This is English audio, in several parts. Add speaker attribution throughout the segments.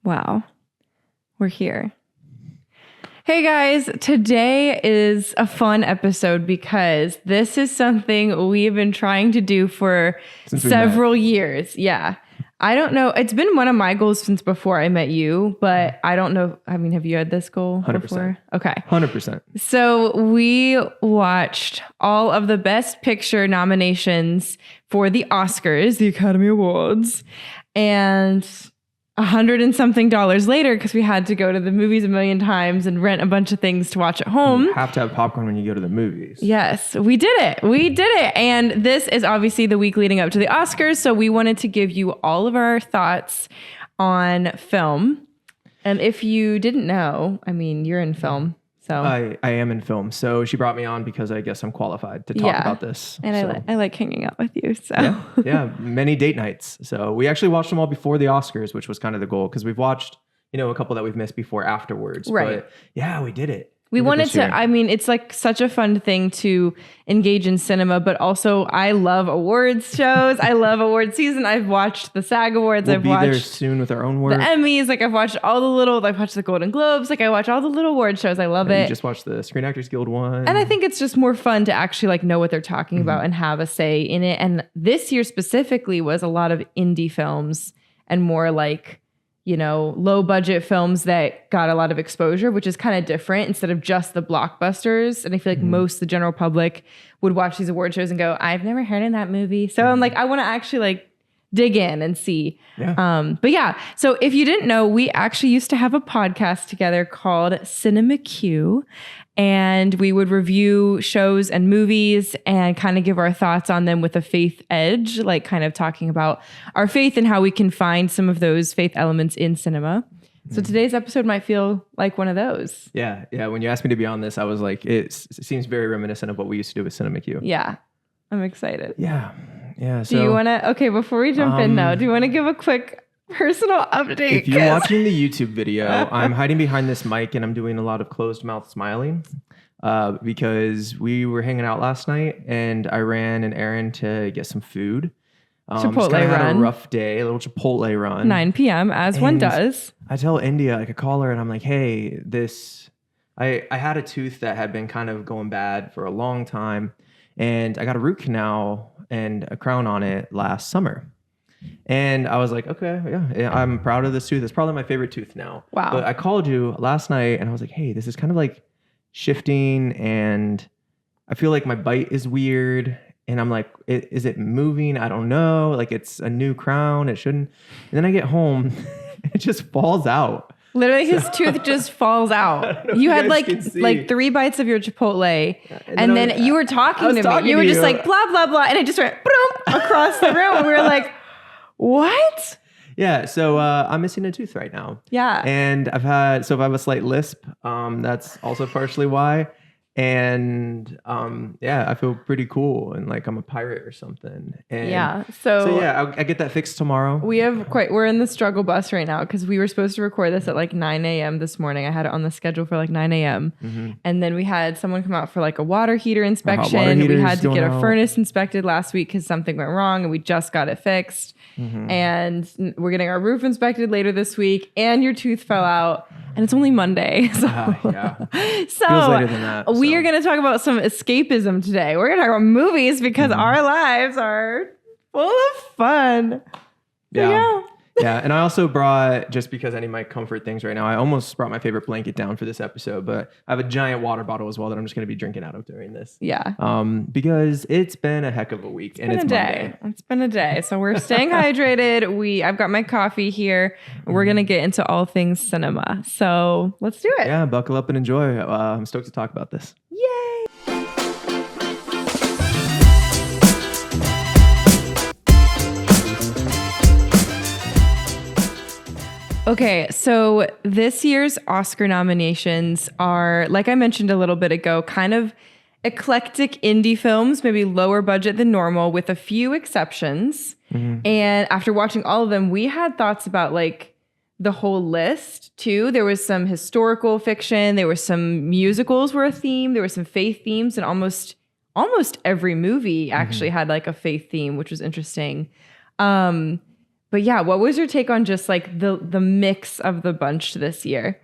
Speaker 1: Wow. We're here. Hey guys, today is a fun episode because this is something we've been trying to do for several years. Yeah. I don't know. It's been one of my goals since before I met you, but I don't know. I mean, have you had this goal
Speaker 2: 100%.
Speaker 1: before? Okay.
Speaker 2: 100%.
Speaker 1: So we watched all of the Best Picture nominations for the Oscars, the Academy Awards, and $100 and something later, because we had to go to the movies a million times and rent a bunch of things to watch at home.
Speaker 2: You have to have popcorn when you go to the movies.
Speaker 1: Yes, we did it. We did it. And this is obviously the week leading up to the Oscars. So we wanted to give you all of our thoughts on film. And if you didn't know, I mean, you're in film. So
Speaker 2: I am in film. So she brought me on because I guess I'm qualified to talk about this.
Speaker 1: And
Speaker 2: so.
Speaker 1: I like hanging out with you. So
Speaker 2: yeah, many date nights. So we actually watched them all before the Oscars, which was kind of the goal because we've watched, a couple that we've missed before afterwards.
Speaker 1: Right.
Speaker 2: But yeah, we did it.
Speaker 1: We wanted to, I mean, it's like such a fun thing to engage in cinema, but also I love awards shows. I love award season. I've watched the SAG Awards.
Speaker 2: We'll be there soon with our own work.
Speaker 1: The Emmys. Like I've watched I've watched the Golden Globes. Like I watch all the little award shows. I love it.
Speaker 2: You just watched the Screen Actors Guild one.
Speaker 1: And I think it's just more fun to actually like know what they're talking about and have a say in it. And this year specifically was a lot of indie films and more like, low budget films that got a lot of exposure, which is kind of different instead of just the blockbusters. And I feel like most of the general public would watch these award shows and go, I've never heard of that movie. So I'm like, I want to actually like dig in and see.
Speaker 2: Yeah.
Speaker 1: But yeah, so if you didn't know, we actually used to have a podcast together called Cinema Q. And we would review shows and movies and kind of give our thoughts on them with a faith edge, like kind of talking about our faith and how we can find some of those faith elements in cinema. So today's episode might feel like one of those.
Speaker 2: Yeah. When you asked me to be on this, I was like, it seems very reminiscent of what we used to do with Cinema Q.
Speaker 1: Yeah. I'm excited.
Speaker 2: Yeah. So,
Speaker 1: do you want to, okay, before we jump in now, do you want to give a quick personal update?
Speaker 2: If you're watching the YouTube video, I'm hiding behind this mic and I'm doing a lot of closed mouth smiling because we were hanging out last night and I ran an errand to get some food.
Speaker 1: Chipotle
Speaker 2: run.
Speaker 1: Had
Speaker 2: a rough day, a little Chipotle run.
Speaker 1: 9 p.m. as one does.
Speaker 2: I tell India, I could call her and I'm like, hey, I had a tooth that had been kind of going bad for a long time and I got a root canal and a crown on it last summer. And I was like, okay, yeah, I'm proud of this tooth. It's probably my favorite tooth now.
Speaker 1: Wow.
Speaker 2: But I called you last night and I was like, hey, this is kind of like shifting and I feel like my bite is weird. And I'm like, is it moving? I don't know. Like it's a new crown. It shouldn't. And then I get home, it just falls out.
Speaker 1: Literally, his tooth just falls out. You had like 3 bites of your Chipotle, and then you were talking to me. You were just like blah blah blah, and it just went boom across the room. And we were like, "What?"
Speaker 2: Yeah. So I'm missing a tooth right now.
Speaker 1: Yeah.
Speaker 2: And if I have a slight lisp, that's also partially why. And I feel pretty cool and like I'm a pirate or something. And
Speaker 1: yeah.
Speaker 2: So yeah, I get that fixed tomorrow.
Speaker 1: We're in the struggle bus right now because we were supposed to record this at like 9 a.m. this morning. I had it on the schedule for like 9 a.m. And then we had someone come out for like a water heater inspection. We had to get a furnace inspected last week because something went wrong and we just got it fixed. And we're getting our roof inspected later this week and your tooth fell out and it's only Monday. So, so
Speaker 2: feels later than that.
Speaker 1: We are going to talk about some escapism today. We're going to talk about movies because our lives are full of fun. So,
Speaker 2: Yeah, and I also brought, just because I need my comfort things right now, I almost brought my favorite blanket down for this episode, but I have a giant water bottle as well that I'm just going to be drinking out of during this.
Speaker 1: Yeah.
Speaker 2: Because it's been a heck of a week and it's Monday.
Speaker 1: It's been a day. So we're staying hydrated. I've got my coffee here. We're going to get into all things cinema. So let's do it.
Speaker 2: Yeah, buckle up and enjoy. I'm stoked to talk about this.
Speaker 1: Yay. Okay, so this year's Oscar nominations are, like I mentioned a little bit ago, kind of eclectic indie films, maybe lower budget than normal, with a few exceptions. And after watching all of them, we had thoughts about like the whole list too. There was some historical fiction, there were some musicals were a theme, there were some faith themes, and almost every movie actually had like a faith theme, which was interesting. But yeah, what was your take on just like the mix of the bunch this year?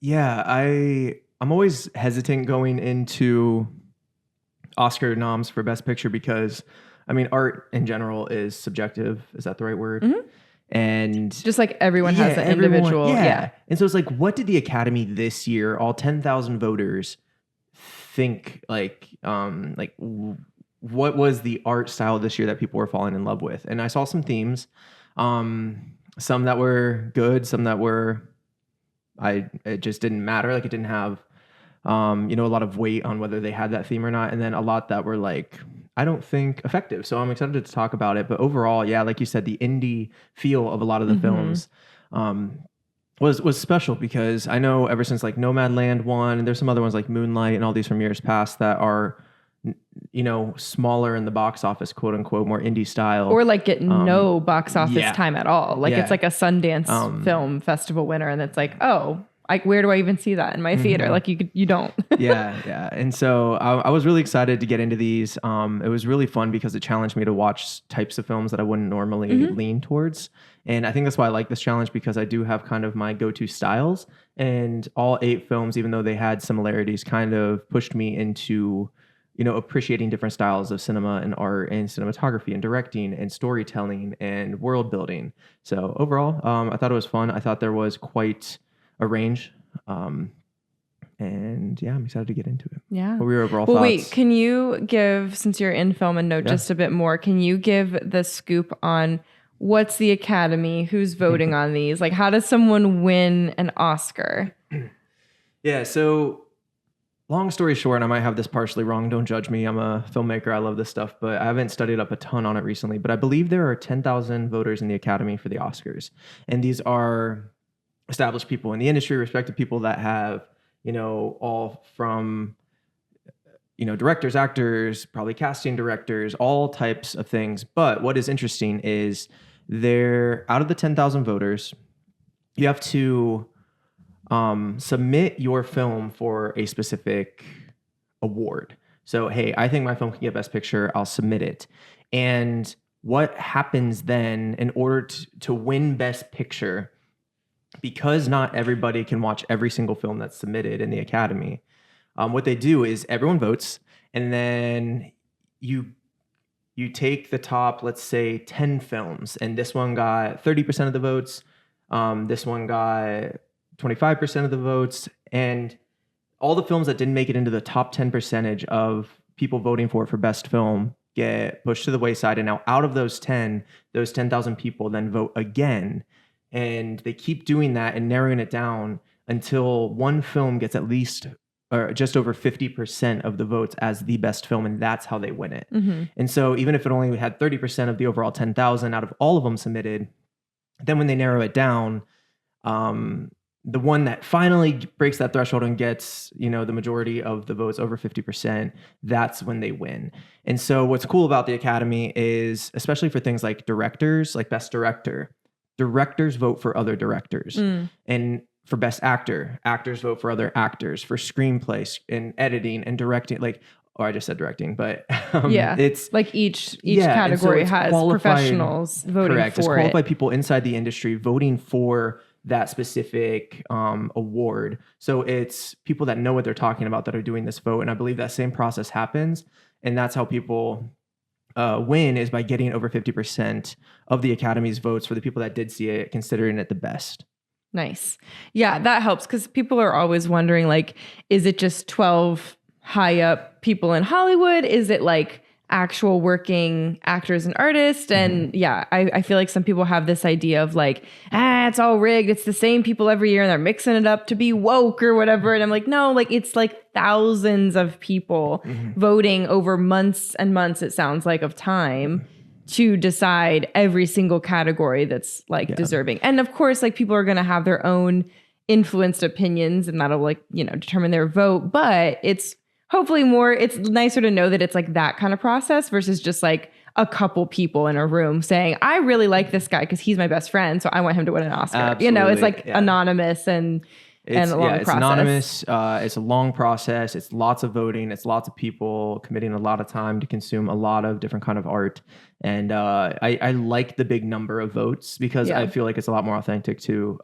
Speaker 2: Yeah, I'm always hesitant going into Oscar noms for Best Picture because, I mean, art in general is subjective. Is that the right word?
Speaker 1: Mm-hmm.
Speaker 2: And
Speaker 1: just like everyone has an individual. Yeah.
Speaker 2: And so it's like, what did the Academy this year, all 10,000 voters, think what was the art style this year that people were falling in love with? And I saw some themes, some that were good, some that were, it just didn't matter. Like it didn't have, a lot of weight on whether they had that theme or not. And then a lot that were like, I don't think effective. So I'm excited to talk about it. But overall, yeah, like you said, the indie feel of a lot of the films was special because I know ever since like Nomadland won, and there's some other ones like Moonlight and all these from years past that are, smaller in the box office, quote unquote, more indie style.
Speaker 1: Or like get no box office time at all. Like it's like a Sundance Film Festival winner. And it's like, oh, like where do I even see that in my theater? Like you don't.
Speaker 2: Yeah. And so I was really excited to get into these. It was really fun because it challenged me to watch types of films that I wouldn't normally lean towards. And I think that's why I like this challenge, because I do have kind of my go-to styles, and all 8 films, even though they had similarities, kind of pushed me into, appreciating different styles of cinema and art and cinematography and directing and storytelling and world building. So overall, I thought it was fun. I thought there was quite a range. And yeah, I'm excited to get into it.
Speaker 1: Yeah.
Speaker 2: What were your overall thoughts?
Speaker 1: Wait, can you give, since you're in film and know just a bit more, can you give the scoop on what's the Academy, who's voting on these? Like, how does someone win an Oscar?
Speaker 2: Yeah, so long story short, and I might have this partially wrong, don't judge me. I'm a filmmaker, I love this stuff, but I haven't studied up a ton on it recently. But I believe there are 10,000 voters in the Academy for the Oscars. And these are established people in the industry, respected people that have, all from, directors, actors, probably casting directors, all types of things. But what is interesting is out of the 10,000 voters, you have to submit your film for a specific award. So, hey, I think my film can get Best Picture. I'll submit it. And what happens then in order to win Best Picture, because not everybody can watch every single film that's submitted in the Academy, what they do is everyone votes, and then you take the top, let's say, 10 films, and this one got 30% of the votes, this one got 25% of the votes, and all the films that didn't make it into the top 10% of people voting for it for best film get pushed to the wayside. And now out of those 10,000 people then vote again. And they keep doing that and narrowing it down until one film gets at least or just over 50% of the votes as the best film, and that's how they win it. And so even if it only had 30% of the overall 10,000 out of all of them submitted, then when they narrow it down, the one that finally breaks that threshold and gets, the majority of the votes over 50%, that's when they win. And so what's cool about the Academy is, especially for things like directors, like Best Director, directors vote for other directors. And for Best Actor, actors vote for other actors. For screenplays and editing and directing, I just said directing, but it's
Speaker 1: like each category has professionals voting for it.
Speaker 2: It's qualified people inside the industry voting for that specific award. So it's people that know what they're talking about that are doing this vote. And I believe that same process happens. And that's how people win, is by getting over 50% of the Academy's votes for the people that did see it, considering it the best.
Speaker 1: Nice. Yeah, that helps, because people are always wondering, is it just 12 high up people in Hollywood? Is it like actual working actors and artists? And I feel like some people have this idea of it's all rigged. It's the same people every year and they're mixing it up to be woke or whatever. And I'm like, no, it's thousands of people voting over months and months, it sounds like, of time to decide every single category that's deserving. And of course, people are going to have their own influenced opinions, and that'll determine their vote. But it's hopefully it's nicer to know that it's that kind of process versus just a couple people in a room saying, I really like this guy because he's my best friend, so I want him to win an Oscar.
Speaker 2: Absolutely.
Speaker 1: It's anonymous, and and a long
Speaker 2: it's
Speaker 1: process.
Speaker 2: anonymous. It's a long process. It's lots of voting. It's lots of people committing a lot of time to consume a lot of different kind of art. And I like the big number of votes because I feel like it's a lot more authentic to,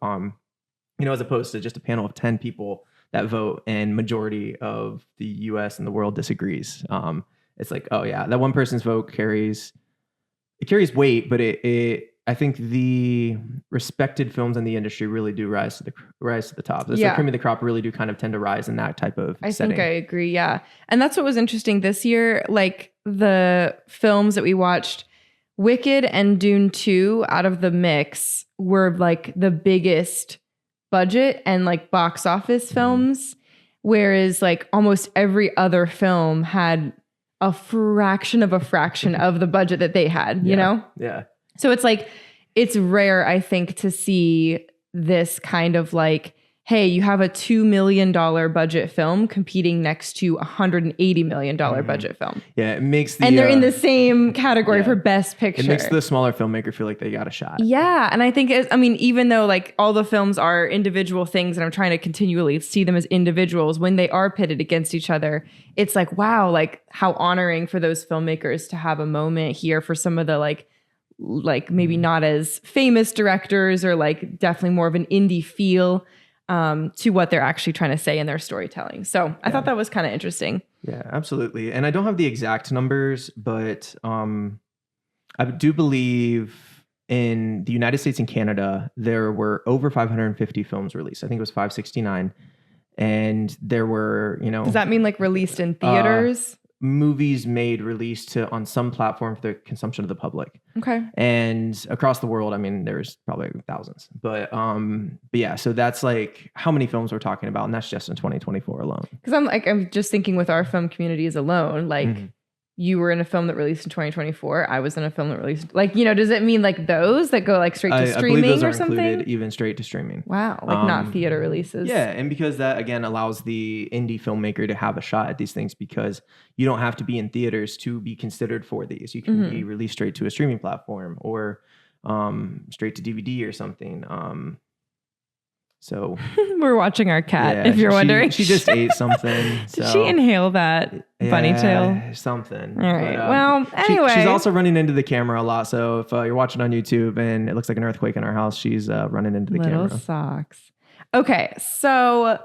Speaker 2: as opposed to just a panel of 10 people that vote and majority of the US and the world disagrees. It's like, oh yeah, that one person's vote carries weight, but I think the respected films in the industry really do rise to the top. The cream of the crop really do kind of tend to rise in that type of setting.
Speaker 1: I think I agree. Yeah. And that's what was interesting this year. Like the films that we watched, Wicked and Dune 2 out of the mix were like the biggest budget and like box office films. Whereas like almost every other film had a fraction of the budget that they had, you know?
Speaker 2: Yeah.
Speaker 1: So it's like, it's rare, I think, to see this kind of like, hey, you have a $2 million budget film competing next to a $180 million budget film.
Speaker 2: Yeah, it makes
Speaker 1: and they're in the same category for best picture.
Speaker 2: It makes the smaller filmmaker feel like they got a shot.
Speaker 1: Yeah, and I think, even though like all the films are individual things and I'm trying to continually see them as individuals, when they are pitted against each other, it's like, wow, like how honoring for those filmmakers to have a moment here for some of the like maybe not as famous directors or like definitely more of an indie feel to what they're actually trying to say in their storytelling. So I thought that was kind of interesting.
Speaker 2: Yeah, absolutely. And I don't have the exact numbers, but I do believe in the United States and Canada, there were over 550 films released. I think it was 569. And there were,
Speaker 1: Does that mean like released in theaters?
Speaker 2: Movies released on some platform for the consumption of the public.
Speaker 1: Okay.
Speaker 2: And across the world, there's probably thousands. But yeah, so that's like how many films we're talking about, and that's just in 2024 alone. Because
Speaker 1: I'm just thinking with our film communities alone, like you were in a film that released in 2024. I was in a film that released, does it mean like those that go like straight to streaming
Speaker 2: I believe those
Speaker 1: or
Speaker 2: are
Speaker 1: something?
Speaker 2: Included, even straight to streaming.
Speaker 1: Wow, like not theater releases.
Speaker 2: Yeah, and because that again allows the indie filmmaker to have a shot at these things, because you don't have to be in theaters to be considered for these. You can be released straight to a streaming platform or straight to DVD or something. So
Speaker 1: we're watching our cat, if you're wondering.
Speaker 2: She just ate something.
Speaker 1: Did she inhale that bunny tail?
Speaker 2: Something.
Speaker 1: All right. Well, anyway.
Speaker 2: She's also running into the camera a lot. So if you're watching on YouTube and it looks like an earthquake in our house, she's running into the camera.
Speaker 1: Little socks. Okay. So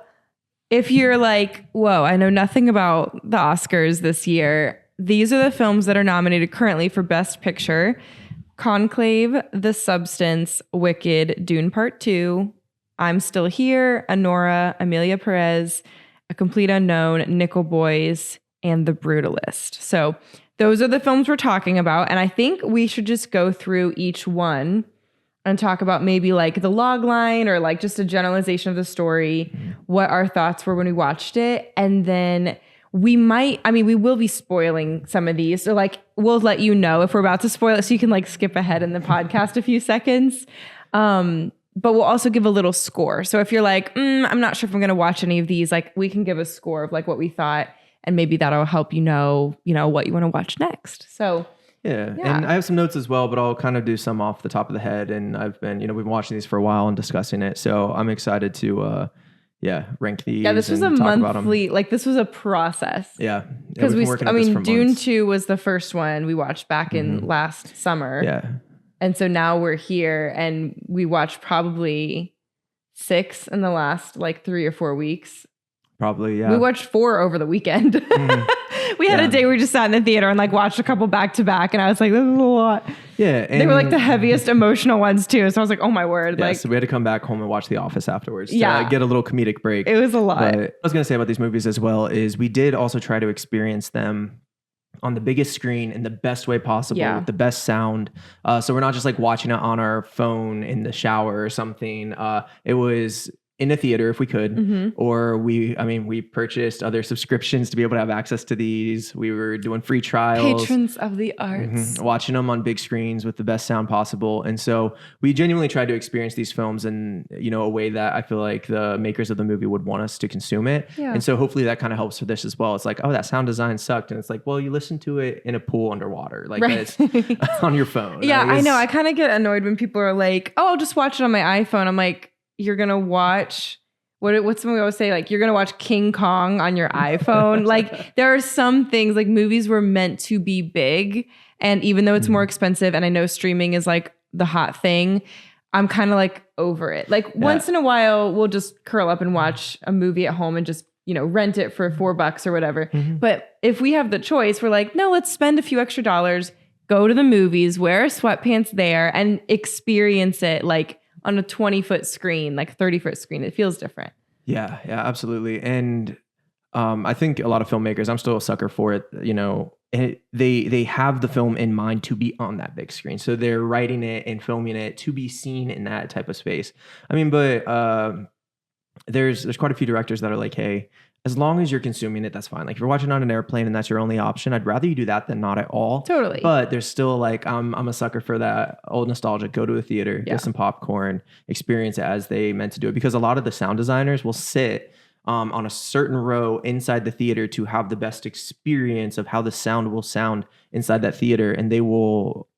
Speaker 1: if you're like, whoa, I know nothing about the Oscars this year, these are the films that are nominated currently for Best Picture: Conclave, The Substance, Wicked, Dune Part 2, I'm Still Here, Anora, Emilia Perez, A Complete Unknown, Nickle Boys, and The Brutalist. So those are the films we're talking about. And I think we should just go through each one and talk about maybe like the log line or like just a generalization of the story, what our thoughts were when we watched it. And then we will be spoiling some of these. So like, we'll let you know if we're about to spoil it so you can like skip ahead in the podcast a few seconds. But we'll also give a little score. So if you're like, I'm not sure if I'm going to watch any of these, like we can give a score of like what we thought, and maybe that'll help you know what you want to watch next. So
Speaker 2: yeah. And I have some notes as well, but I'll kind of do some off the top of the head. And I've been, we've been watching these for a while and discussing it. So I'm excited to, rank these.
Speaker 1: Yeah, this was a monthly, like this was a process.
Speaker 2: Yeah.
Speaker 1: Because Dune 2 was the first one we watched back in last summer.
Speaker 2: Yeah.
Speaker 1: And so now we're here and we watched probably 6 in the last like 3 or 4 weeks.
Speaker 2: Probably, yeah.
Speaker 1: We watched 4 over the weekend. We had a day where we just sat in the theater and like watched a couple back to back. And I was like, this is a lot.
Speaker 2: Yeah.
Speaker 1: They were like the heaviest emotional ones too. So I was like, oh my word.
Speaker 2: Yeah,
Speaker 1: like,
Speaker 2: so we had to come back home and watch The Office afterwards to get a little comedic break.
Speaker 1: It was a lot.
Speaker 2: But what I was going to say about these movies as well is we did also try to experience them on the biggest screen in the best way possible with the best sound. So we're not just like watching it on our phone in the shower or something. It was in a theater if we could, or we purchased other subscriptions to be able to have access to these. We were doing free trials.
Speaker 1: Patrons of the arts.
Speaker 2: Watching them on big screens with the best sound possible. And so we genuinely tried to experience these films in, a way that I feel like the makers of the movie would want us to consume it. Yeah. And so hopefully that kind of helps for this as well. It's like, oh, that sound design sucked. And it's like, well, you listen to it in a pool underwater. Like it's on your phone.
Speaker 1: Yeah, I know. I kind of get annoyed when people are like, oh, I'll just watch it on my iPhone. I'm like, you're going to watch what's something we always say? Like, you're going to watch King Kong on your iPhone. Like, there are some things, like movies were meant to be big. And even though it's more expensive, and I know streaming is like the hot thing, I'm kind of like over it. Like once in a while, we'll just curl up and watch a movie at home and just, rent it for $4 or whatever. But if we have the choice, we're like, no, let's spend a few extra dollars, go to the movies, wear sweatpants there, and experience it like on a 20-foot screen, like 30-foot screen. It feels different.
Speaker 2: Yeah, absolutely. And I think a lot of filmmakers, I'm still a sucker for it, they have the film in mind to be on that big screen. So they're writing it and filming it to be seen in that type of space. I mean, but there's quite a few directors that are like, hey, as long as you're consuming it, that's fine. Like if you're watching on an airplane and that's your only option, I'd rather you do that than not at all.
Speaker 1: Totally.
Speaker 2: But there's still like, I'm a sucker for that old nostalgia. Go to a theater, get some popcorn, experience it as they meant to do it. Because a lot of the sound designers will sit on a certain row inside the theater to have the best experience of how the sound will sound inside that theater. And they will,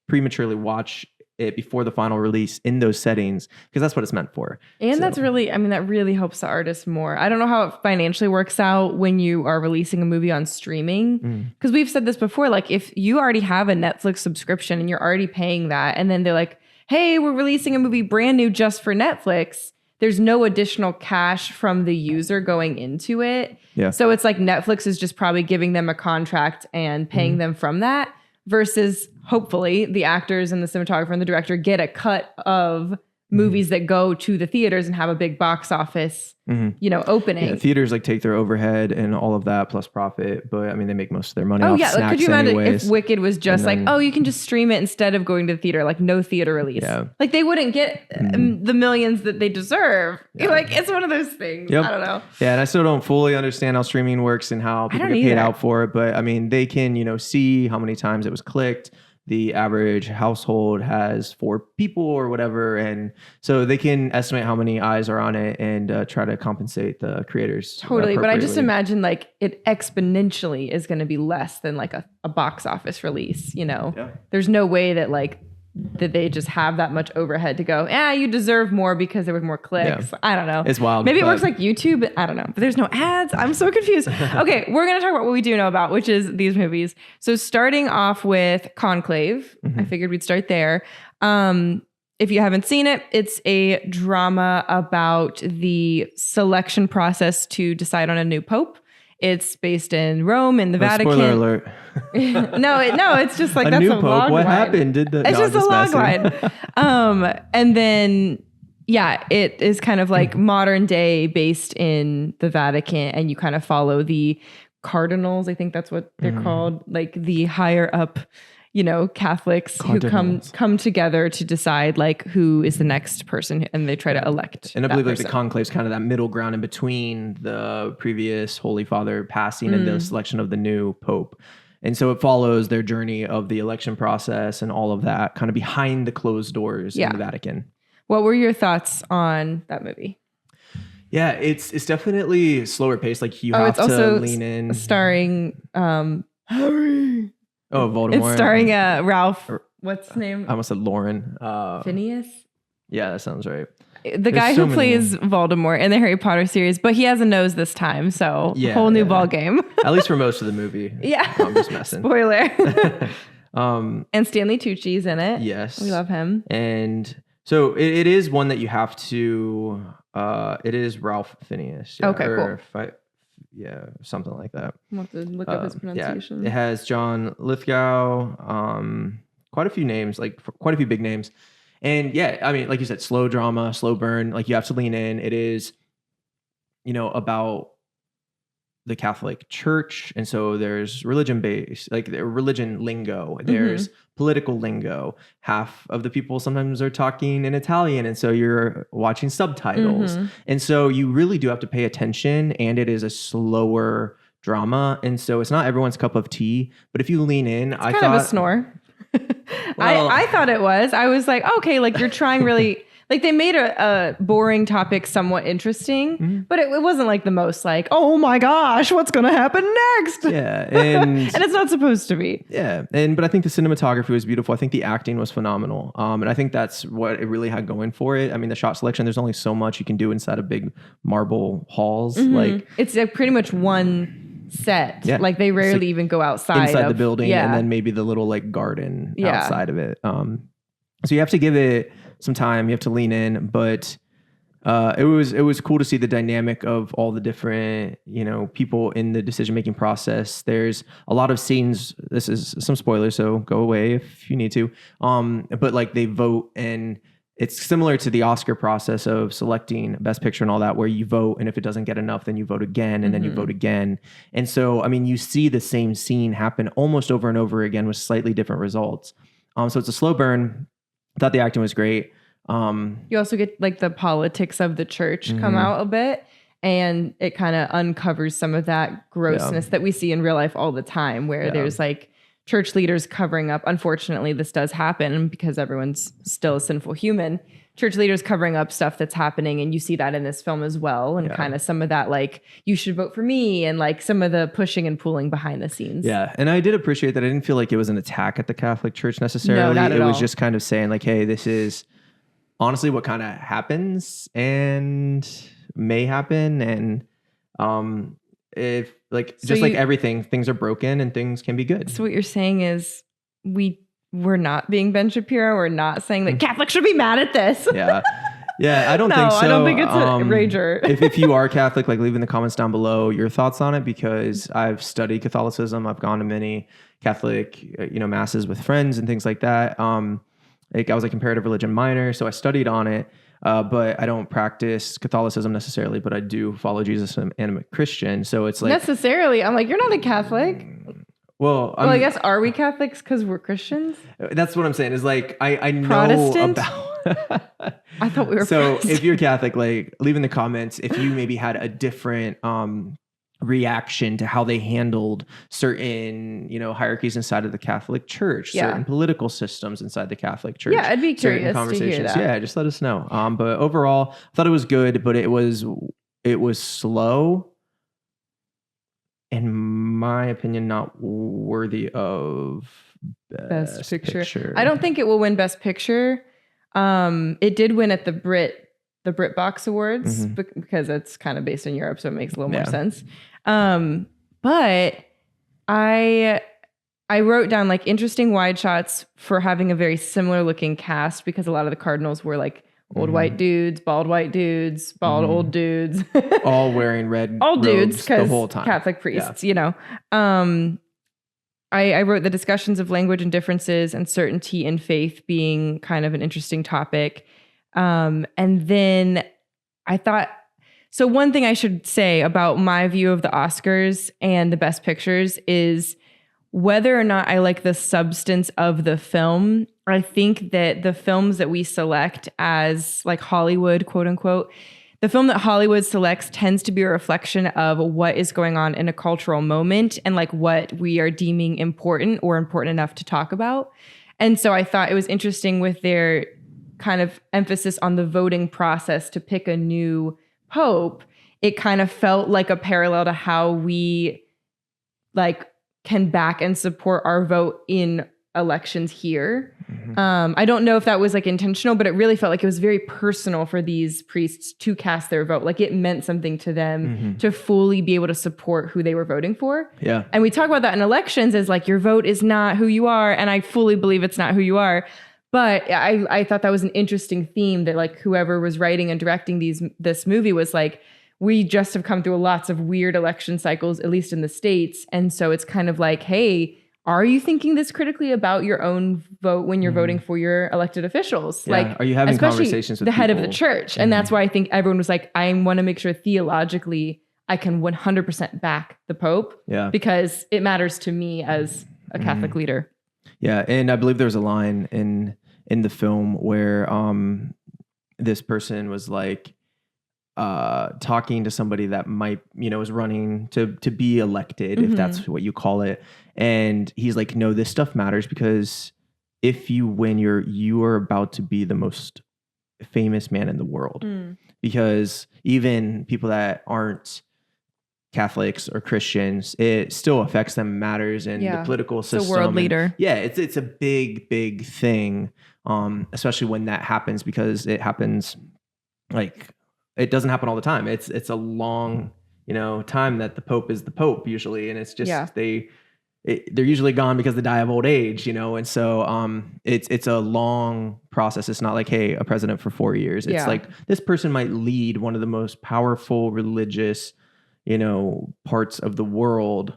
Speaker 2: prematurely watch it before the final release in those settings because that's what it's meant for.
Speaker 1: And that's really, that really helps the artist more. I don't know how it financially works out when you are releasing a movie on streaming. Because we've said this before, like if you already have a Netflix subscription and you're already paying that, and then they're like, hey, we're releasing a movie brand new just for Netflix, there's no additional cash from the user going into it. Yeah. So it's like Netflix is just probably giving them a contract and paying them from that, versus hopefully the actors and the cinematographer and the director get a cut of movies that go to the theaters and have a big box office, opening.
Speaker 2: Yeah, theaters like take their overhead and all of that plus profit, but they make most of their money off
Speaker 1: like,
Speaker 2: snacks
Speaker 1: could you imagine
Speaker 2: anyways.
Speaker 1: if Wicked was just you can just stream it instead of going to the theater, like no theater release. Yeah. Like they wouldn't get the millions that they deserve. Yeah. Like it's one of those things. Yep. I don't know.
Speaker 2: Yeah, and I still don't fully understand how streaming works and how people get paid out for it, but they can, see how many times it was clicked. The average household has 4 people or whatever. And so they can estimate how many eyes are on it and try to compensate the creators.
Speaker 1: Totally. But I just imagine like it exponentially is going to be less than like a box office release, Yeah. There's no way that that they just have that much overhead to go, you deserve more because there was more clicks. Yeah. I don't know.
Speaker 2: It's wild.
Speaker 1: Maybe it works like YouTube, but I don't know. But there's no ads. I'm so confused. Okay, we're going to talk about what we do know about, which is these movies. So starting off with Conclave, I figured we'd start there. If you haven't seen it, it's a drama about the selection process to decide on a new pope. It's based in Rome in the Vatican.
Speaker 2: Spoiler alert.
Speaker 1: No, it's just like
Speaker 2: a
Speaker 1: that's
Speaker 2: new
Speaker 1: a
Speaker 2: pope.
Speaker 1: log
Speaker 2: What
Speaker 1: line.
Speaker 2: happened?
Speaker 1: It's just a log line. And then it is kind of like modern day based in the Vatican, and you kind of follow the cardinals. I think that's what they're called, like the higher up, Catholics cardinals. Who come together to decide like who is the next person, and they try to elect.
Speaker 2: And I believe like the conclave is kind of that middle ground in between the previous Holy Father passing and the selection of the new pope. And so it follows their journey of the election process and all of that kind of behind the closed doors in the Vatican.
Speaker 1: What were your thoughts on that movie?
Speaker 2: Yeah, it's definitely slower paced. Like you have to lean in.
Speaker 1: Starring Harry.
Speaker 2: Oh, Voldemort.
Speaker 1: It's starring Ralph. What's his name?
Speaker 2: I almost said Lauren.
Speaker 1: Phineas?
Speaker 2: Yeah, that sounds right.
Speaker 1: The guy who plays Voldemort in the Harry Potter series, but he has a nose this time, so whole new ball game.
Speaker 2: At least for most of the movie.
Speaker 1: Yeah.
Speaker 2: I'm just messing.
Speaker 1: Spoiler. And Stanley Tucci's in it.
Speaker 2: Yes.
Speaker 1: We love him.
Speaker 2: And so it is one that you have to, it is Ralph Phineas. Yeah,
Speaker 1: okay, cool.
Speaker 2: Something like that.
Speaker 1: I'll have to look up his pronunciation.
Speaker 2: Yeah. It has John Lithgow, quite a few names, like quite a few big names. And like you said, slow drama, slow burn, like you have to lean in. It is, about the Catholic Church. And so there's religion based, like religion lingo, there's political lingo. Half of the people sometimes are talking in Italian. And so you're watching subtitles. And so you really do have to pay attention, and it is a slower drama. And so it's not everyone's cup of tea, but if you lean in,
Speaker 1: it's kind of a snore. Well, I thought it was. I was like, okay, like you're trying really, like they made a boring topic somewhat interesting, but it wasn't like the most like, oh my gosh, what's going to happen next?
Speaker 2: Yeah. And,
Speaker 1: and it's not supposed to be.
Speaker 2: Yeah. But I think the cinematography was beautiful. I think the acting was phenomenal. And I think that's what it really had going for it. I mean, the shot selection, there's only so much you can do inside of big marble halls. Like
Speaker 1: it's pretty much one set.
Speaker 2: Yeah.
Speaker 1: Like they rarely even go outside
Speaker 2: the building,
Speaker 1: yeah.
Speaker 2: and then maybe the little like garden outside of it. So you have to give it some time. You have to lean in, but it was cool to see the dynamic of all the different, people in the decision-making process. There's a lot of scenes. This is some spoilers, so go away if you need to. But like they vote, and it's similar to the Oscar process of selecting Best Picture and all that, where you vote, and if it doesn't get enough, then you vote again, and then you vote again. And so, I mean, you see the same scene happen almost over and over again with slightly different results. So it's a slow burn. Thought the acting was great.
Speaker 1: You also get like the politics of the church come out a bit, and it kind of uncovers some of that grossness that we see in real life all the time, where there's like church leaders covering up. Unfortunately, this does happen because everyone's still a sinful human. Church leaders covering up stuff that's happening, and you see that in this film as well, and kind of some of that like, you should vote for me, and like some of the pushing and pulling behind the scenes. Yeah,
Speaker 2: and I did appreciate that. I didn't feel like it was an attack at the Catholic Church necessarily.
Speaker 1: No, not at all.
Speaker 2: It was just kind of saying like, hey, this is honestly what kind of happens and may happen, and if like so like everything, things are broken and things can be good.
Speaker 1: So what you're saying is we're not being Ben Shapiro. We're not saying that Catholics should be mad at this.
Speaker 2: Yeah, I don't think so.
Speaker 1: I don't think it's a rager.
Speaker 2: if you are Catholic, like leave in the comments down below your thoughts on it, because I've studied Catholicism. I've gone to many Catholic, masses with friends and things like that. Like I was a comparative religion minor, so I studied on it, but I don't practice Catholicism necessarily, but I do follow Jesus and I'm a Christian. So it's like...
Speaker 1: Necessarily? I'm like, you're not a Catholic.
Speaker 2: Well,
Speaker 1: I guess, are we Catholics because we're Christians?
Speaker 2: That's what I'm saying, is like, I know
Speaker 1: Protestant?
Speaker 2: about...
Speaker 1: I thought we were
Speaker 2: So
Speaker 1: Protestant.
Speaker 2: If you're Catholic, like leave in the comments if you maybe had a different... reaction to how they handled certain, hierarchies inside of the Catholic Church, certain political systems inside the Catholic Church.
Speaker 1: Yeah, I'd be curious to hear that.
Speaker 2: Yeah, just let us know. But overall, I thought it was good, but it was slow. In my opinion, not worthy of Best Picture.
Speaker 1: I don't think it will win Best Picture. It did win at the BritBox Awards because it's kind of based in Europe, so it makes a little more sense. But I wrote down like interesting wide shots for having a very similar looking cast, because a lot of the Cardinals were like old white dudes, bald white dudes, bald old dudes,
Speaker 2: all wearing red
Speaker 1: all dudes
Speaker 2: the whole time.
Speaker 1: Catholic priests, I wrote the discussions of language and differences and certainty in faith being kind of an interesting topic. And then I thought, so one thing I should say about my view of the Oscars and the Best Pictures is whether or not I like the substance of the film. I think that the films that we select as like Hollywood, quote unquote, the film that Hollywood selects tends to be a reflection of what is going on in a cultural moment and like what we are deeming important or important enough to talk about. And so I thought it was interesting with their kind of emphasis on the voting process to pick a new pope. It kind of felt like a parallel to how we like can back and support our vote in elections here. I don't know if that was like intentional, but it really felt like it was very personal for these priests to cast their vote. Like it meant something to them to fully be able to support who they were voting for.
Speaker 2: Yeah.
Speaker 1: And we talk about that in elections as like your vote is not who you are. And I fully believe it's not who you are. But I thought that was an interesting theme that like whoever was writing and directing this movie was like, we just have come through lots of weird election cycles, at least in the States. And so it's kind of like, hey, are you thinking this critically about your own vote when you're voting for your elected officials?
Speaker 2: Yeah.
Speaker 1: Like,
Speaker 2: are you having
Speaker 1: especially
Speaker 2: conversations with
Speaker 1: the head
Speaker 2: people?
Speaker 1: of the church? And that's why I think everyone was like, I want to make sure theologically I can 100% back the Pope because it matters to me as a Catholic leader.
Speaker 2: Yeah. And I believe there was a line in the film where this person was like talking to somebody that might, is running to be elected, if that's what you call it. And he's like, no, this stuff matters because if you win, you are about to be the most famous man in the world, because even people that aren't Catholics or Christians, it still affects them, matters in the political system.
Speaker 1: It's a world leader.
Speaker 2: It's a big thing, especially when that happens, because it happens like it doesn't happen all the time. It's a long, time that the Pope is the Pope usually, and it's just they're usually gone because they die of old age, and so it's a long process. It's not like, hey, a president for 4 years. It's like this person might lead one of the most powerful religious parts of the world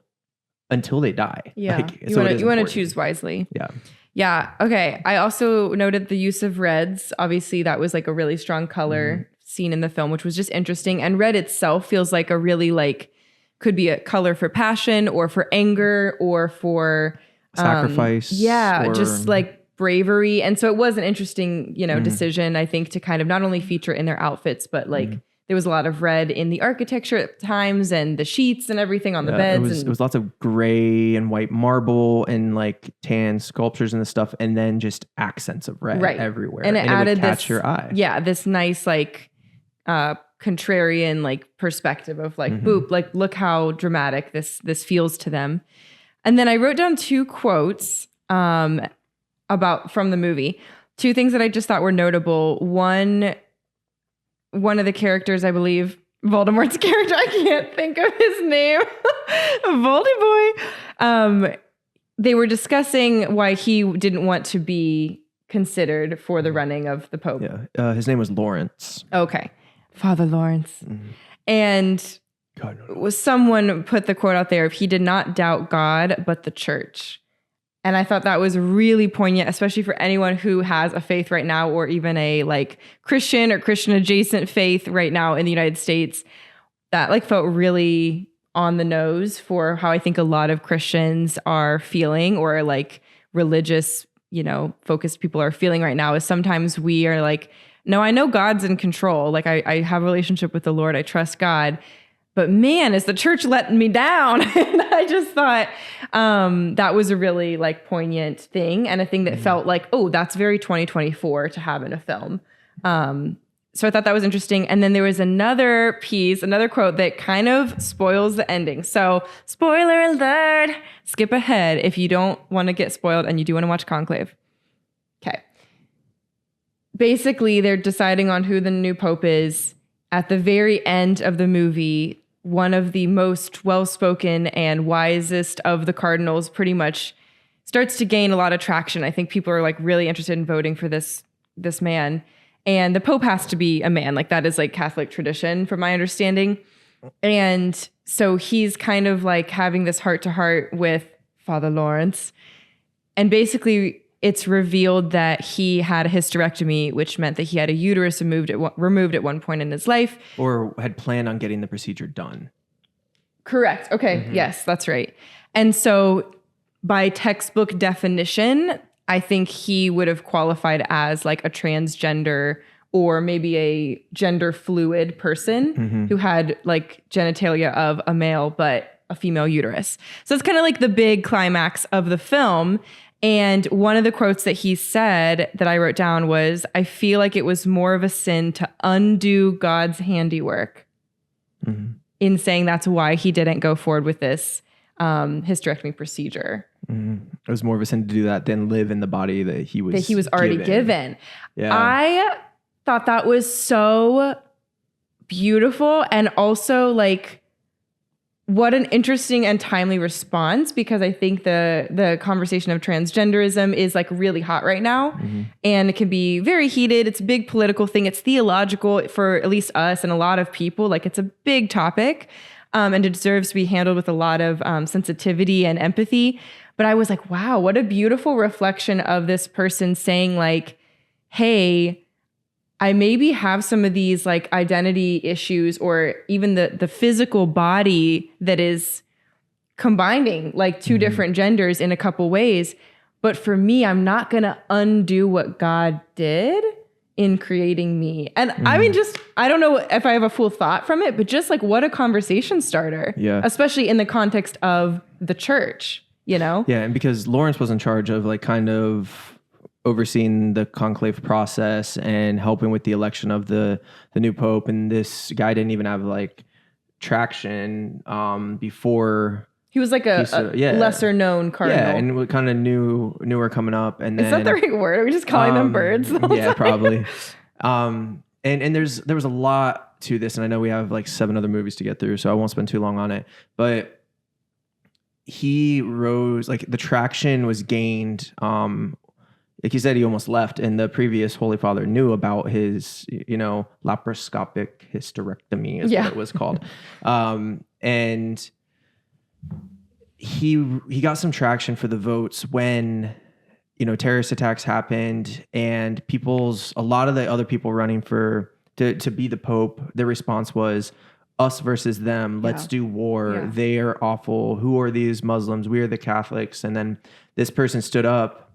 Speaker 2: until they die.
Speaker 1: Yeah. You want to choose wisely.
Speaker 2: Yeah.
Speaker 1: Yeah. Okay. I also noted the use of reds. Obviously, that was like a really strong color seen in the film, which was just interesting. And red itself feels like a really could be a color for passion or for anger or for
Speaker 2: sacrifice.
Speaker 1: Just like bravery. And so it was an interesting, decision, I think, to kind of not only feature in their outfits, but there was a lot of red in the architecture at times and the sheets and everything on the beds.
Speaker 2: It was lots of gray and white marble and like tan sculptures and this stuff, and then just accents of red everywhere.
Speaker 1: And it added
Speaker 2: would catch your eye.
Speaker 1: Yeah, this nice contrarian perspective of boop, look how dramatic this feels to them. And then I wrote down 2 quotes from the movie. 2 things that I just thought were notable. One of the characters, I believe, Voldemort's character, I can't think of his name, Voldy Boy. They were discussing why he didn't want to be considered for the running of the Pope.
Speaker 2: Yeah, his name was Lawrence.
Speaker 1: Okay, Father Lawrence. And someone put the quote out there, if he did not doubt God, but the church. And I thought that was really poignant, especially for anyone who has a faith right now, or even a Christian or Christian adjacent faith right now in the United States. That felt really on the nose for how I think a lot of Christians are feeling, or religious, focused people are feeling right now, is sometimes we are no, I know God's in control. I have a relationship with the Lord. I trust God. But man, is the church letting me down? And I just thought that was a really poignant thing, and a thing that felt that's very 2024 to have in a film. So I thought that was interesting. And then there was another quote that kind of spoils the ending. So spoiler alert, skip ahead if you don't want to get spoiled and you do want to watch Conclave. Okay. Basically, they're deciding on who the new pope is. At the very end of the movie, one of the most well-spoken and wisest of the cardinals pretty much starts to gain a lot of traction. I think people are really interested in voting for this man. And the Pope has to be a man. That is Catholic tradition from my understanding. And so he's kind of having this heart-to-heart with Father Lawrence. And basically it's revealed that he had a hysterectomy, which meant that he had a uterus removed at one point in his life.
Speaker 2: Or had planned on getting the procedure done.
Speaker 1: Correct. Okay. Yes, that's right. And so by textbook definition, I think he would have qualified as a transgender or maybe a gender fluid person who had genitalia of a male but a female uterus. So it's kind of the big climax of the film. And one of the quotes that he said that I wrote down was, I feel like it was more of a sin to undo God's handiwork, in saying that's why he didn't go forward with this hysterectomy procedure.
Speaker 2: It was more of a sin to do that than live in the body that he was
Speaker 1: already given.
Speaker 2: Yeah.
Speaker 1: I thought that was so beautiful, and also what an interesting and timely response, because I think the conversation of transgenderism is really hot right now, and it can be very heated. It's a big political thing. It's theological for at least us and a lot of people. It's a big topic, and it deserves to be handled with a lot of sensitivity and empathy. But I was wow, what a beautiful reflection of this person saying hey, I maybe have some of these identity issues, or even the physical body that is combining 2 different genders in a couple ways. But for me, I'm not going to undo what God did in creating me. And I mean, I don't know if I have a full thought from it, but just what a conversation starter.
Speaker 2: Yeah.
Speaker 1: Especially in the context of the church,
Speaker 2: Yeah. And because Lawrence was in charge of kind of overseeing the conclave process and helping with the election of the new pope. And this guy didn't even have like traction before.
Speaker 1: He was like a lesser known cardinal.
Speaker 2: Yeah, and we kind of knew her coming up. And then,
Speaker 1: is that the right word? Are we just calling them birds?
Speaker 2: Yeah, probably. And there was a lot to this, and I know we have like 7 other movies to get through, so I won't spend too long on it. But he rose, like the traction was gained. Like you said, he almost left, and the previous Holy Father knew about his, laparoscopic hysterectomy is what it was called. And he got some traction for the votes when, terrorist attacks happened, and a lot of the other people running to be the Pope, their response was us versus them. Let's do war. Yeah. They are awful. Who are these Muslims? We are the Catholics. And then this person stood up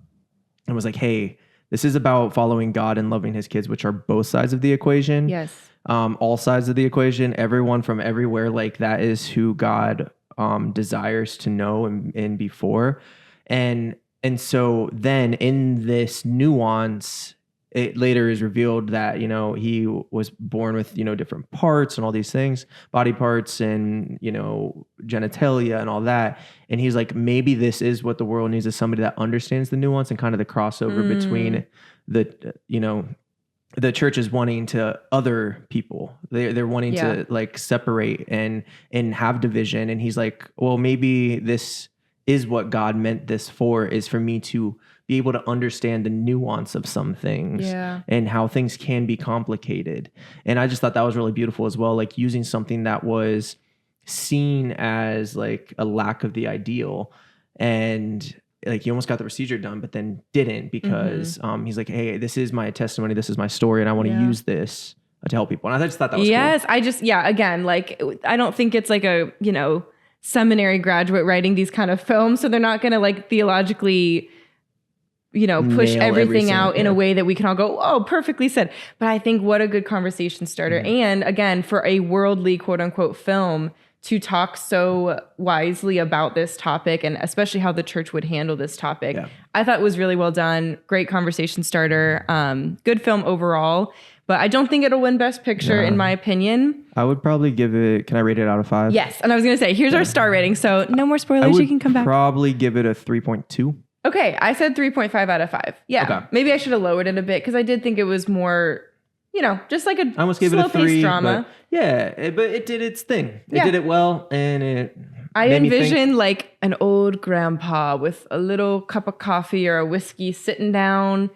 Speaker 2: and was like, hey, this is about following God and loving his kids, which are both sides of the equation.
Speaker 1: Yes.
Speaker 2: All sides of the equation, everyone from everywhere, like that is who God desires to know and be for. And so then in this nuance, it later is revealed that, he was born with, different parts and all these things, body parts and, genitalia and all that. And he's like, maybe this is what the world needs, is somebody that understands the nuance and kind of the crossover between the church is wanting to other people. They're wanting to like separate and have division. And he's like, well, maybe this is what God meant this for, is for me to be able to understand the nuance of some things and how things can be complicated. And I just thought that was really beautiful as well. Like using something that was seen as like a lack of the ideal, and like he almost got the procedure done, but then didn't, because he's like, hey, this is my testimony. This is my story. And I want to use this to help people. And I just thought that was cool.
Speaker 1: Again, like, I don't think it's like a, seminary graduate writing these kind of films. So they're not going to like theologically, push everything out in a way that we can all go, oh, perfectly said. But I think what a good conversation starter. And again, for a worldly quote unquote film to talk so wisely about this topic, and especially how the church would handle this topic, I thought was really well done. Great conversation starter. Good film overall. But I don't think it'll win Best Picture, in my opinion.
Speaker 2: I would probably give it, can I rate it out of 5?
Speaker 1: Yes. And I was going to say, here's our star rating. So no more spoilers. You can come back.
Speaker 2: I would probably give it a 3.2.
Speaker 1: Okay. I said 3.5 out of 5. Yeah. Okay. Maybe I should have lowered it a bit, because I did think it was more, just like a
Speaker 2: I almost gave it a 3
Speaker 1: drama.
Speaker 2: But it did its thing. It did it well. And
Speaker 1: I envisioned like an old grandpa with a little cup of coffee or a whiskey sitting down,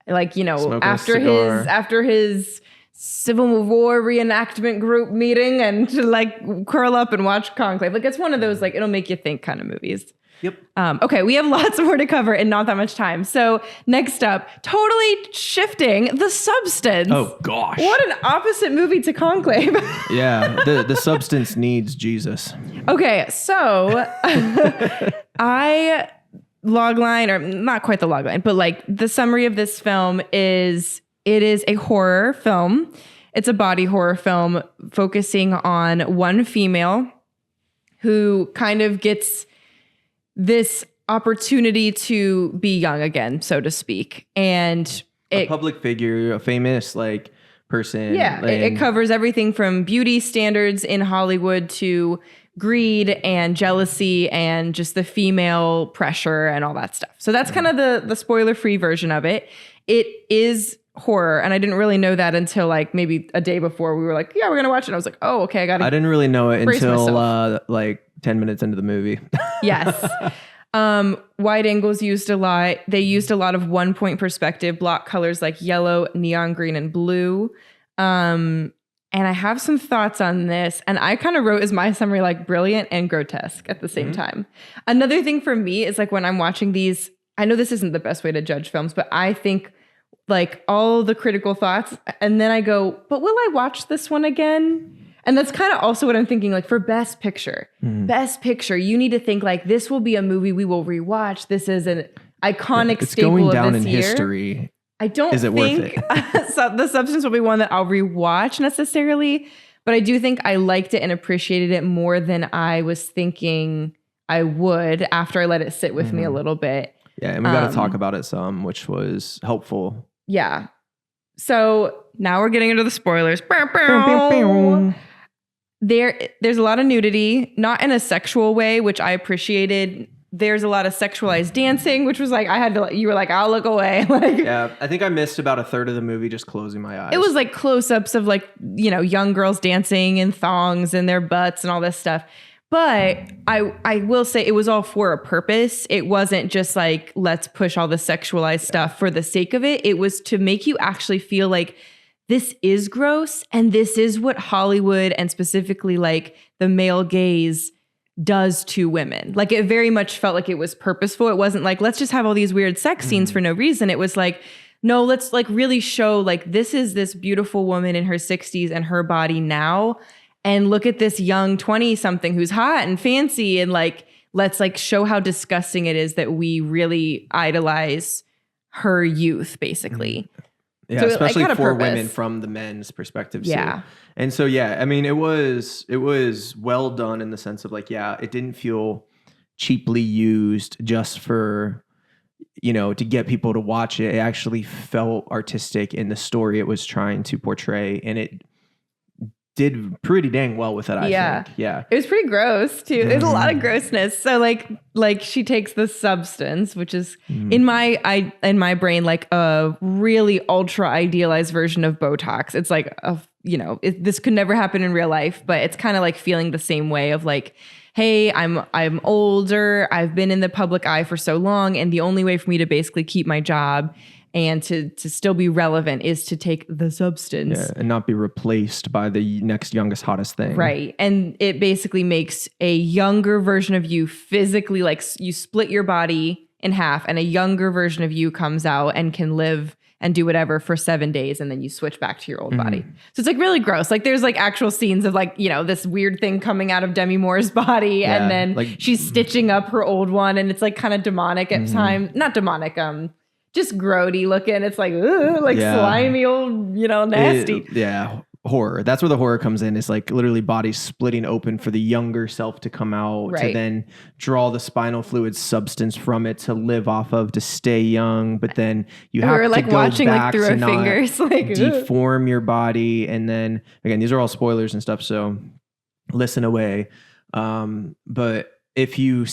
Speaker 1: like, after his Civil War reenactment group meeting, and to like curl up and watch Conclave. Like, it's one of those, like, it'll make you think kind of movies.
Speaker 2: Yep.
Speaker 1: Okay, we have lots more to cover and not that much time. So next up, totally shifting, The Substance.
Speaker 2: Oh gosh.
Speaker 1: What an opposite movie to Conclave.
Speaker 2: Yeah, the Substance needs Jesus.
Speaker 1: Okay, so logline, or not quite the logline, but like the summary of this film is, it is a horror film. It's a body horror film focusing on one female who kind of gets this opportunity to be young again, so to speak. And
Speaker 2: a public figure, a famous like person.
Speaker 1: Yeah, it covers everything from beauty standards in Hollywood to greed and jealousy and just the female pressure and all that stuff. So that's kind of the spoiler-free version of it. It is horror, and I didn't really know that until like maybe a day before we were like, yeah, we're gonna watch it. And I was like, oh, okay, I didn't
Speaker 2: really know it until like 10 minutes into the movie.
Speaker 1: Yes. Wide angles used a lot. They used a lot of 1-point perspective, block colors like yellow, neon green, and blue. And I have some thoughts on this, and I kind of wrote as my summary, like brilliant and grotesque at the same time. Another thing for me is like when I'm watching these, I know this isn't the best way to judge films, but I think like all the critical thoughts, and then I go, but will I watch this one again? And that's kind of also what I'm thinking, like for Best Picture. Best Picture, you need to think like this will be a movie we will rewatch. This is an iconic staple of this year. It's going down in history. I don't think The Substance will be one that I'll rewatch necessarily, but I do think I liked it and appreciated it more than I was thinking I would after I let it sit with me a little bit.
Speaker 2: Yeah, and we got to talk about it some, which was helpful.
Speaker 1: Yeah. So now we're getting into the spoilers. There's a lot of nudity, not in a sexual way, which I appreciated. There's a lot of sexualized dancing, which was like, you were like, I'll look away. Like,
Speaker 2: yeah, I think I missed about a third of the movie just closing my eyes.
Speaker 1: It was like close-ups of like, young girls dancing in thongs and their butts and all this stuff. But I will say it was all for a purpose. It wasn't just like, let's push all the sexualized stuff for the sake of it. It was to make you actually feel like this is gross and this is what Hollywood and specifically like the male gaze does to women. Like it very much felt like it was purposeful. It wasn't like, let's just have all these weird sex scenes for no reason. It was like, no, let's like really show like this is this beautiful woman in her 60s and her body now. And look at this young 20-something who's hot and fancy. And like, let's like show how disgusting it is that we really idolize her youth, basically.
Speaker 2: Yeah, so especially for women from the men's perspective.
Speaker 1: Yeah.
Speaker 2: Too. And so, yeah, I mean, it was well done in the sense of like, yeah, it didn't feel cheaply used just for, to get people to watch it. It actually felt artistic in the story it was trying to portray. And it did pretty dang well with it, I think. Yeah.
Speaker 1: It was pretty gross too. There's a lot of grossness. So like she takes the substance, which is in my brain, like a really ultra idealized version of Botox. It's like, this could never happen in real life, but it's kind of like feeling the same way of like, hey, I'm older. I've been in the public eye for so long. And the only way for me to basically keep my job and to still be relevant is to take the substance.
Speaker 2: Yeah, and not be replaced by the next youngest, hottest thing.
Speaker 1: Right. And it basically makes a younger version of you physically, like you split your body in half and a younger version of you comes out and can live and do whatever for 7 days. And then you switch back to your old body. So it's like really gross. Like there's like actual scenes of like, this weird thing coming out of Demi Moore's body. Yeah, and then like, she's stitching up her old one. And it's like kind of demonic at times. Not demonic, just grody looking. It's like, slimy old, nasty.
Speaker 2: Horror. That's where the horror comes in. It's like literally bodies splitting open for the younger self to come out, to then draw the spinal fluid substance from it to live off of, to stay young. But then you have to
Speaker 1: like
Speaker 2: go
Speaker 1: watching
Speaker 2: back
Speaker 1: like through
Speaker 2: to
Speaker 1: our fingers, like
Speaker 2: deform your body. And then again, these are all spoilers and stuff, so listen away. But if you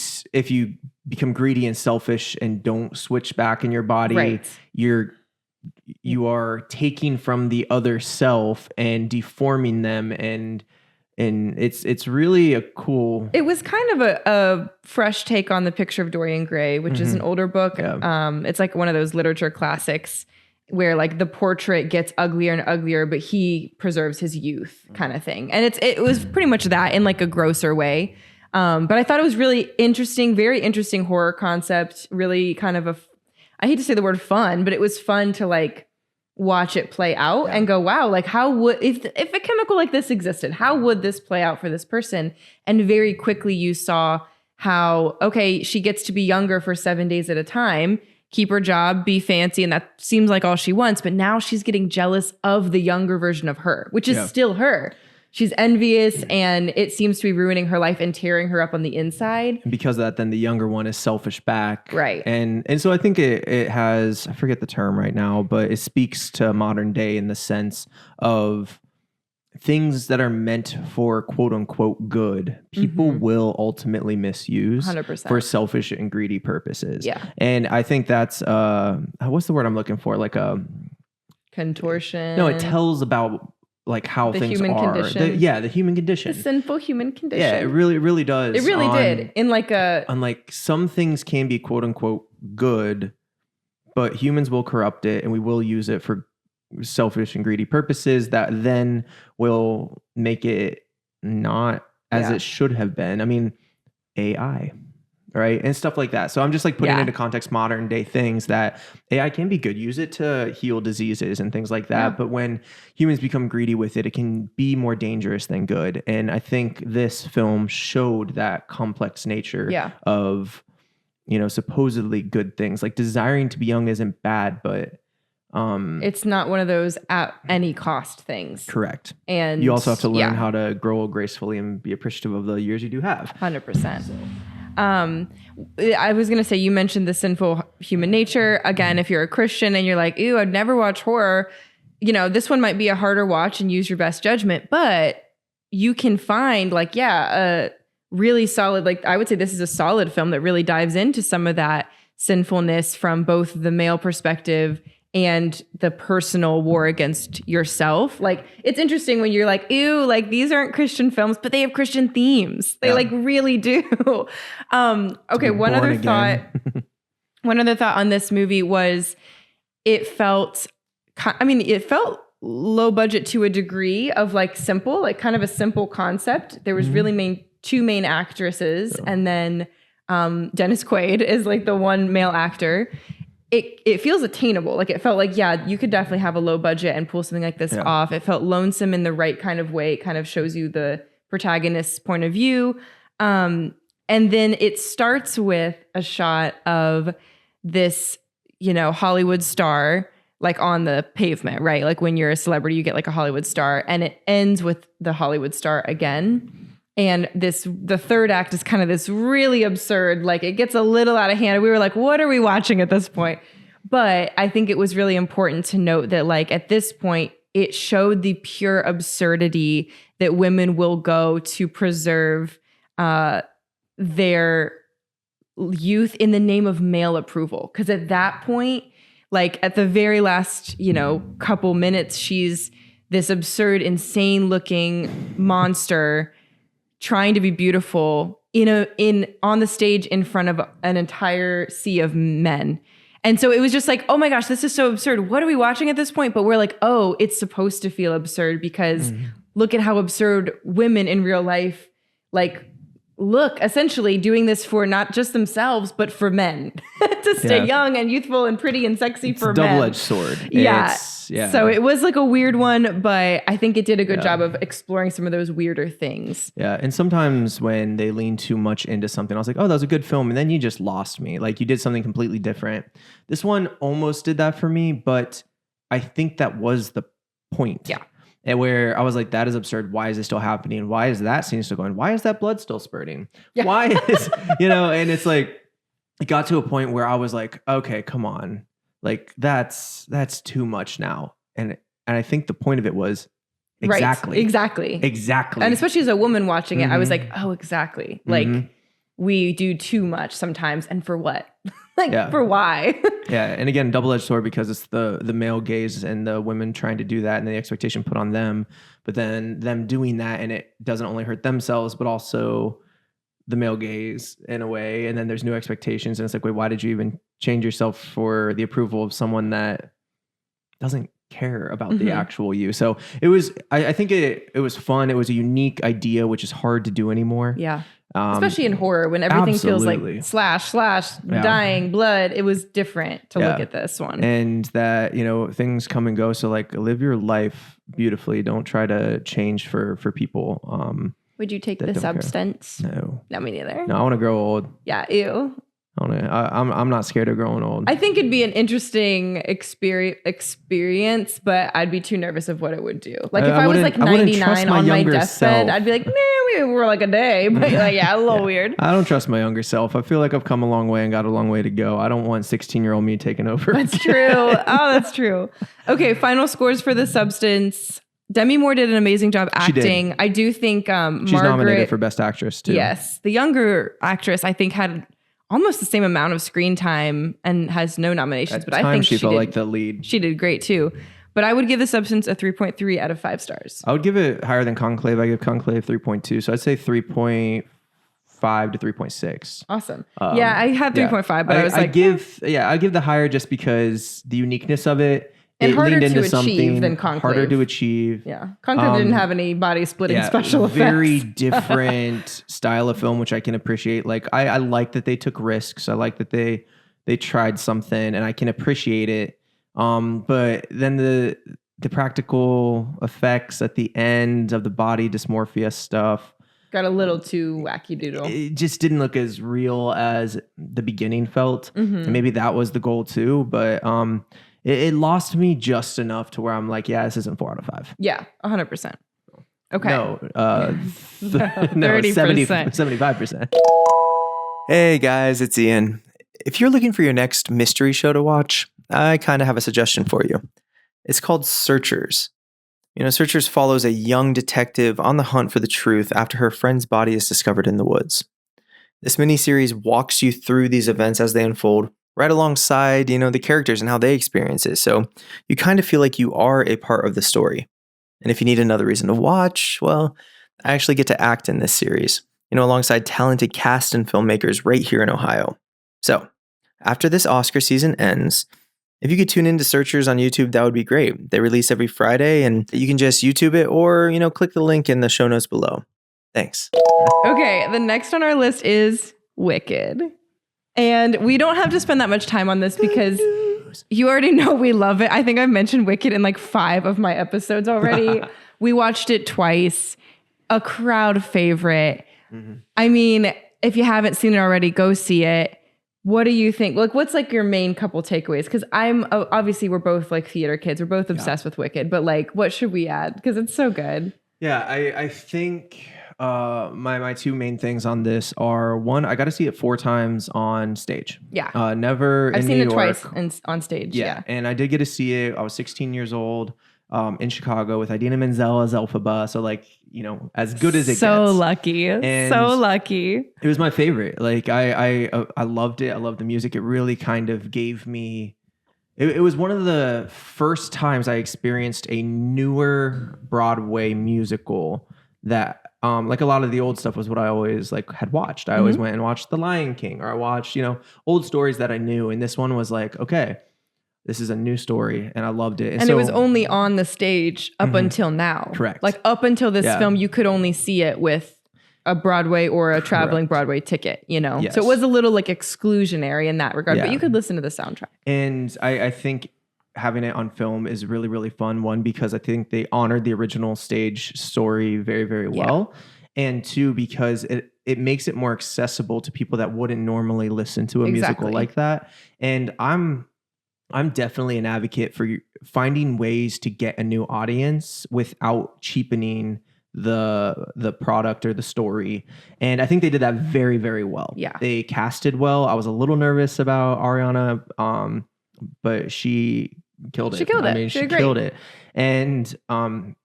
Speaker 2: become greedy and selfish and don't switch back in your body, you are taking from the other self and deforming them, and it's really a cool.
Speaker 1: It was kind of a fresh take on The Picture of Dorian Gray, which is an older book. Yeah. It's like one of those literature classics where like the portrait gets uglier and uglier, but he preserves his youth, kind of thing. And it was pretty much that in like a grosser way. But I thought it was really interesting, very interesting horror concept, really kind of I hate to say the word fun, but it was fun to like watch it play out and go, wow, like how would, if a chemical like this existed, how would this play out for this person? And very quickly you saw how, okay, she gets to be younger for 7 days at a time, keep her job, be fancy. And that seems like all she wants. But now she's getting jealous of the younger version of her, which is still her. She's envious and it seems to be ruining her life and tearing her up on the inside.
Speaker 2: And because of that, then the younger one is selfish back.
Speaker 1: Right.
Speaker 2: And so I think it has, I forget the term right now, but it speaks to modern day in the sense of things that are meant for quote unquote good, people will ultimately misuse
Speaker 1: 100%.
Speaker 2: For selfish and greedy purposes.
Speaker 1: Yeah.
Speaker 2: And I think that's, what's the word I'm looking for? Like a
Speaker 1: contortion.
Speaker 2: No, it tells about like how
Speaker 1: the
Speaker 2: things
Speaker 1: human
Speaker 2: are.
Speaker 1: condition.
Speaker 2: The human condition.
Speaker 1: The sinful human condition.
Speaker 2: Yeah, it really does.
Speaker 1: It really did. In like
Speaker 2: some things can be quote unquote good, but humans will corrupt it and we will use it for selfish and greedy purposes that then will make it not as it should have been. I mean, AI. Right. And stuff like that. So I'm just like putting into context modern day things that AI can be good. Use it to heal diseases and things like that. Yeah. But when humans become greedy with it, it can be more dangerous than good. And I think this film showed that complex nature of, supposedly good things. Like desiring to be young isn't bad, but
Speaker 1: it's not one of those at any cost things.
Speaker 2: Correct.
Speaker 1: And
Speaker 2: you also have to learn how to grow gracefully and be appreciative of the years you do have.
Speaker 1: 100%. I was going to say, you mentioned the sinful human nature. Again, if you're a Christian and you're like, ew, I'd never watch horror, this one might be a harder watch and use your best judgment, but you can find a really solid, I would say this is a solid film that really dives into some of that sinfulness from both the male perspective and the personal war against yourself. It's interesting when you're like, ew, these aren't Christian films, but they have Christian themes. They really do. Okay. One other thought on this movie was it felt low budget to a degree of simple, kind of a simple concept. There was really two main actresses. Yeah. And then Dennis Quaid is the one male actor. It feels attainable. It felt you could definitely have a low budget and pull something like this off. It felt lonesome in the right kind of way. It kind of shows you the protagonist's point of view. And then it starts with a shot of this, Hollywood star, on the pavement, right? When you're a celebrity, you get a Hollywood star, and it ends with the Hollywood star again. And the third act is kind of this really absurd, it gets a little out of hand. We were like, what are we watching at this point? But I think it was really important to note that at this point, it showed the pure absurdity that women will go to preserve their youth in the name of male approval. Because at that point, at the very last, couple minutes, she's this absurd, insane looking monster trying to be beautiful on the stage in front of an entire sea of men. And so it was just oh my gosh, this is so absurd. What are we watching at this point? But we're oh, it's supposed to feel absurd because look at how absurd women in real life, look, essentially doing this for not just themselves, but for men to stay young and youthful and pretty and sexy for men.
Speaker 2: Double-edged sword.
Speaker 1: Yeah. So it was a weird one, but I think it did a good job of exploring some of those weirder things.
Speaker 2: Yeah. And sometimes when they lean too much into something, I was like, oh, that was a good film. And then you just lost me. You did something completely different. This one almost did that for me, but I think that was the point.
Speaker 1: Yeah.
Speaker 2: And where I was like, that is absurd. Why is this still happening? Why is that scene still going? Why is that blood still spurting? Yeah. Why is, and it's it got to a point where I was like, okay, come on. That's too much now. And I think the point of it was exactly.
Speaker 1: Right. Exactly. And especially as a woman watching it, I was like, oh, exactly. We do too much sometimes. And for what? For why?
Speaker 2: Yeah. And again, double-edged sword because it's the male gaze and the women trying to do that and the expectation put on them. But then them doing that, and it doesn't only hurt themselves, but also the male gaze in a way. And then there's new expectations. And it's wait, why did you even change yourself for the approval of someone that doesn't care about the actual you? So it was, I think it was fun. It was a unique idea, which is hard to do anymore.
Speaker 1: Yeah. Especially in horror when everything feels slash, dying, blood. It was different to look at this one.
Speaker 2: And that, things come and go. So live your life beautifully. Don't try to change for people.
Speaker 1: Would you take the substance?
Speaker 2: No.
Speaker 1: No, me neither.
Speaker 2: No, I want to grow old.
Speaker 1: Yeah, ew.
Speaker 2: I'm not scared of growing old.
Speaker 1: I think it'd be an interesting experience, but I'd be too nervous of what it would do. If I was 99 on my deathbed, I'd be like, we were a day, but a little weird.
Speaker 2: I don't trust my younger self. I feel like I've come a long way and got a long way to go. I don't want 16-year-old me taking over.
Speaker 1: That's true. Oh, that's true. Okay, final scores for The Substance. Demi Moore did an amazing job acting. I do think
Speaker 2: she's nominated for Best Actress too.
Speaker 1: Yes. The younger actress, I think, had almost the same amount of screen time and has no nominations. But I think
Speaker 2: she felt like the lead.
Speaker 1: She did great too. But I would give The Substance a 3.3 out of 5 stars.
Speaker 2: I would give it higher than Conclave. I give Conclave 3.2. So I'd say 3.5 to 3.6.
Speaker 1: Awesome. Yeah, I had 3.5, but I was
Speaker 2: I give the higher just because the uniqueness of it.
Speaker 1: And harder to achieve than Conclave.
Speaker 2: Harder to achieve.
Speaker 1: Yeah. Conclave didn't have any body splitting special effects.
Speaker 2: Very different style of film, which I can appreciate. I like that they took risks. I like that they tried something, and I can appreciate it. But then the practical effects at the end of the body dysmorphia stuff
Speaker 1: got a little too wacky doodle.
Speaker 2: It just didn't look as real as the beginning felt. And maybe that was the goal too, but it lost me just enough to where I'm like, yeah, this isn't 4 out of 5.
Speaker 1: Yeah, 100%. Okay.
Speaker 2: No, 30%. 75%.
Speaker 3: Hey guys, it's Ian. If you're looking for your next mystery show to watch, I kind of have a suggestion for you. It's called Searchers. Searchers follows a young detective on the hunt for the truth after her friend's body is discovered in the woods. This miniseries walks you through these events as they unfold, right alongside, the characters and how they experience it. So you kind of feel like you are a part of the story. And if you need another reason to watch, well, I actually get to act in this series, alongside talented cast and filmmakers right here in Ohio. So, after this Oscar season ends, if you could tune into Searchers on YouTube, that would be great. They release every Friday, and you can just YouTube it or, click the link in the show notes below. Thanks.
Speaker 1: Okay, the next on our list is Wicked. And we don't have to spend that much time on this because you already know we love it. I think I've mentioned Wicked in like 5 of my episodes already. We watched it twice. A crowd favorite. Mm-hmm. I mean, if you haven't seen it already, go see it. What do you think? Like, what's like your main couple takeaways? Because obviously we're both like theater kids. We're both obsessed with Wicked, but like, what should we add? Because it's so good.
Speaker 2: Yeah, I think my 2 main things on this are, one, I got to see it 4 times on stage.
Speaker 1: Yeah.
Speaker 2: Never
Speaker 1: I've
Speaker 2: in
Speaker 1: seen
Speaker 2: New
Speaker 1: it
Speaker 2: York.
Speaker 1: twice on stage. Yeah.
Speaker 2: And I did get to see it. I was 16 years old. In Chicago with Idina Menzel as Elphaba. So like, as good as it gets.
Speaker 1: So lucky.
Speaker 2: And
Speaker 1: so lucky.
Speaker 2: It was my favorite. Like I loved it. I loved the music. It really kind of gave me, it was one of the first times I experienced a newer Broadway musical that, like a lot of the old stuff was what I always like had watched. I always went and watched The Lion King, or I watched, old stories that I knew. And this one was like, okay, this is a new story, and I loved it.
Speaker 1: And so, it was only on the stage up until now.
Speaker 2: Correct.
Speaker 1: Like up until this film, you could only see it with a Broadway or a traveling Broadway ticket, Yes. So it was a little like exclusionary in that regard, but you could listen to the soundtrack.
Speaker 2: And I think having it on film is really, really fun. One, because I think they honored the original stage story very, very well. And 2, because it makes it more accessible to people that wouldn't normally listen to a musical like that. And I'm definitely an advocate for finding ways to get a new audience without cheapening the product or the story. And I think they did that very, very well.
Speaker 1: Yeah.
Speaker 2: They casted well. I was a little nervous about Ariana, but she killed it.
Speaker 1: She killed it.
Speaker 2: I mean, she killed it. And I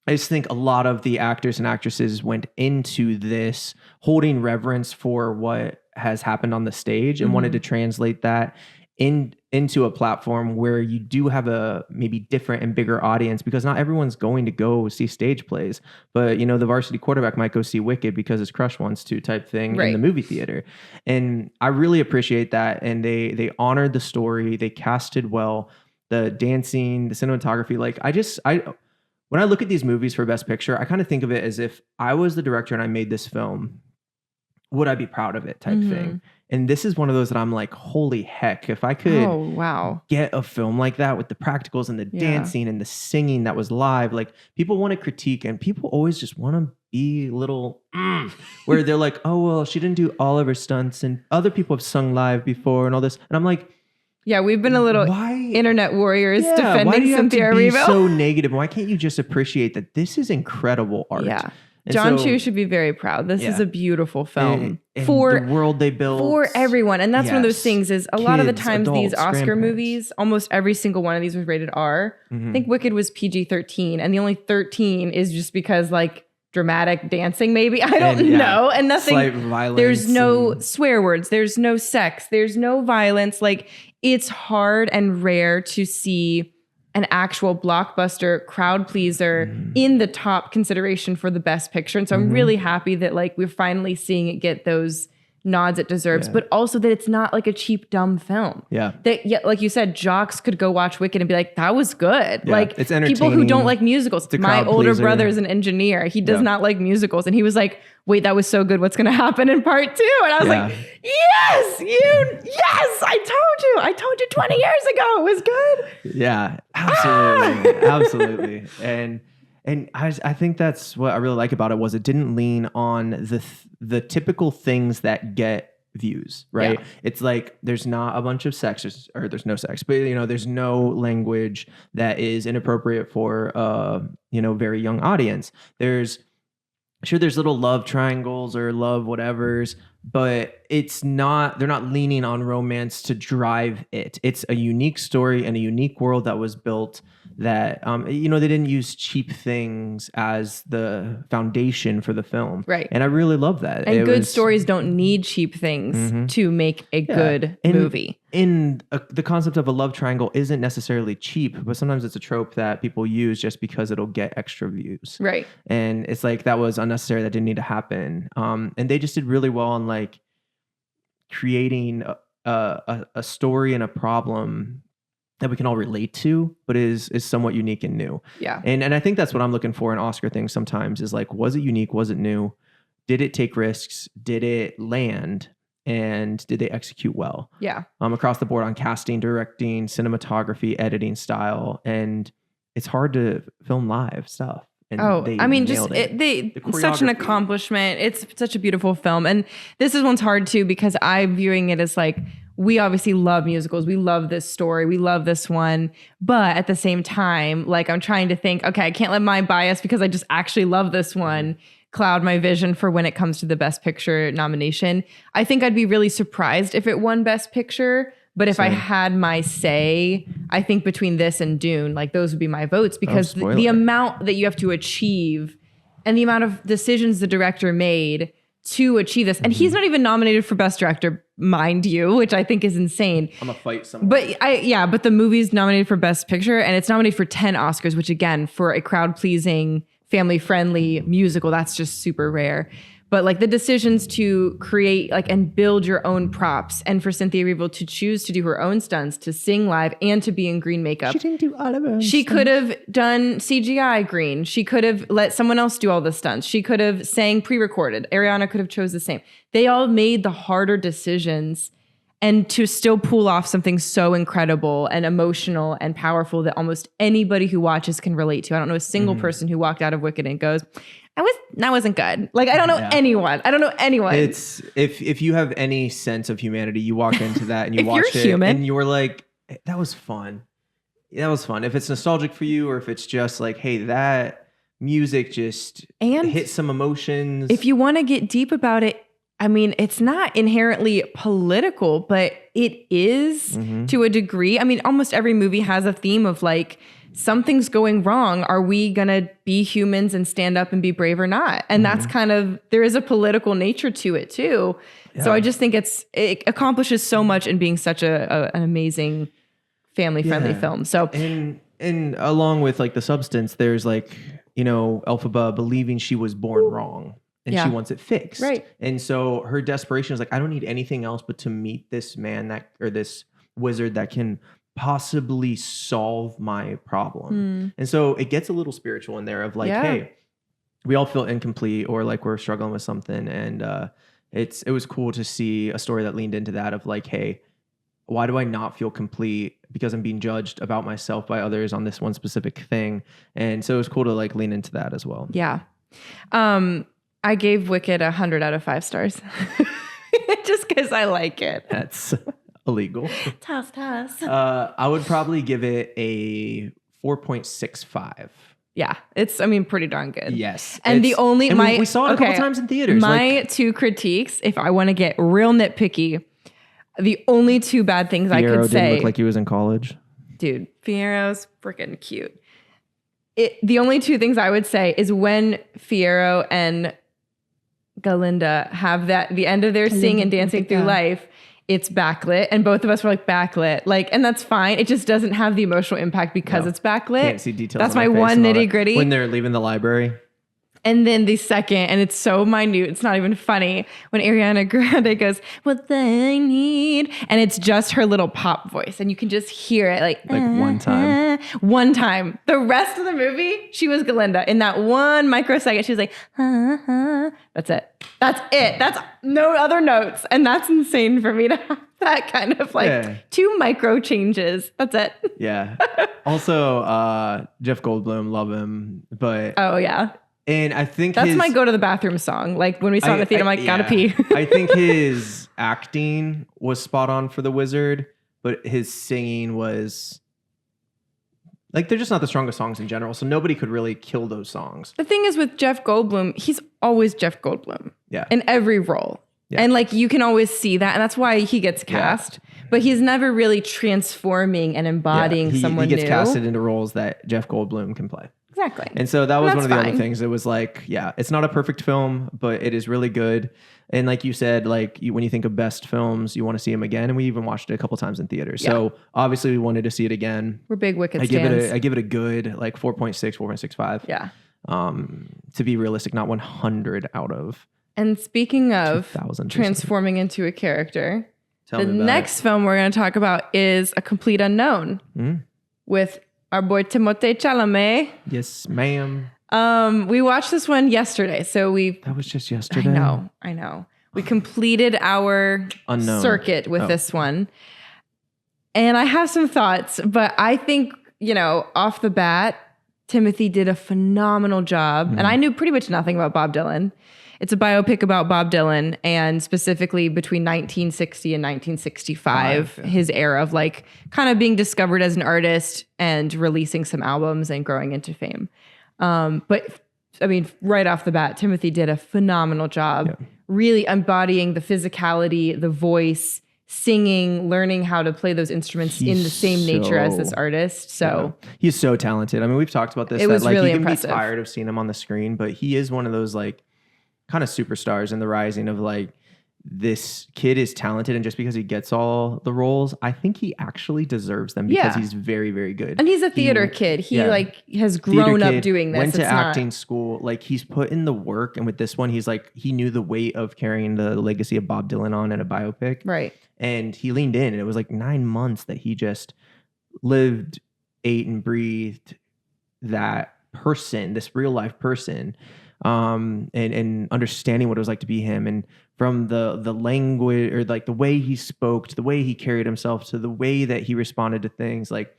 Speaker 2: just think a lot of the actors and actresses went into this holding reverence for what has happened on the stage and wanted to translate that into a platform where you do have a maybe different and bigger audience, because not everyone's going to go see stage plays, but the varsity quarterback might go see Wicked because his crush wants to, type thing, in the movie theater. And I really appreciate that. And they honored the story. They casted well, the dancing, the cinematography. Like when I look at these movies for Best Picture, I kind of think of it as if I was the director and I made this film, would I be proud of it, type thing. And this is one of those that I'm like, holy heck, if I could get a film like that with the practicals and the dancing and the singing that was live, like people want to critique and people always just want to be little, where they're like, oh, well, she didn't do all of her stunts and other people have sung live before and all this. And I'm like,
Speaker 1: yeah, we've been a little internet warriors defending
Speaker 2: why do you
Speaker 1: Cynthia
Speaker 2: have to be
Speaker 1: Erivo.
Speaker 2: so negative? Why can't you just appreciate that this is incredible art?
Speaker 1: Yeah.
Speaker 2: And
Speaker 1: John Chu should be very proud. This is a beautiful film
Speaker 2: and
Speaker 1: for
Speaker 2: the world they built
Speaker 1: for everyone. And that's one of those things is a lot of the
Speaker 2: Kids,
Speaker 1: times these
Speaker 2: adults,
Speaker 1: Oscar
Speaker 2: grandparents.
Speaker 1: movies, almost every single one of these was rated R. I think Wicked was PG-13, and the only 13 is just because like dramatic dancing, maybe. I don't know. And nothing,
Speaker 2: slight violence.
Speaker 1: there's no swear words, there's no sex, there's no violence. Like it's hard and rare to see an actual blockbuster crowd pleaser in the top consideration for the Best Picture. And so I'm really happy that like we're finally seeing it get those nods it deserves, but also that it's not like a cheap, dumb film.
Speaker 2: Yeah.
Speaker 1: That, like you said, jocks could go watch Wicked and be like, that was good.
Speaker 2: Yeah,
Speaker 1: like
Speaker 2: it's
Speaker 1: people who don't like musicals. My older
Speaker 2: pleaser.
Speaker 1: brother is an engineer. He does not like musicals. And he was like, wait, that was so good. What's going to happen in part 2? And I was like, yes, I told you 20 years ago. It was good.
Speaker 2: Yeah, absolutely. Absolutely. And I think that's what I really like about it was it didn't lean on the typical things that get views, right? Yeah. It's like there's not a bunch of sex or there's no sex, but there's no language that is inappropriate for very young audience. There's little love triangles or love whatevers, but they're not leaning on romance to drive it. It's a unique story and a unique world that was built that, they didn't use cheap things as the foundation for the film.
Speaker 1: Right.
Speaker 2: And I really love that.
Speaker 1: And good stories don't need cheap things to make a good movie.
Speaker 2: The concept of a love triangle isn't necessarily cheap, but sometimes it's a trope that people use just because it'll get extra views.
Speaker 1: Right.
Speaker 2: And it's like, that was unnecessary. That didn't need to happen. And they just did really well on like creating a story and a problem that we can all relate to, but is somewhat unique and new.
Speaker 1: Yeah.
Speaker 2: And I think that's what I'm looking for in Oscar things sometimes, is like, was it unique? Was it new? Did it take risks? Did it land? And did they execute well?
Speaker 1: Yeah.
Speaker 2: Across the board on casting, directing, cinematography, editing style. And it's hard to film live stuff. And
Speaker 1: it's such an accomplishment. It's such a beautiful film. And this one's hard too, because I'm viewing it as like, we obviously love musicals. We love this story. We love this one. But at the same time, like, I'm trying to think, okay, I can't let my bias, because I just actually love this one, cloud my vision for when it comes to the Best Picture nomination. I think I'd be really surprised if it won Best Picture. But if I had my say, I think between this and Dune, like, those would be my votes, because the amount that you have to achieve and the amount of decisions the director made to achieve this. And he's not even nominated for Best Director, mind you, which I think is insane.
Speaker 2: I'm gonna fight someone.
Speaker 1: But the movie's nominated for Best Picture, and it's nominated for 10 Oscars, which again, for a crowd-pleasing, family-friendly musical, that's just super rare. But like the decisions to create and build your own props, and for Cynthia Erivo to choose to do her own stunts, to sing live, and to be in green makeup.
Speaker 2: She didn't do all of them.
Speaker 1: She could have done CGI green. She could have let someone else do all the stunts. She could have sang pre-recorded. Ariana could have chose the same. They all made the harder decisions, and to still pull off something so incredible and emotional and powerful that almost anybody who watches can relate to. I don't know a single person who walked out of Wicked and goes, that wasn't good. Like, I don't know anyone. I don't know anyone.
Speaker 2: It's if you have any sense of humanity, you walk into that and you
Speaker 1: if
Speaker 2: watch
Speaker 1: you're
Speaker 2: it
Speaker 1: human,
Speaker 2: and you're like, that was fun. That was fun. If it's nostalgic for you, or if it's just like, hey, that music just hit some emotions.
Speaker 1: If you want to get deep about it, I mean, it's not inherently political, but it is to a degree. I mean, almost every movie has a theme of like, something's going wrong. Are we going to be humans and stand up and be brave or not? And that's kind of, there is a political nature to it too. Yeah. So I just think it accomplishes so much in being such an amazing family-friendly film. So
Speaker 2: and along with like the substance, there's like, Elphaba believing she was born wrong. And she wants it fixed.
Speaker 1: Right.
Speaker 2: And so her desperation is like, I don't need anything else but to meet this man or this wizard that can possibly solve my problem. And so it gets a little spiritual in there of like, hey, we all feel incomplete, or like we're struggling with something. And it was cool to see a story that leaned into that of like, hey, why do I not feel complete? Because I'm being judged about myself by others on this one specific thing. And so it was cool to like lean into that as well.
Speaker 1: Yeah. I gave Wicked 100 out of 5 stars just because I like it.
Speaker 2: That's illegal.
Speaker 1: Toss.
Speaker 2: I would probably give it a 4.65.
Speaker 1: Yeah, it's pretty darn good.
Speaker 2: Yes.
Speaker 1: And we
Speaker 2: saw it a couple times in theaters.
Speaker 1: My two critiques, if I want to get real nitpicky, the only two bad things I could say.
Speaker 2: Didn't look like he was in college.
Speaker 1: Dude, Fiero's freaking cute. The only two things I would say is when Fiero and Galinda have the end of their sing and dancing through life, it's backlit, and both of us were like backlit, and that's fine. It just doesn't have the emotional impact because it's backlit.
Speaker 2: Can't see details.
Speaker 1: That's my one nitty gritty.
Speaker 2: When they're leaving the library.
Speaker 1: And then the second, and it's so minute, it's not even funny, when Ariana Grande goes, "What they need," and it's just her little pop voice, and you can just hear it like
Speaker 2: one time.
Speaker 1: One time. The rest of the movie, she was Galinda. In that one microsecond, she was like, That's it. That's it. That's no other notes, and that's insane for me to have that kind of two micro changes. That's it.
Speaker 2: Yeah. Also, Jeff Goldblum, love him, but
Speaker 1: oh yeah.
Speaker 2: And I think
Speaker 1: that's my go to the bathroom song. Like when we saw it in the theater, I'm like, gotta pee.
Speaker 2: I think his acting was spot on for the wizard, but his singing was like, they're just not the strongest songs in general. So nobody could really kill those songs.
Speaker 1: The thing is with Jeff Goldblum, he's always Jeff Goldblum.
Speaker 2: Yeah.
Speaker 1: In every role.
Speaker 2: Yeah.
Speaker 1: And like you can always see that, and that's why he gets cast. But he's never really transforming and embodying someone
Speaker 2: he gets
Speaker 1: new.
Speaker 2: casted into roles that Jeff Goldblum can play.
Speaker 1: Exactly.
Speaker 2: And so that was one of the
Speaker 1: fine.
Speaker 2: other things. It was like, yeah, it's not a perfect film, but it is really good. And like you said, like when you think of best films, you want to see them again. And we even watched it a couple times in theaters.
Speaker 1: Yeah.
Speaker 2: So obviously we wanted to see it again.
Speaker 1: We're big Wicked
Speaker 2: I
Speaker 1: stands.
Speaker 2: give it a good like 4.6, 4.65.
Speaker 1: Yeah.
Speaker 2: To be realistic, not 100 out of.
Speaker 1: And speaking of
Speaker 2: 2000
Speaker 1: transforming into a character,
Speaker 2: Tell
Speaker 1: the
Speaker 2: me about
Speaker 1: next film we're going to talk about is A Complete Unknown with our boy Timothée Chalamet.
Speaker 2: Yes, ma'am.
Speaker 1: We watched this one yesterday, so
Speaker 2: That was just yesterday.
Speaker 1: I know. We completed our
Speaker 2: Unknown.
Speaker 1: circuit with this one. And I have some thoughts, but I think, off the bat, Timothy did a phenomenal job. And I knew pretty much nothing about Bob Dylan. It's a biopic about Bob Dylan, and specifically between 1960 and 1965, his era of like kind of being discovered as an artist and releasing some albums and growing into fame. But I mean, right off the bat, Timothy did a phenomenal job, really embodying the physicality, the voice, singing, learning how to play those instruments in the same nature as this artist. So
Speaker 2: he's so talented. I mean, we've talked about this.
Speaker 1: It was
Speaker 2: like,
Speaker 1: really
Speaker 2: you can
Speaker 1: impressive.
Speaker 2: be tired of seeing him on the screen, but he is one of those like kind of superstars in the rising of like, this kid is talented, and just because he gets all the roles, I think he actually deserves them because he's very, very good.
Speaker 1: And he's a theater kid. He like has grown up doing this.
Speaker 2: Went to acting school. Like he's put in the work, and with this one, he's like he knew the weight of carrying the legacy of Bob Dylan on in a biopic.
Speaker 1: Right.
Speaker 2: And he leaned in, and it was like 9 months that he just lived, ate, and breathed that person, this real life person. And understanding what it was like to be him, and from the language or like the way he spoke to the way he carried himself to the way that he responded to things. Like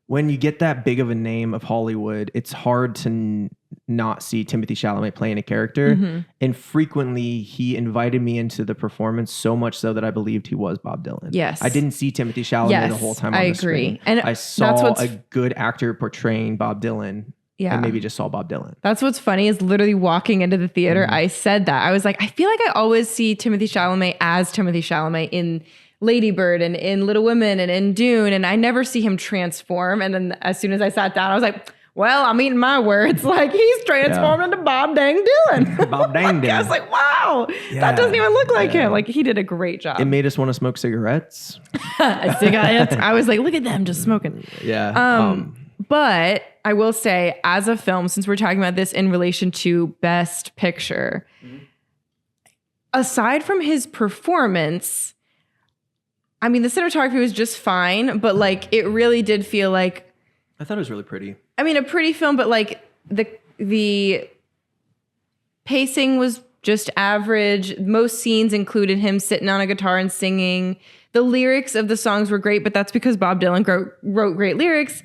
Speaker 2: when you get that big of a name of Hollywood, it's hard to not see Timothée Chalamet playing a character. And frequently he invited me into the performance so much so that I believed he was Bob Dylan.
Speaker 1: Yes.
Speaker 2: I didn't see Timothée Chalamet the whole time on the screen.
Speaker 1: And
Speaker 2: I saw a good actor portraying Bob Dylan.
Speaker 1: Yeah.
Speaker 2: And maybe just saw Bob Dylan.
Speaker 1: That's what's funny is literally walking into the theater, I said that. I was like, I feel like I always see Timothée Chalamet as Timothée Chalamet in Lady Bird and in Little Women and in Dune, and I never see him transform. And then as soon as I sat down, I was like, well, I'm eating my words. Like he's transformed into Bob dang Dylan.
Speaker 2: Bob dang Dylan.
Speaker 1: I was like, wow, that doesn't even look like him. Like he did a great job.
Speaker 2: It made us want to smoke cigarettes.
Speaker 1: Cigarettes. I was like, look at them just smoking.
Speaker 2: Yeah.
Speaker 1: But I will say, as a film, since we're talking about this in relation to Best Picture, aside from his performance, I mean, the cinematography was just fine, but like it really did feel like,
Speaker 2: I thought it was really pretty.
Speaker 1: I mean, a pretty film, but like the pacing was just average. Most scenes included him sitting on a guitar and singing. The lyrics of the songs were great, but that's because Bob Dylan wrote great lyrics.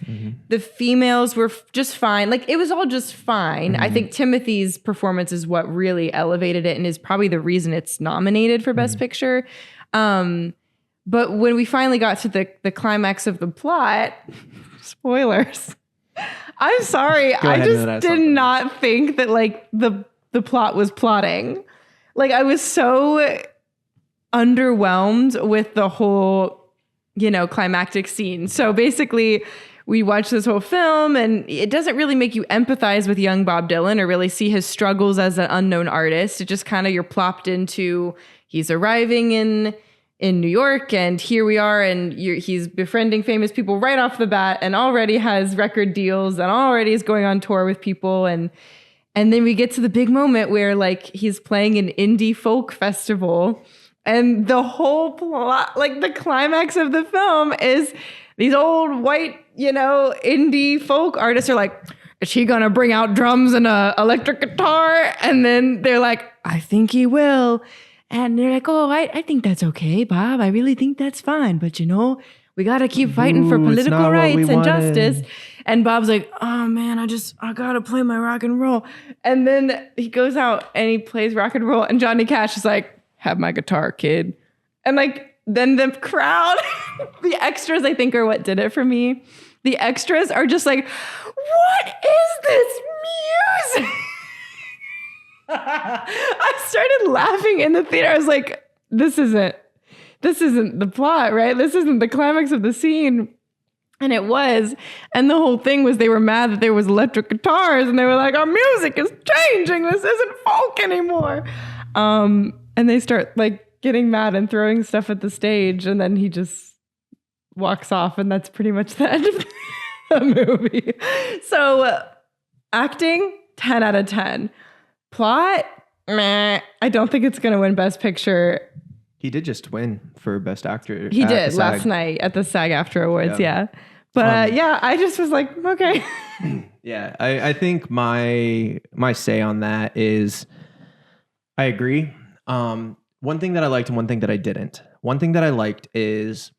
Speaker 1: The females were just fine. Like it was all just fine. I think Timothy's performance is what really elevated it and is probably the reason it's nominated for Best Picture. But when we finally got to the climax of the plot, spoilers. I'm sorry. I just did not think that like the plot was plotting. Like I was so underwhelmed with the whole, climactic scene. So basically we watched this whole film and it doesn't really make you empathize with young Bob Dylan or really see his struggles as an unknown artist. It just kind of, you're plopped into, he's arriving in New York and here we are and he's befriending famous people right off the bat and already has record deals and already is going on tour with people. And then we get to the big moment where like he's playing an indie folk festival. And the whole plot, like the climax of the film is these old white, indie folk artists are like, is he going to bring out drums and a electric guitar? And then they're like, I think he will. And they're like, oh, I think that's okay, Bob. I really think that's fine. But, we got to keep fighting for political rights and justice. And Bob's like, oh, man, I got to play my rock and roll. And then he goes out and he plays rock and roll. And Johnny Cash is like, have my guitar, kid. And like, then the crowd, the extras, I think, are what did it for me. The extras are just like, what is this music? I started laughing in the theater. I was like, this isn't the plot, right? This isn't the climax of the scene. And it was. And the whole thing was they were mad that there was electric guitars and they were like, our music is changing. This isn't folk anymore. And they start like getting mad and throwing stuff at the stage. And then he just walks off. And that's pretty much the end of the movie. So acting, 10 out of 10. Plot, meh. I don't think it's going to win Best Picture.
Speaker 2: He did just win for Best Actor.
Speaker 1: He did last night at the SAG-AFTRA Awards, yeah. But yeah, I just was like, okay.
Speaker 2: Yeah, I think my say on that is I agree. One thing that I liked and one thing that I didn't. One thing that I liked is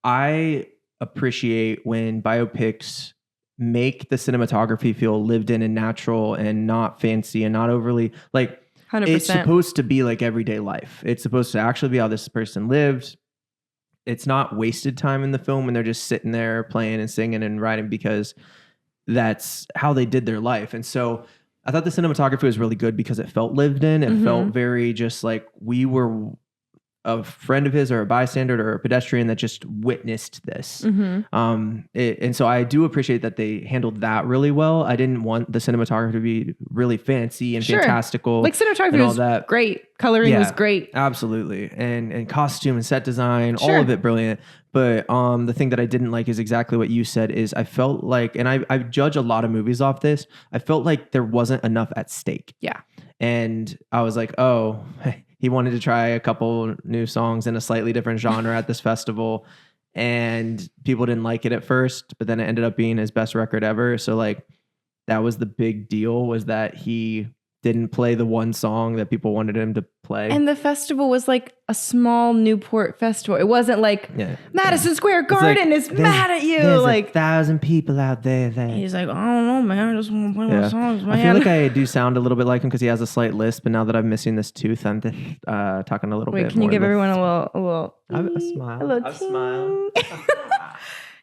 Speaker 2: I appreciate when biopics make the cinematography feel lived in and natural and not fancy and not overly like
Speaker 1: 100%.
Speaker 2: It's supposed to be like everyday life. It's supposed to actually be how this person lived. It's not wasted time in the film when they're just sitting there playing and singing and writing because that's how they did their life. And so I thought the cinematography was really good because it felt lived in. It felt very just like we were a friend of his or a bystander or a pedestrian that just witnessed this. And so I do appreciate that they handled that really well. I didn't want the cinematography to be really fancy and fantastical.
Speaker 1: Like cinematography was great. Coloring was great.
Speaker 2: Absolutely. And costume and set design, all of it brilliant. But the thing that I didn't like is exactly what you said is I felt like, and I judge a lot of movies off this, I felt like there wasn't enough at stake.
Speaker 1: Yeah.
Speaker 2: And I was like, oh, he wanted to try a couple new songs in a slightly different genre at this festival. And people didn't like it at first, but then it ended up being his best record ever. So like that was the big deal, was that he didn't play the one song that people wanted him to play.
Speaker 1: And the festival was like a small Newport festival. It wasn't like Madison Square Garden is mad at you.
Speaker 2: There's
Speaker 1: like
Speaker 2: 1,000 people out there.
Speaker 1: He's like, I don't know, man. I just want to play my songs, man.
Speaker 2: I feel like I do sound a little bit like him because he has a slight lisp, but now that I'm missing this tooth, I'm talking a little bit more.
Speaker 1: Wait, can you give everyone a little
Speaker 2: a smile?
Speaker 1: A smile.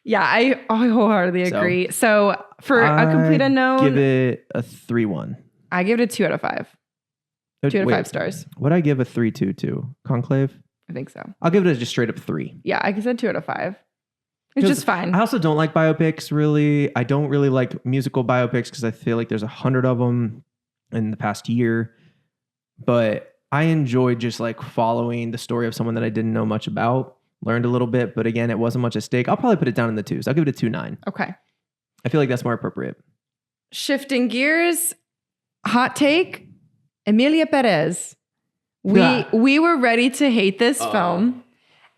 Speaker 1: Yeah, I wholeheartedly agree. So for a complete unknown,
Speaker 2: give it a 3-1.
Speaker 1: I give it a 2 out of 5. 2 out of 5 stars.
Speaker 2: Would I give a 3-2 to Conclave?
Speaker 1: I think so.
Speaker 2: I'll give it a just straight up 3.
Speaker 1: Yeah, I said 2 out of 5. It's just fine.
Speaker 2: I also don't like biopics, really. I don't really like musical biopics because I feel like there's 100 of them in the past year. But I enjoyed just like following the story of someone that I didn't know much about. Learned a little bit, but again, it wasn't much at stake. I'll probably put it down in the 2s. I'll give it a 2.9.
Speaker 1: Okay.
Speaker 2: I feel like that's more appropriate.
Speaker 1: Shifting gears. Hot take, Emilia Perez. We were ready to hate this film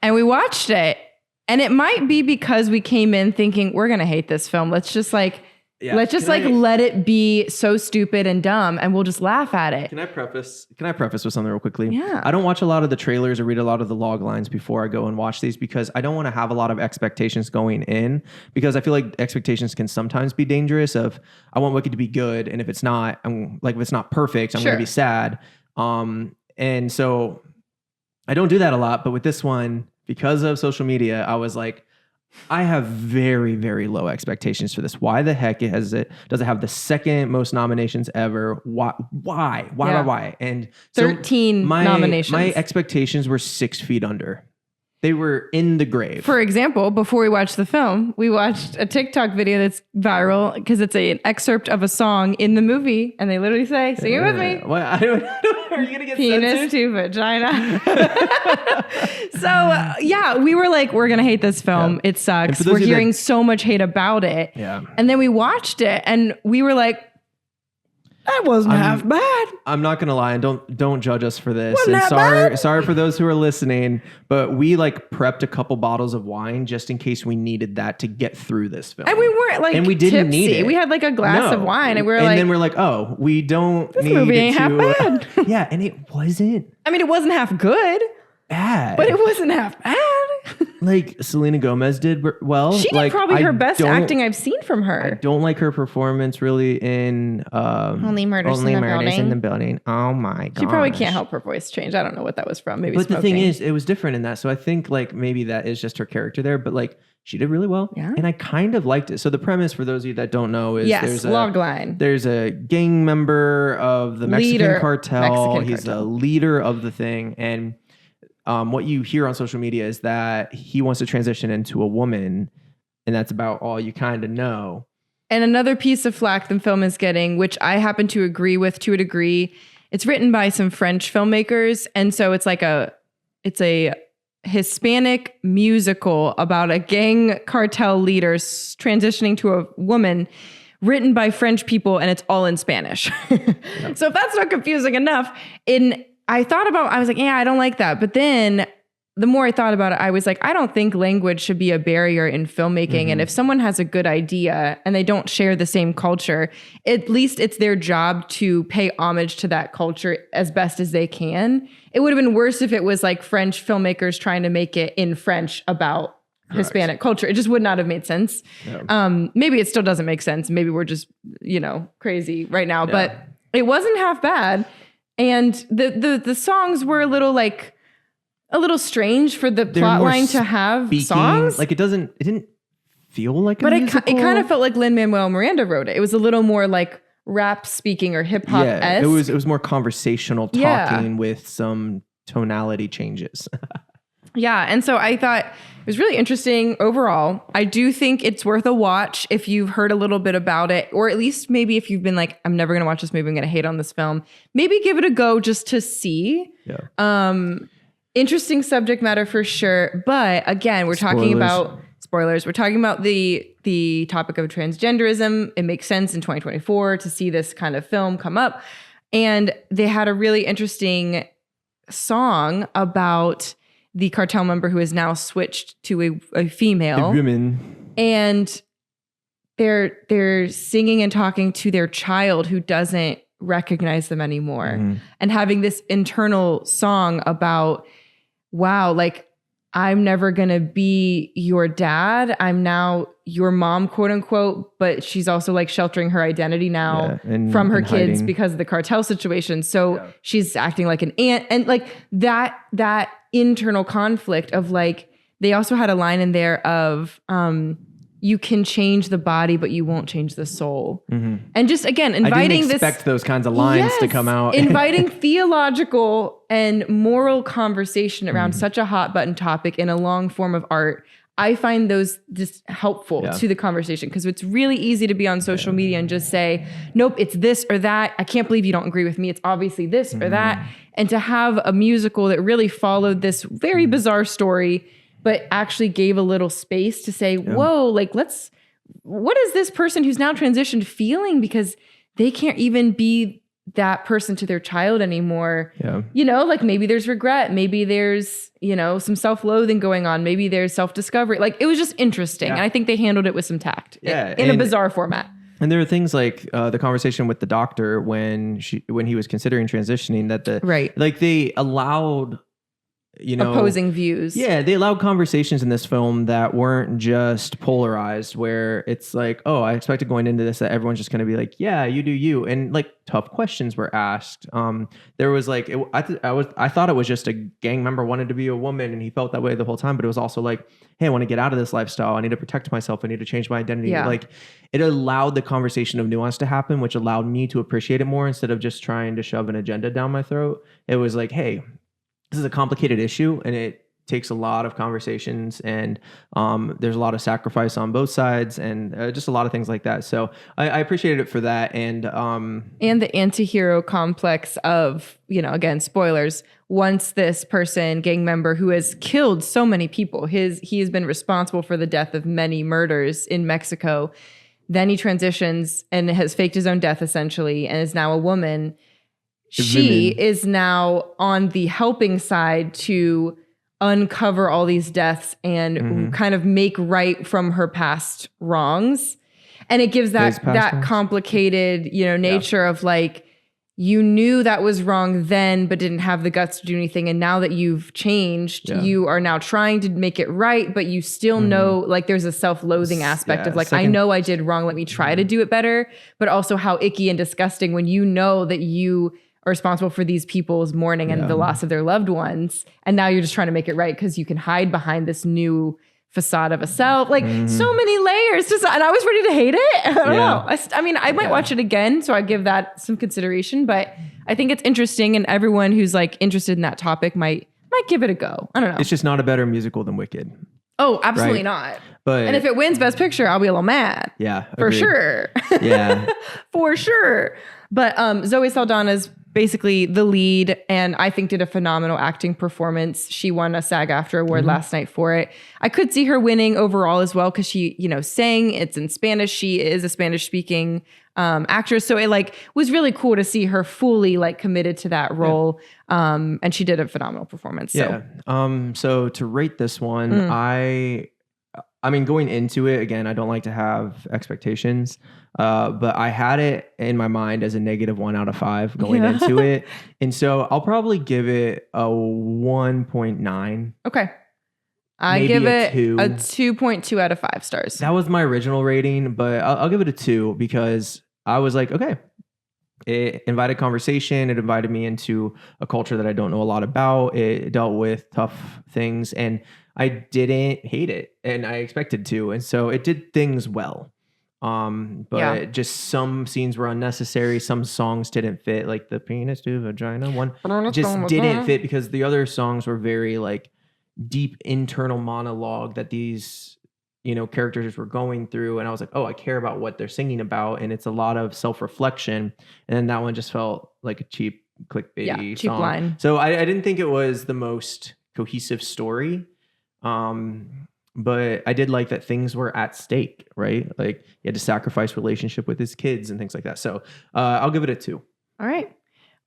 Speaker 1: and we watched it. And it might be because we came in thinking we're going to hate this film. Let's just like, let it be so stupid and dumb and we'll just laugh at it.
Speaker 2: Can I preface with something real quickly?
Speaker 1: Yeah.
Speaker 2: I don't watch a lot of the trailers or read a lot of the log lines before I go and watch these because I don't want to have a lot of expectations going in, because I feel like expectations can sometimes be dangerous. Of I want Wicked to be good, and if it's not, if it's not perfect, I'm going to be sad. And so I don't do that a lot, but with this one, because of social media, I was like, I have very, very low expectations for this. Why the heck does it have the second most nominations ever? Why? And
Speaker 1: 13 nominations.
Speaker 2: My expectations were 6 feet under. They were in the grave.
Speaker 1: For example, before we watched the film, we watched a TikTok video that's viral because it's an excerpt of a song in the movie, and they literally say, "Sing it with me."
Speaker 2: Well, I don't. Are you gonna get
Speaker 1: penis
Speaker 2: censored?
Speaker 1: to vagina? So we were like, we're gonna hate this film. Yeah. It sucks. We're hearing so much hate about it.
Speaker 2: Yeah.
Speaker 1: And then we watched it, and we were like, that wasn't half bad.
Speaker 2: I'm not gonna lie, and don't judge us for this. And sorry for those who are listening, but we like prepped a couple bottles of wine just in case we needed that to get through this film.
Speaker 1: And we weren't like,
Speaker 2: and we didn't need it.
Speaker 1: We had like a glass of wine, and
Speaker 2: then we're like, oh, we don't.
Speaker 1: This movie ain't half bad.
Speaker 2: Yeah, and it wasn't.
Speaker 1: I mean, it wasn't half good.
Speaker 2: Bad,
Speaker 1: but it wasn't half bad.
Speaker 2: like Selena Gomez did well.
Speaker 1: She did
Speaker 2: like,
Speaker 1: probably her best
Speaker 2: don't-
Speaker 1: acting I've seen from her.
Speaker 2: I don't like her performance really in
Speaker 1: Only Murders in the
Speaker 2: Building. Oh my god.
Speaker 1: She probably can't help her voice change. I don't know what that was from. Maybe
Speaker 2: But the
Speaker 1: smoking.
Speaker 2: thing is, it was different in that. So I think like maybe that is just her character there, but like she did really well.
Speaker 1: Yeah.
Speaker 2: And I kind of liked it. So the premise for those of you that don't know is
Speaker 1: yes, logline.
Speaker 2: There's a gang member of the Mexican cartel. He's a leader of the thing. And what you hear on social media is that he wants to transition into a woman. And that's about all you kind of know.
Speaker 1: And another piece of flack the film is getting, which I happen to agree with to a degree, it's written by some French filmmakers. And so it's a Hispanic musical about a gang cartel leader transitioning to a woman, written by French people, and it's all in Spanish. Yep. So if that's not confusing enough, I was like, yeah, I don't like that. But then the more I thought about it, I was like, I don't think language should be a barrier in filmmaking. Mm-hmm. And if someone has a good idea and they don't share the same culture, at least it's their job to pay homage to that culture as best as they can. It would have been worse if it was like French filmmakers trying to make it in French about Hispanic culture. It just would not have made sense. Yeah. Maybe it still doesn't make sense. Maybe we're just, crazy right now, but it wasn't half bad. And the songs were a little strange for the plot line to have songs.
Speaker 2: Like it didn't feel like a musical.
Speaker 1: It kind of felt like Lin-Manuel Miranda wrote it. It was a little more like rap speaking or hip hop esque.
Speaker 2: It was more conversational talking with some tonality changes.
Speaker 1: Yeah. And so I thought it was really interesting overall. I do think it's worth a watch if you've heard a little bit about it, or at least maybe if you've been like, I'm never going to watch this movie, I'm going to hate on this film. Maybe give it a go just to see. Yeah. Interesting subject matter for sure. But again, we're talking about spoilers. We're talking about the topic of transgenderism. It makes sense in 2024 to see this kind of film come up. And they had a really interesting song about the cartel member who has now switched to a female.
Speaker 2: A woman.
Speaker 1: And they're singing and talking to their child who doesn't recognize them anymore. Mm-hmm. And having this internal song about, wow, like, I'm never going to be your dad. I'm now your mom, quote unquote, but she's also like sheltering her identity now from her kids hiding because of the cartel situation. So she's acting like an aunt, and like that internal conflict of like, they also had a line in there of, you can change the body, but you won't change the soul. Mm-hmm. And just again, inviting
Speaker 2: I didn't expect those kinds of lines to come out.
Speaker 1: Inviting theological and moral conversation around such a hot button topic in a long form of art. I find those just helpful to the conversation, because it's really easy to be on social media and just say, nope, it's this or that. I can't believe you don't agree with me. It's obviously this or that. And to have a musical that really followed this very bizarre story, but actually gave a little space to say, whoa, like, what is this person who's now transitioned feeling? Because they can't even be that person to their child anymore. Yeah. Like maybe there's regret. Maybe there's, some self-loathing going on. Maybe there's self-discovery. Like, it was just interesting. Yeah. And I think they handled it with some tact in a bizarre format.
Speaker 2: And there are things like the conversation with the doctor when he was considering transitioning, that they allowed,
Speaker 1: opposing views.
Speaker 2: Yeah, they allowed conversations in this film that weren't just polarized, where it's like, oh, I expected going into this that everyone's just going to be like, yeah, you do you, and like tough questions were asked. There was like, I thought it was just a gang member wanted to be a woman, and he felt that way the whole time, but it was also like, hey, I want to get out of this lifestyle. I need to protect myself. I need to change my identity. Yeah. Like, it allowed the conversation of nuance to happen, which allowed me to appreciate it more instead of just trying to shove an agenda down my throat. It was like, hey, this is a complicated issue, and it takes a lot of conversations, and there's a lot of sacrifice on both sides, and just a lot of things like that. So I appreciated it for that. And
Speaker 1: the anti-hero complex of, again, spoilers, once this person, gang member who has killed so many people, he has been responsible for the death of many murders in Mexico. Then he transitions and has faked his own death essentially, and is now a woman. She is now on the helping side to uncover all these deaths and kind of make right from her past wrongs. And it gives that complicated, nature of like, you knew that was wrong then, but didn't have the guts to do anything. And now that you've changed, you are now trying to make it right, but you still know, like, there's a self-loathing aspect of like, I know I did wrong. Let me try to do it better. But also how icky and disgusting when you know that you are responsible for these people's mourning and the loss of their loved ones. And now you're just trying to make it right because you can hide behind this new facade of a self, like so many layers to, and I was ready to hate it. I don't know. I mean, I might watch it again, so I give that some consideration, but I think it's interesting, and everyone who's like interested in that topic might give it a go. I don't know.
Speaker 2: It's just not a better musical than Wicked.
Speaker 1: Oh, absolutely not.
Speaker 2: But
Speaker 1: and if it wins Best Picture, I'll be a little mad.
Speaker 2: Yeah,
Speaker 1: for
Speaker 2: agreed.
Speaker 1: sure.
Speaker 2: Yeah,
Speaker 1: for sure. But Zoe Saldana's basically the lead, and I think did a phenomenal acting performance. She won a SAG-AFTRA award last night for it. I could see her winning overall as well because she, sang. It's in Spanish. She is a Spanish-speaking actress, so it like was really cool to see her fully like committed to that role. And she did a phenomenal performance. So.
Speaker 2: Yeah. So to rate this one, I mean, going into it, again, I don't like to have expectations, but I had it in my mind as a -1 out of 5 going into it. And so I'll probably give it a 1.9.
Speaker 1: Okay. I give it a 2.2 out of 5 stars.
Speaker 2: That was my original rating, but I'll give it a 2 because I was like, okay, it invited conversation. It invited me into a culture that I don't know a lot about. It dealt with tough things, and I didn't hate it, and I expected to. And so it did things well. But just some scenes were unnecessary. Some songs didn't fit, like the penis to vagina one just didn't fit because the other songs were very like deep internal monologue that these characters were going through, and I was like, oh, I care about what they're singing about, and it's a lot of self-reflection. And then that one just felt like a cheap clickbaity
Speaker 1: cheap
Speaker 2: song.
Speaker 1: line.
Speaker 2: So I didn't think it was the most cohesive story, but I did like that things were at stake, right? Like he had to sacrifice relationship with his kids and things like that. So I'll give it a 2.
Speaker 1: All right.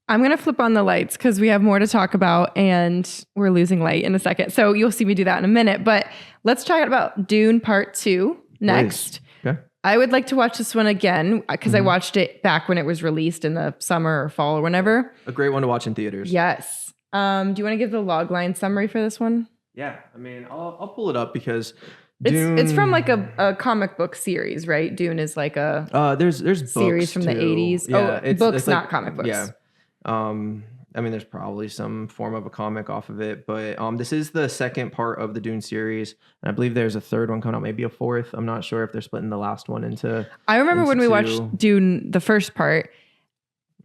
Speaker 1: I'm going to flip on the lights because we have more to talk about and we're losing light in a second. So you'll see me do that in a minute. But let's talk about Dune Part 2 next.
Speaker 2: Okay.
Speaker 1: I would like to watch this one again because I watched it back when it was released in the summer or fall or whenever.
Speaker 2: A great one to watch in theaters.
Speaker 1: Yes. Do you want to give the logline summary for this one?
Speaker 2: Yeah. I mean, I'll pull it up because
Speaker 1: Dune, it's from like a comic book series, right? Dune is like a
Speaker 2: there's
Speaker 1: series
Speaker 2: books
Speaker 1: from
Speaker 2: too.
Speaker 1: the 80s.
Speaker 2: Yeah,
Speaker 1: books,
Speaker 2: it's
Speaker 1: not comic books.
Speaker 2: Yeah. I mean, there's probably some form of a comic off of it, but this is the second part of the Dune series, and I believe there's a third one coming out, maybe a fourth. I'm not sure if they're splitting the last one into.
Speaker 1: I remember when we
Speaker 2: 2.
Speaker 1: watched Dune, the first part.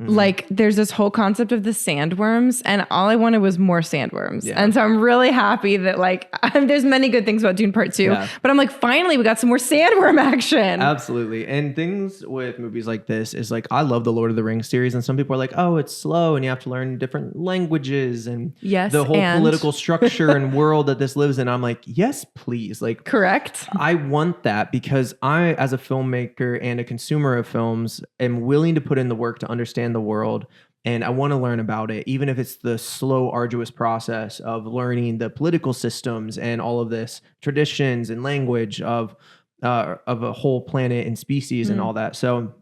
Speaker 1: Like there's this whole concept of the sandworms, and all I wanted was more sandworms.
Speaker 2: Yeah.
Speaker 1: And so I'm really happy that like there's many good things about Dune Part 2, but I'm like, finally we got some more sandworm action.
Speaker 2: Absolutely. And things with movies like this is like, I love the Lord of the Rings series, and some people are like, oh, it's slow and you have to learn different languages and the whole political structure and world that this lives in. I'm like, yes, please. Like,
Speaker 1: correct.
Speaker 2: I want that because I, as a filmmaker and a consumer of films, am willing to put in the work to understand the world, and I want to learn about it, even if it's the slow, arduous process of learning the political systems and all of this traditions and language of a whole planet and species and all that. So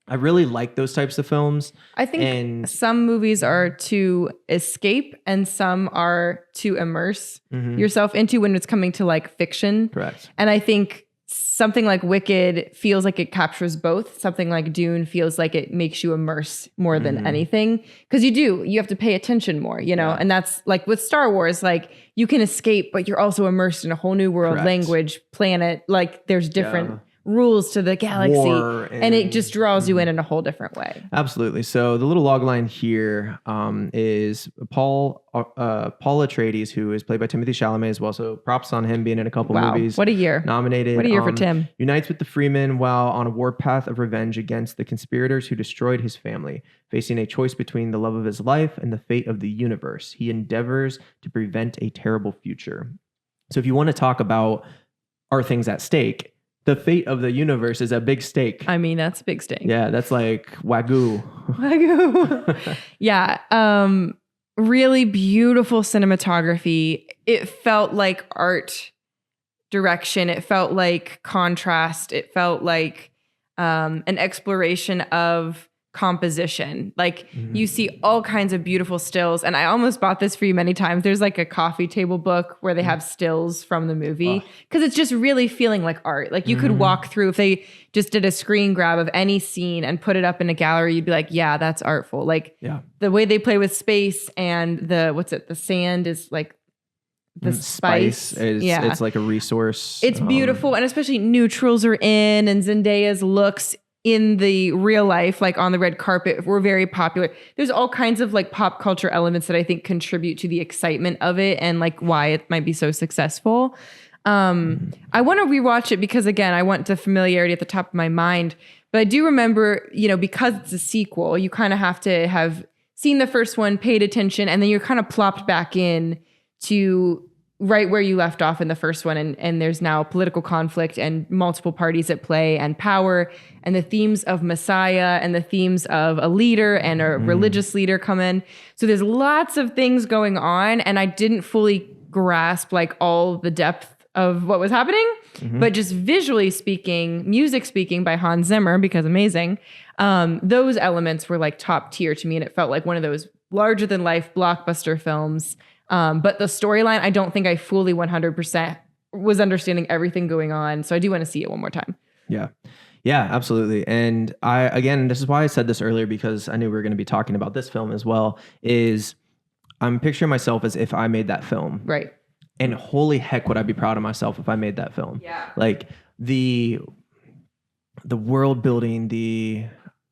Speaker 2: I really like those types of films.
Speaker 1: I think some movies are to escape and some are to immerse yourself into when it's coming to like fiction.
Speaker 2: Correct.
Speaker 1: And I think something like Wicked feels like it captures both. Something like Dune feels like it makes you immerse more than anything. Because you have to pay attention more, And that's like with Star Wars, like you can escape, but you're also immersed in a whole new world, language, planet. Like there's different rules to the galaxy, and it just draws you in a whole different way.
Speaker 2: Absolutely. So the little log line here is Paul Atreides, who is played by Timothée Chalamet as well. So props on him being in a couple movies.
Speaker 1: What a year.
Speaker 2: Nominated.
Speaker 1: What a year for Tim.
Speaker 2: Unites with the Freemen while on a warpath of revenge against the conspirators who destroyed his family. Facing a choice between the love of his life and the fate of the universe, he endeavors to prevent a terrible future. So if you want to talk about are things at stake, the fate of the universe is a big stake.
Speaker 1: I mean, that's a big stake.
Speaker 2: Yeah, that's like Wagyu.
Speaker 1: Wagyu. Yeah. Really beautiful cinematography. It felt like art direction. It felt like contrast. It felt like an exploration of composition. Like you see all kinds of beautiful stills. And I almost bought this for you many times. There's like a coffee table book where they have stills from the movie because it's just really feeling like art. Like you could walk through, if they just did a screen grab of any scene and put it up in a gallery, you'd be like, yeah, that's artful. Like the way they play with space and the sand is like the spice is,
Speaker 2: it's like a resource.
Speaker 1: It's beautiful. And especially neutrals are in, and Zendaya's looks in the real life, like on the red carpet, were very popular. There's all kinds of like pop culture elements that I think contribute to the excitement of it and like why it might be so successful. I want to rewatch it because, again, I want the familiarity at the top of my mind. But I do remember, because it's a sequel, you kind of have to have seen the first one, paid attention, and then you're kind of plopped back in to right where you left off in the first one. And there's now political conflict and multiple parties at play and power, and the themes of Messiah and the themes of a leader and a religious leader come in. So there's lots of things going on, and I didn't fully grasp like all the depth of what was happening, but just visually speaking, music speaking by Hans Zimmer, because amazing, those elements were like top tier to me, and it felt like one of those larger than life blockbuster films. But the storyline, I don't think I fully 100% was understanding everything going on. So I do want to see it one more time.
Speaker 2: Yeah. Yeah, absolutely. And this is why I said this earlier, because I knew we were going to be talking about this film as well, is I'm picturing myself as if I made that film.
Speaker 1: Right.
Speaker 2: And holy heck, would I be proud of myself if I made that film.
Speaker 1: Yeah.
Speaker 2: Like the world building,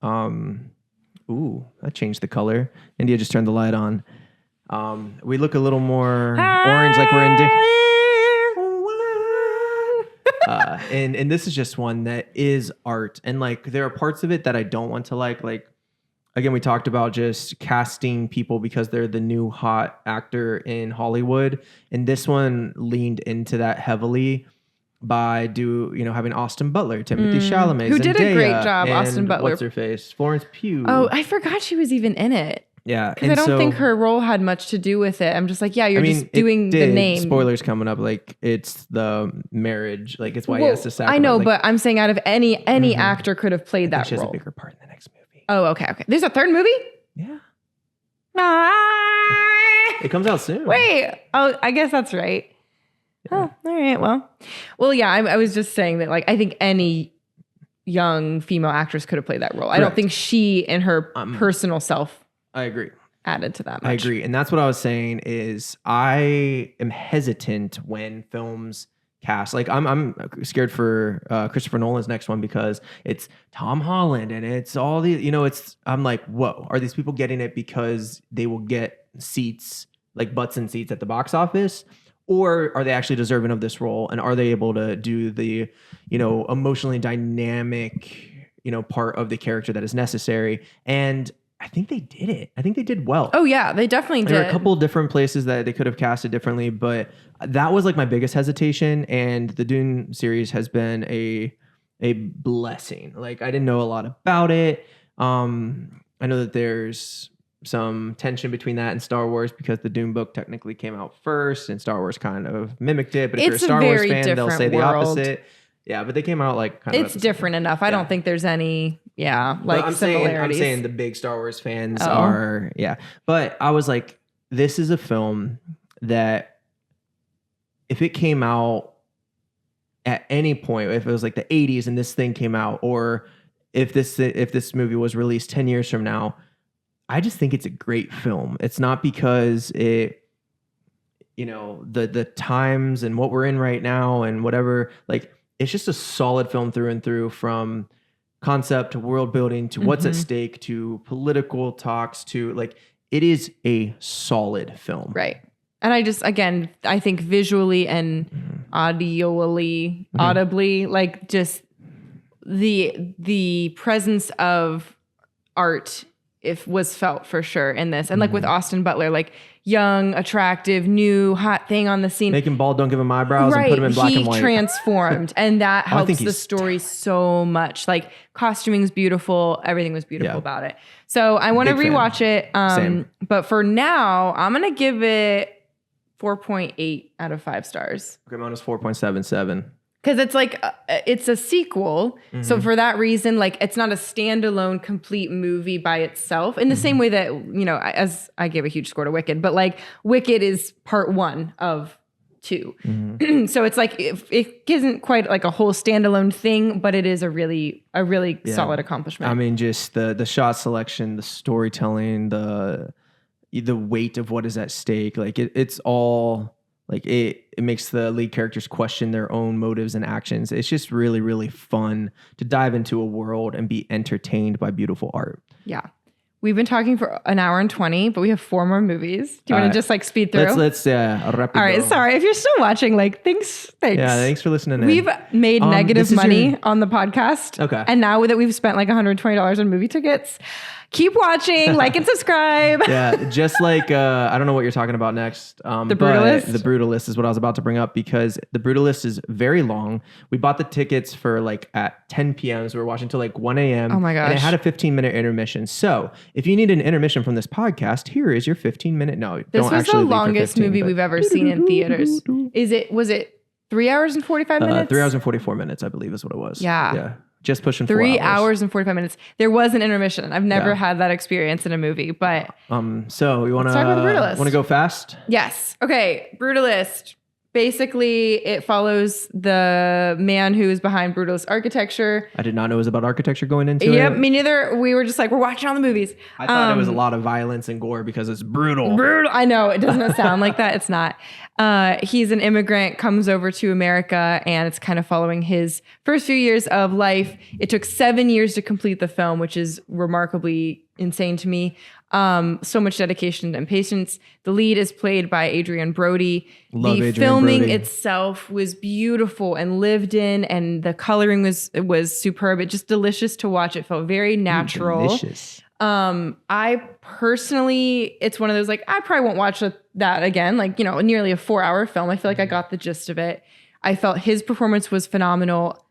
Speaker 2: that changed the color. India just turned the light on. We look a little more orange, like we're in and this is just one that is art, and like there are parts of it that I don't want to like again, we talked about just casting people because they're the new hot actor in Hollywood, and this one leaned into that heavily by having Austin Butler, Timothy Chalamet,
Speaker 1: who did a
Speaker 2: Zendaya,
Speaker 1: great job.
Speaker 2: and
Speaker 1: Austin Butler,
Speaker 2: what's her face, Florence Pugh.
Speaker 1: Oh, I forgot she was even in it.
Speaker 2: Yeah,
Speaker 1: because I don't think her role had much to do with it. I'm just like, you're just doing the name.
Speaker 2: Spoilers coming up, like it's the marriage, like it's why he has to sacrifice.
Speaker 1: I know, but I'm saying out of any actor could have played that
Speaker 2: she has
Speaker 1: role.
Speaker 2: a bigger part in the next movie.
Speaker 1: Oh, okay. There's a third movie?
Speaker 2: Yeah.
Speaker 1: Ah!
Speaker 2: It comes out soon.
Speaker 1: Wait. Oh, I guess that's right. Yeah. Oh, all right. Well, yeah. I was just saying that, like, I think any young female actress could have played that role. Correct. I don't think she, in her personal self,
Speaker 2: I agree,
Speaker 1: added to that much.
Speaker 2: I agree. And that's what I was saying is I am hesitant when films cast. Like I'm scared for Christopher Nolan's next one because it's Tom Holland and it's all the, I'm like, whoa, are these people getting it because they will get seats, like butts and seats at the box office? Or are they actually deserving of this role? And are they able to do the, emotionally dynamic, part of the character that is necessary? And I think they did it. I think they did well.
Speaker 1: Oh yeah, they definitely did.
Speaker 2: There are a couple of different places that they could have casted differently, but that was like my biggest hesitation. And the Dune series has been a blessing. Like I didn't know a lot about it. I know that there's some tension between that and Star Wars because the Dune book technically came out first, and Star Wars kind of mimicked it. But if you're a Star Wars fan, they'll say the opposite. Yeah, but they came out like kind of.
Speaker 1: It's different enough. I don't think there's any,
Speaker 2: I'm
Speaker 1: similarities.
Speaker 2: saying the big Star Wars fans are, But I was like, this is a film that if it came out at any point, if it was like the 80s and this thing came out, or if this movie was released 10 years from now, I just think it's a great film. It's not because it, the times and what we're in right now and whatever, like, it's just a solid film through and through, from concept to world building to what's at stake to political talks to, like, it is a solid film.
Speaker 1: Right. And I think visually and audibly, like just the presence of art was felt for sure in this. And like with Austin Butler, like young, attractive, new, hot thing on the scene.
Speaker 2: Make him bald, don't give him eyebrows, and put him in black and white.
Speaker 1: He transformed, and that helps the story so much. Like costuming's beautiful, everything was beautiful about it. So I want to rewatch it.
Speaker 2: Same.
Speaker 1: But for now, I'm gonna give it 4.8 out of 5 stars.
Speaker 2: Okay, mine was 4.77.
Speaker 1: Because it's like, it's a sequel. So for that reason, like it's not a standalone complete movie by itself in the same way that, you know, as I gave a huge score to Wicked, but like Wicked is part 1 of 2. So it's like, it isn't quite like a whole standalone thing, but it is a really solid accomplishment.
Speaker 2: I mean, just the shot selection, the storytelling, the weight of what is at stake. Like it's all like it makes the lead characters question their own motives and actions. It's just really, really fun to dive into a world and be entertained by beautiful art.
Speaker 1: Yeah. We've been talking for an hour and 20, but we have 4 more movies. Do you want to just like speed through?
Speaker 2: Let's rapido.
Speaker 1: All right. Sorry. If you're still watching, like thanks.
Speaker 2: Yeah. Thanks for listening.
Speaker 1: We've made negative money on the podcast.
Speaker 2: Okay.
Speaker 1: And now that we've spent like $120 on movie tickets, keep watching, like and subscribe.
Speaker 2: Yeah. Just like, I don't know what you're talking about next.
Speaker 1: The Brutalist?
Speaker 2: The Brutalist is what I was about to bring up because the Brutalist is very long. We bought the tickets for like at 10 p.m. So we're watching till like 1 a.m.
Speaker 1: Oh my gosh.
Speaker 2: And it had a 15-minute intermission. So if you need an intermission from this podcast, here is your 15-minute. No,
Speaker 1: this
Speaker 2: don't
Speaker 1: was
Speaker 2: actually
Speaker 1: the longest movie we've ever seen in theaters. Was it 3 hours and 45 minutes?
Speaker 2: 3 hours and 44 minutes, I believe is what it was.
Speaker 1: Yeah.
Speaker 2: Yeah. Just pushing 4
Speaker 1: 3
Speaker 2: hours.
Speaker 1: hours and 45 minutes. There was an intermission. I've never had that experience in a movie, but
Speaker 2: so you want
Speaker 1: talk about The Brutalist.
Speaker 2: to go fast?
Speaker 1: Yes. Okay. Brutalist. Basically, it follows the man who is behind Brutalist architecture.
Speaker 2: I did not know it was about architecture going into it.
Speaker 1: Yep, me neither. We were just like, we're watching all the movies.
Speaker 2: I thought it was a lot of violence and gore because it's brutal.
Speaker 1: Brutal. I know. It doesn't sound like that. It's not. He's an immigrant, comes over to America, and it's kind of following his first few years of life. It took 7 years to complete the film, which is remarkably insane to me. So much dedication and patience. The lead is played by Adrian Brody.
Speaker 2: Love
Speaker 1: the
Speaker 2: Adrian
Speaker 1: filming
Speaker 2: Brody.
Speaker 1: itself was beautiful and lived in, and the coloring was superb. It just delicious to watch. It felt very natural.
Speaker 2: Delicious.
Speaker 1: I personally, it's one of those like I probably won't watch that again. Like, you know, nearly a 4-hour film. I feel like I got the gist of it. I felt his performance was phenomenal.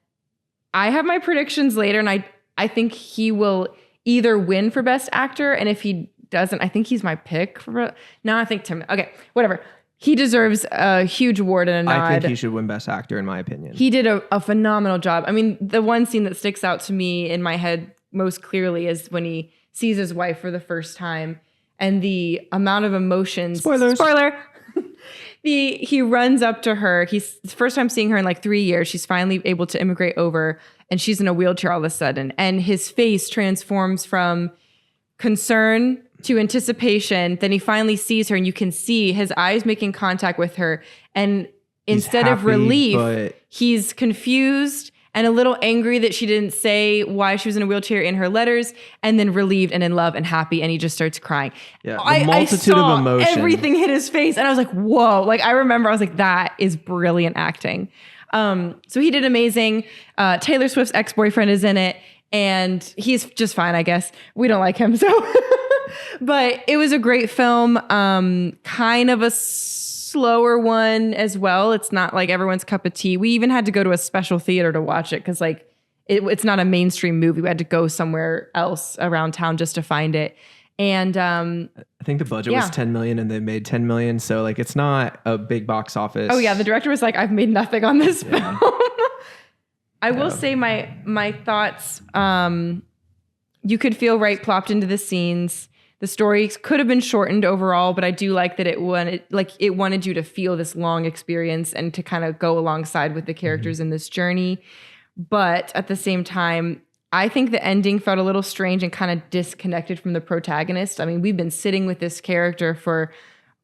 Speaker 1: I have my predictions later, and I think he will either win for Best Actor, and if he doesn't, I think he's my pick for. No, I think Tim. Okay, whatever. He deserves a huge award and a nod.
Speaker 2: I think he should win Best Actor, in my opinion.
Speaker 1: He did a phenomenal job. I mean, the one scene that sticks out to me in my head most clearly is when he sees his wife for the first time, and the amount of emotions. Spoiler. He runs up to her. He's the first time seeing her in like 3 years. She's finally able to immigrate over, and she's in a wheelchair all of a sudden. And his face transforms from concern to anticipation. Then he finally sees her, and you can see his eyes making contact with her. And instead of relief, he's confused and a little angry that she didn't say why she was in a wheelchair in her letters, and then relieved and in love and happy, and he just starts crying.
Speaker 2: Yeah, the multitude of emotion.
Speaker 1: Everything hit his face, and I was like, whoa. Like, I remember I was like, that is brilliant acting. So he did amazing. Taylor Swift's ex-boyfriend is in it, and he's just fine, I guess. We don't like him, so. But it was a great film. Kind of a slower one as well. It's not like everyone's cup of tea. We even had to go to a special theater to watch it because like it's not a mainstream movie. We had to go somewhere else around town just to find it. And
Speaker 2: I think the budget was 10 million and they made 10 million. So like it's not a big box office.
Speaker 1: Oh yeah, the director was like, I've made nothing on this film. I will say my thoughts. You could feel right plopped into the scenes. The story could have been shortened overall, but I do like that it wanted you to feel this long experience and to kind of go alongside with the characters in this journey. But at the same time, I think the ending felt a little strange and kind of disconnected from the protagonist. I mean, we've been sitting with this character for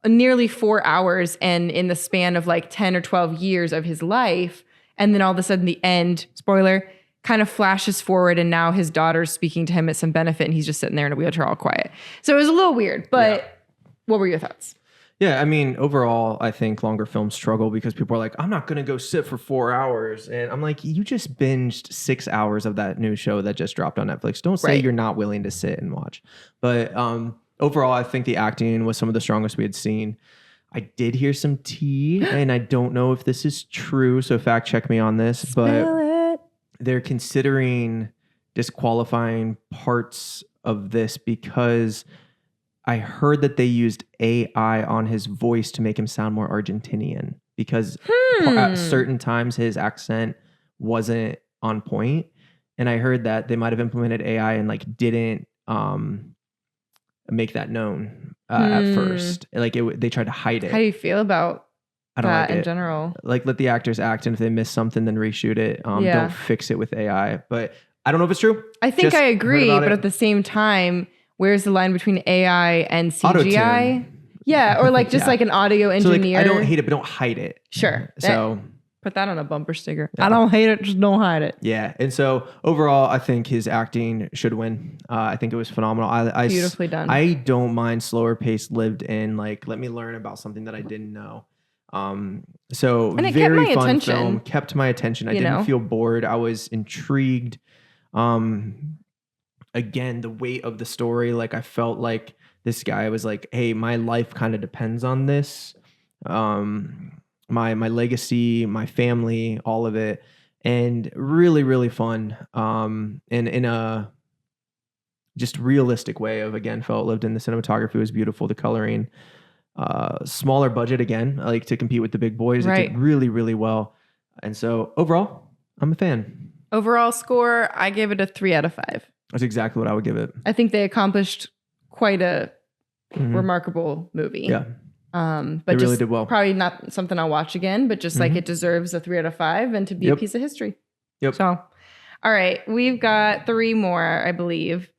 Speaker 1: nearly 4 hours and in the span of like 10 or 12 years of his life. And then all of a sudden the end, spoiler, kind of flashes forward, and now his daughter's speaking to him at some benefit, and he's just sitting there in a wheelchair all quiet. So it was a little weird, but What were your thoughts?
Speaker 2: Yeah, I mean, overall, I think longer films struggle because people are like, I'm not going to go sit for 4 hours. And I'm like, you just binged 6 hours of that new show that just dropped on Netflix. Don't say you're not willing to sit and watch. But overall, I think the acting was some of the strongest we had seen. I did hear some tea, and I don't know if this is true, so fact check me on this. They're considering disqualifying parts of this because I heard that they used AI on his voice to make him sound more Argentinian. because at certain times his accent wasn't on point. And I heard that they might have implemented AI and like didn't make that known at first. Like they tried to hide it.
Speaker 1: How do you feel about
Speaker 2: I don't
Speaker 1: that
Speaker 2: like
Speaker 1: in
Speaker 2: it.
Speaker 1: general?
Speaker 2: Like let the actors act, and if they miss something, then reshoot it. Don't fix it with AI. But I don't know if it's true.
Speaker 1: I think I agree, but
Speaker 2: it.
Speaker 1: at the same time, where's the line between AI and CGI?
Speaker 2: Auto-tune.
Speaker 1: Yeah, or like just like an audio engineer.
Speaker 2: So like, I don't hate it, but don't hide it.
Speaker 1: Sure.
Speaker 2: So
Speaker 1: put that on a bumper sticker. Yeah. I don't hate it, just don't hide it.
Speaker 2: Yeah. And so overall, I think his acting should win. I think it was phenomenal.
Speaker 1: Beautifully done.
Speaker 2: I don't mind slower pace lived in, like, let me learn about something that I didn't know. So
Speaker 1: and it
Speaker 2: very
Speaker 1: kept my
Speaker 2: fun
Speaker 1: attention.
Speaker 2: film, kept my attention. I didn't feel bored. I was intrigued. Again, the weight of the story, like I felt like this guy was like, hey, my life kind of depends on this. My legacy, my family, all of it. And really, really fun. And in a just realistic way of, again, felt lived in. The cinematography was beautiful. The coloring, smaller budget again, like to compete with the big boys. Right. It did really, really well. And so overall, I'm a fan. Overall
Speaker 1: score, I gave it a 3 out of 5.
Speaker 2: That's exactly what I would give it.
Speaker 1: I think they accomplished quite a remarkable movie.
Speaker 2: Yeah.
Speaker 1: But
Speaker 2: they
Speaker 1: just
Speaker 2: really did well.
Speaker 1: Probably not something I'll watch again, but just like it deserves a 3 out of 5 and to be a piece of history.
Speaker 2: Yep.
Speaker 1: So, all right, we've got 3 more, I believe.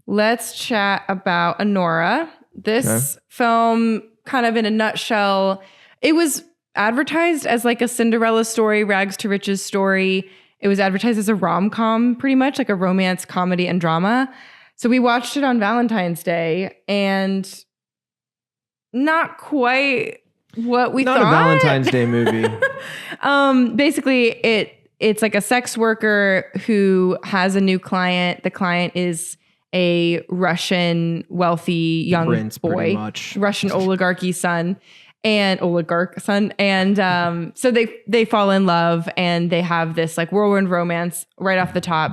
Speaker 1: Let's chat about Anora. This film, kind of in a nutshell, it was advertised as like a Cinderella story, rags to riches story. It was advertised as a rom-com, pretty much like a romance, comedy, and drama. So we watched it on Valentine's Day, and not quite what we thought.
Speaker 2: Not a Valentine's Day movie.
Speaker 1: Basically, it's like a sex worker who has a new client. The client is a Russian wealthy young
Speaker 2: Prince,
Speaker 1: boy, Russian oligarchy son. And so they fall in love, and they have this like whirlwind romance right off the top.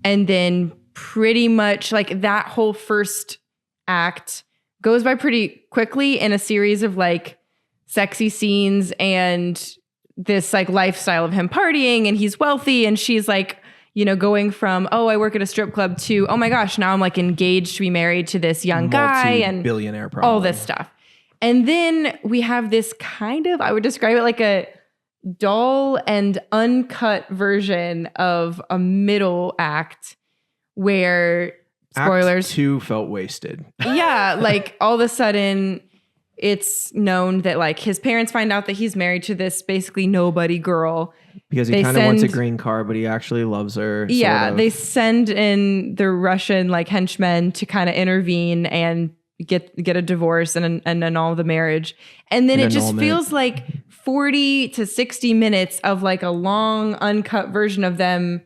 Speaker 1: And then pretty much like that whole first act goes by pretty quickly in a series of like sexy scenes and this like lifestyle of him partying, and he's wealthy, and she's like, going from, oh, I work at a strip club to, oh my gosh, now I'm like engaged to be married to this young guy and
Speaker 2: billionaire, probably.
Speaker 1: All this stuff. And then we have this kind of, I would describe it like a dull and uncut version of a middle act where, spoilers.
Speaker 2: Act 2 felt wasted.
Speaker 1: Yeah, like all of a sudden it's known that like his parents find out that he's married to this basically nobody girl.
Speaker 2: Because he kind of wants a green card, but he actually loves her.
Speaker 1: Yeah,
Speaker 2: sort of.
Speaker 1: They send in the Russian like henchmen to kind of intervene and get a divorce and annul the marriage. And then it just feels like 40 to 60 minutes of like a long uncut version of them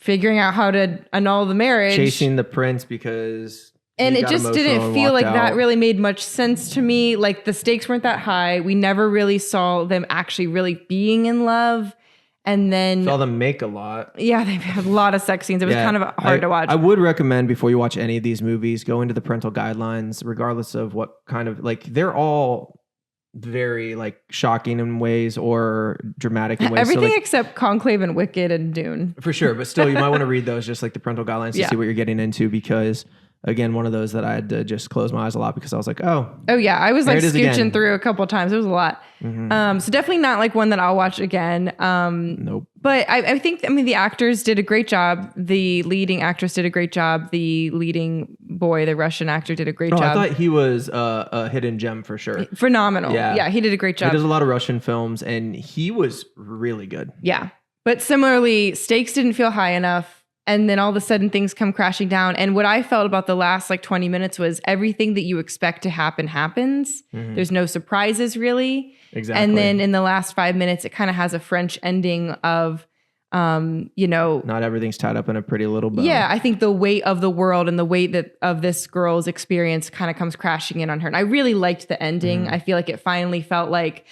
Speaker 1: figuring out how to annul the marriage.
Speaker 2: Chasing the prince because...
Speaker 1: And it just didn't feel like that really made much sense to me. Like the stakes weren't that high. We never really saw them actually really being in love. And then
Speaker 2: saw them make a lot.
Speaker 1: Yeah, they had a lot of sex scenes. It was kind of hard to watch.
Speaker 2: I would recommend before you watch any of these movies, go into the parental guidelines, regardless of what kind of like they're all very like shocking in ways or dramatic in ways.
Speaker 1: Everything
Speaker 2: so, like,
Speaker 1: except Conclave and Wicked and Dune.
Speaker 2: For sure. But still, you might want to read those, just like the parental guidelines to see what you're getting into, because again, one of those that I had to just close my eyes a lot because I was like, oh
Speaker 1: yeah. I was like scooching through a couple of times. It was a lot. So definitely not like one that I'll watch again.
Speaker 2: Nope.
Speaker 1: But I think, the actors did a great job. The leading actress did a great job. The leading boy, the Russian actor, did a great job.
Speaker 2: I thought he was a hidden gem for sure.
Speaker 1: Phenomenal. Yeah, he did a great job.
Speaker 2: He does a lot of Russian films, and he was really good.
Speaker 1: Yeah. But similarly, stakes didn't feel high enough. And then all of a sudden things come crashing down. And what I felt about the last like 20 minutes was everything that you expect to happen happens. There's no surprises really.
Speaker 2: Exactly.
Speaker 1: And then in the last 5 minutes, it kind of has a French ending of, not
Speaker 2: everything's tied up in a pretty little bow.
Speaker 1: Yeah. I think the weight of the world and the weight of this girl's experience kind of comes crashing in on her. And I really liked the ending. I feel like it finally felt like,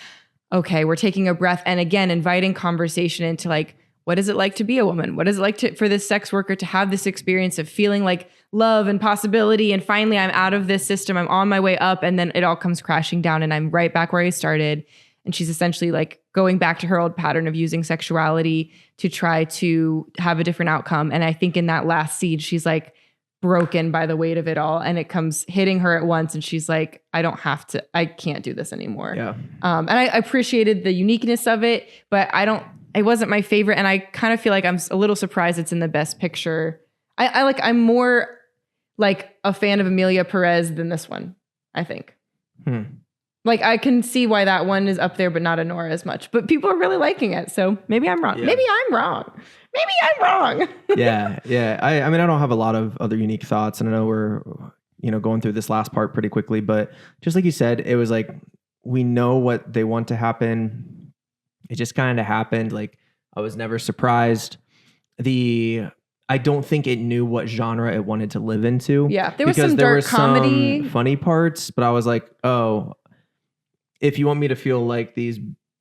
Speaker 1: okay, we're taking a breath. And again, inviting conversation into like, what is it like to be a woman? What is it like for this sex worker to have this experience of feeling like love and possibility? And finally, I'm out of this system. I'm on my way up. And then it all comes crashing down and I'm right back where I started. And she's essentially like going back to her old pattern of using sexuality to try to have a different outcome. And I think in that last scene, she's like broken by the weight of it all. And it comes hitting her at once. And she's like, I can't do this anymore.
Speaker 2: Yeah.
Speaker 1: And I appreciated the uniqueness of it, but it wasn't my favorite. And I kind of feel like I'm a little surprised it's in the best picture. I'm more like a fan of Emilia Perez than this one, I think. Like I can see why that one is up there, but not Anora as much. But people are really liking it, so maybe I'm wrong.
Speaker 2: Yeah.
Speaker 1: Maybe I'm wrong.
Speaker 2: Yeah. I mean, I don't have a lot of other unique thoughts, and I know we're going through this last part pretty quickly, but just like you said, it was like we know what they want to happen. It just kind of happened. Like I was never surprised. I don't think it knew what genre it wanted to live into.
Speaker 1: Yeah, there was some dark comedy,
Speaker 2: some funny parts, but I was like, oh, if you want me to feel like these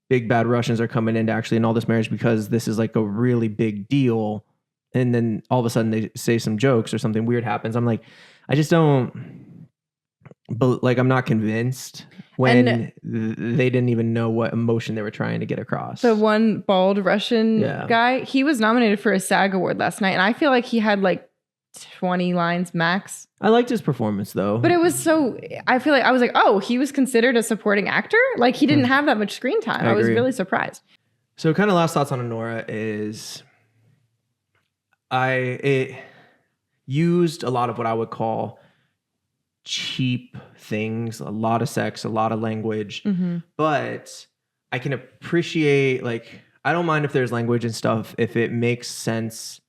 Speaker 2: big bad Russians are coming in to actually annul this marriage because this is like a really big deal, and then all of a sudden they say some jokes or something weird happens, I'm like, I just don't, but like I'm not convinced when they didn't even know what emotion they were trying to get across.
Speaker 1: The one bald Russian guy, he was nominated for a SAG award last night, and I feel like he had like 20 lines max.
Speaker 2: I liked his performance though.
Speaker 1: But it was I feel like I was like, oh, he was considered a supporting actor? Like he didn't have that much screen time. I was really surprised.
Speaker 2: So kind of last thoughts on Anora is it used a lot of what I would call cheap things, a lot of sex, a lot of language, but I can appreciate, like, I don't mind if there's language and stuff if it makes sense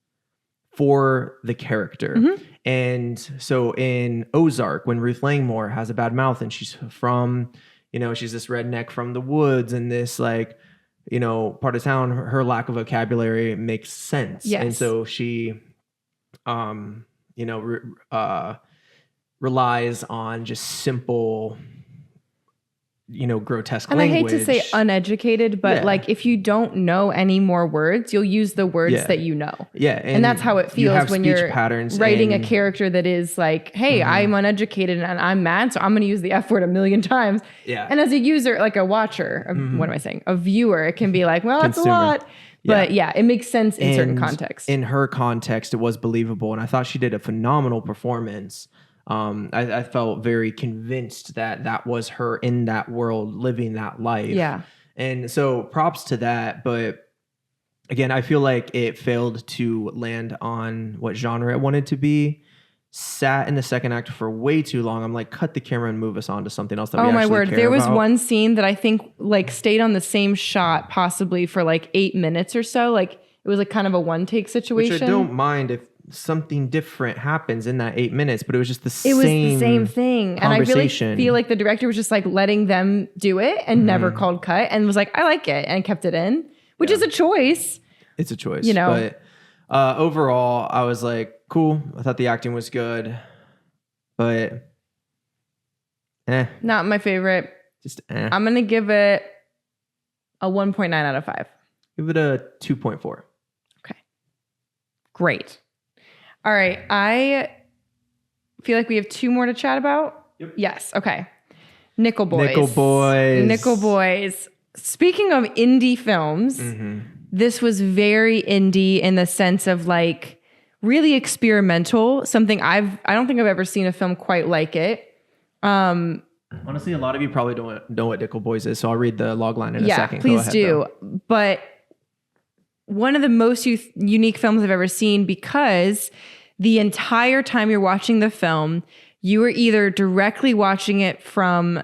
Speaker 2: for the character. And so in Ozark, when Ruth Langmore has a bad mouth and she's from, she's this redneck from the woods and this like, part of town, her lack of vocabulary makes sense.
Speaker 1: Yes.
Speaker 2: And so she, relies on just simple, grotesque
Speaker 1: and
Speaker 2: language.
Speaker 1: I hate to say uneducated, but like if you don't know any more words, you'll use the words that you know.
Speaker 2: Yeah.
Speaker 1: And that's how it feels when you're writing a character that is like, hey, I'm uneducated and I'm mad, so I'm going to use the F word 1,000,000 times.
Speaker 2: Yeah.
Speaker 1: And as a user, like a watcher, what am I saying? A viewer, it can be like, well, that's a lot. But it makes sense in certain contexts.
Speaker 2: In her context, it was believable. And I thought she did a phenomenal performance. I felt very convinced that was her in that world, living that life.
Speaker 1: Yeah.
Speaker 2: And so props to that. But again, I feel like it failed to land on what genre it wanted to be. Sat in the second act for way too long. I'm like, cut the camera and move us on to something else that we actually care about. Oh my word.
Speaker 1: There was one scene that I think like stayed on the same shot possibly for like 8 minutes or so. Like it was like kind of a one take situation.
Speaker 2: Which I don't mind if something different happens in that 8 minutes, but it was just the same
Speaker 1: thing. And I really feel like the director was just like letting them do it and never called cut and was like, I like it, and kept it in, which is a choice.
Speaker 2: It's a choice, but overall I was like, cool. I thought the acting was good, but
Speaker 1: not my favorite.
Speaker 2: Just
Speaker 1: I'm gonna give it a 1.9 out of 5.
Speaker 2: Give it a 2.4.
Speaker 1: Okay, great. All right, I feel like we have 2 more to chat about.
Speaker 2: Yep.
Speaker 1: Yes. Okay. Nickle Boys. Speaking of indie films, this was very indie in the sense of like really experimental. Something I don't think I've ever seen a film quite like it.
Speaker 2: Honestly, a lot of you probably don't know what Nickle Boys is, so I'll read the log line in a second.
Speaker 1: Please ahead, do. Though. But one of the most unique films I've ever seen, because the entire time you're watching the film, you are either directly watching it from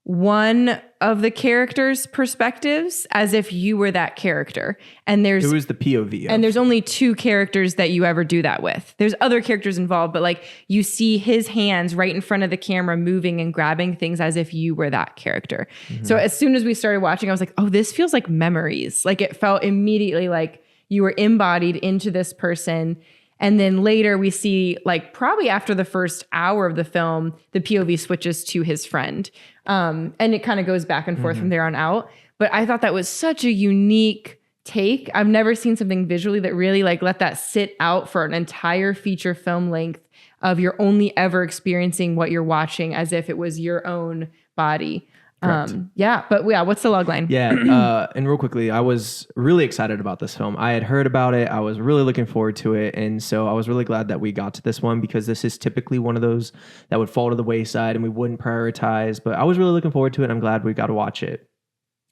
Speaker 1: one of the characters' perspectives as if you were that character. And it
Speaker 2: was the POV.
Speaker 1: And there's only 2 characters that you ever do that with. There's other characters involved, but like you see his hands right in front of the camera moving and grabbing things as if you were that character. So as soon as we started watching, I was like, oh, this feels like Memories. Like it felt immediately like you were embodied into this person. And then later we see, like probably after the first hour of the film, the POV switches to his friend. And it kind of goes back and forth from there on out. But I thought that was such a unique take. I've never seen something visually that really like let that sit out for an entire feature film length of you're only ever experiencing what you're watching as if it was your own body.
Speaker 2: Correct.
Speaker 1: What's the log line?
Speaker 2: Yeah, and real quickly, I was really excited about this film. I had heard about it. I was really looking forward to it. And so I was really glad that we got to this one because this is typically one of those that would fall to the wayside and we wouldn't prioritize. But I was really looking forward to it. I'm glad we got to watch it.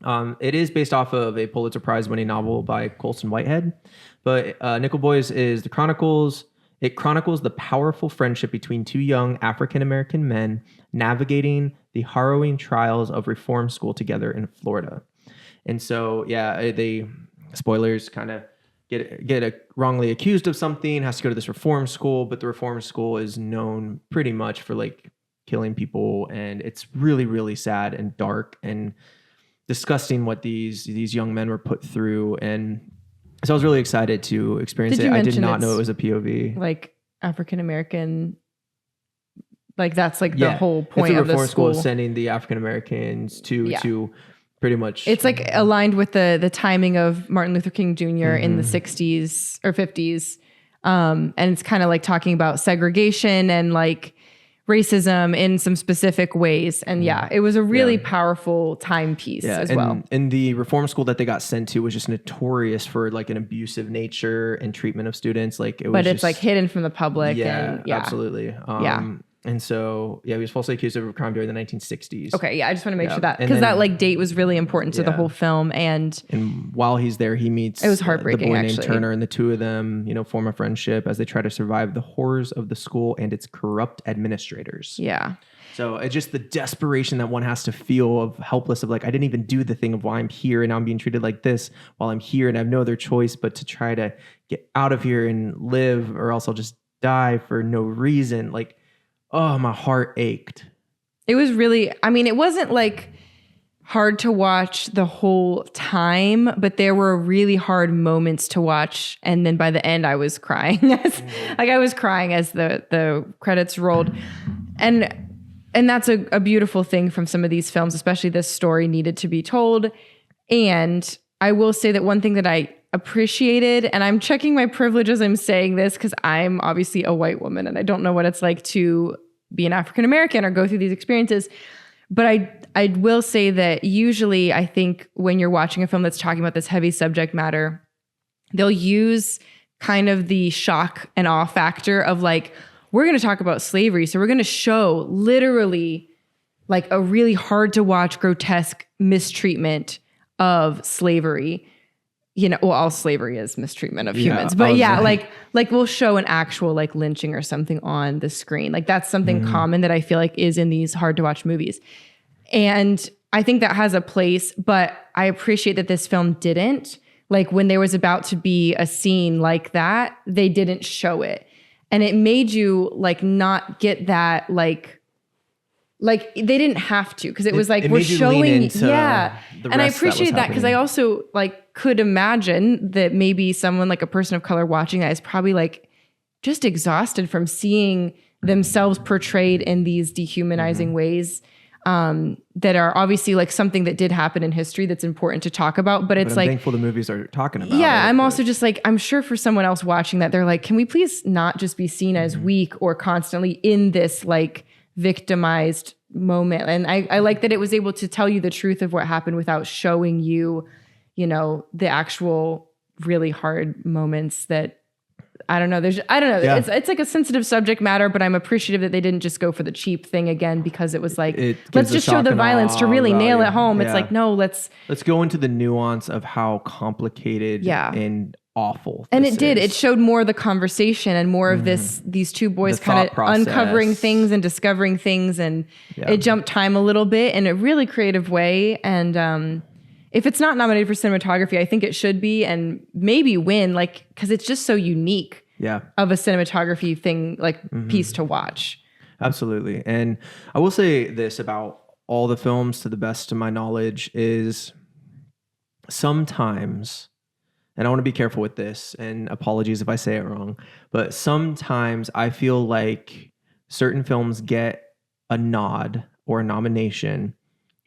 Speaker 2: It is based off of a Pulitzer Prize winning novel by Colson Whitehead. But Nickle Boys is the Chronicles. It chronicles the powerful friendship between two young African-American men navigating the harrowing trials of reform school together in Florida. And so, they spoilers kind of get wrongly accused of something, has to go to this reform school, but the reform school is known pretty much for like killing people, and it's really, really sad and dark and disgusting what these young men were put through. And so I was really excited to experience it. I did not know it was a POV.
Speaker 1: Like African American, like that's like the whole point of the
Speaker 2: reform
Speaker 1: school.
Speaker 2: Sending the African Americans to pretty much.
Speaker 1: It's like aligned with the timing of Martin Luther King Jr. in the 60s or 50s. And it's kind of like talking about segregation and like racism in some specific ways. And it was a really powerful timepiece as well.
Speaker 2: And the reform school that they got sent to was just notorious for like an abusive nature and treatment of students. Like it was
Speaker 1: it's like hidden from the public.
Speaker 2: Yeah, absolutely. And so, he was falsely accused of a crime during the 1960s.
Speaker 1: Okay, I just want to make sure that, because that like date was really important to the whole film. And
Speaker 2: while he's there, he meets
Speaker 1: it was heartbreaking,
Speaker 2: the boy named Turner, and the two of them, form a friendship as they try to survive the horrors of the school and its corrupt administrators.
Speaker 1: Yeah.
Speaker 2: So it's just the desperation that one has to feel of helpless, of like, I didn't even do the thing of why I'm here and now I'm being treated like this while I'm here and I have no other choice but to try to get out of here and live, or else I'll just die for no reason. Like, oh, my heart ached.
Speaker 1: It was really, it wasn't like hard to watch the whole time, but there were really hard moments to watch. And then by the end, I was crying. I was crying as the credits rolled. And that's a beautiful thing from some of these films, especially this story needed to be told. And I will say that one thing that I appreciated, and I'm checking my privilege as I'm saying this because I'm obviously a white woman and I don't know what it's like to be an African American or go through these experiences. But I will say that usually I think when you're watching a film that's talking about this heavy subject matter, they'll use kind of the shock and awe factor of like, we're going to talk about slavery. So we're going to show literally like a really hard to watch, grotesque mistreatment of slavery. All slavery is mistreatment of humans, but like we'll show an actual like lynching or something on the screen. Like that's something common that I feel like is in these hard to watch movies. And I think that has a place, but I appreciate that this film didn't. Like when there was about to be a scene like that, they didn't show it. And it made you like not get that like they didn't have to, because it was like we're showing and I appreciate that because I also like could imagine that maybe someone like a person of color watching that is probably like just exhausted from seeing themselves portrayed in these dehumanizing ways that are obviously like something that did happen in history that's important to talk about, but it's
Speaker 2: I'm
Speaker 1: like
Speaker 2: thankful the movies are talking about
Speaker 1: I'm also just like, I'm sure for someone else watching that, they're like, can we please not just be seen as weak or constantly in this like victimized moment? And I like that it was able to tell you the truth of what happened without showing you, the actual really hard moments that I don't know.
Speaker 2: Yeah.
Speaker 1: It's like a sensitive subject matter, but I'm appreciative that they didn't just go for the cheap thing again, because it was like, let's just show the violence to really nail it home. It's like, no, let's
Speaker 2: go into the nuance of how complicated and awful.
Speaker 1: And it did. It showed more of the conversation and more of these two boys kind of uncovering things and discovering things, and it jumped time a little bit in a really creative way. And if it's not nominated for cinematography, I think it should be, and maybe win, like, because it's just so unique of a cinematography thing, like piece to watch.
Speaker 2: Absolutely. And I will say this about all the films, to the best of my knowledge, is sometimes, and I want to be careful with this, and apologies if I say it wrong, but sometimes I feel like certain films get a nod or a nomination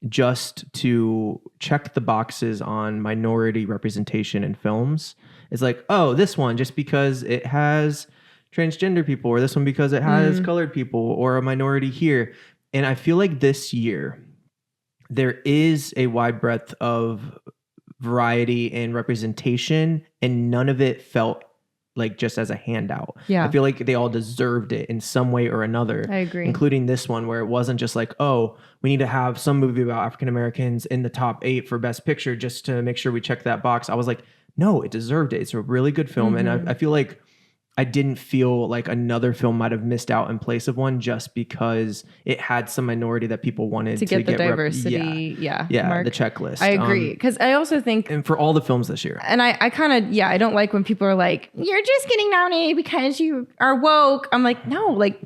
Speaker 2: just to check the boxes on minority representation in films. It's like, oh, this one just because it has transgender people, or this one because it has colored people or a minority here. And I feel like this year there is a wide breadth of variety and representation, and none of it felt like just as a handout.
Speaker 1: Yeah.
Speaker 2: I feel like they all deserved it in some way or another.
Speaker 1: I agree.
Speaker 2: Including this one, where it wasn't just like, oh, we need to have some movie about African Americans in the top 8 for Best Picture just to make sure we check that box. I was like, no, it deserved it. It's a really good film. And I feel like I didn't feel like another film might have missed out in place of one just because it had some minority that people wanted
Speaker 1: to get the diversity.
Speaker 2: The checklist.
Speaker 1: I agree. Because I also think,
Speaker 2: and for all the films this year,
Speaker 1: and I kind of, I don't like when people are like, you're just getting nominated because you are woke. I'm like, no, like,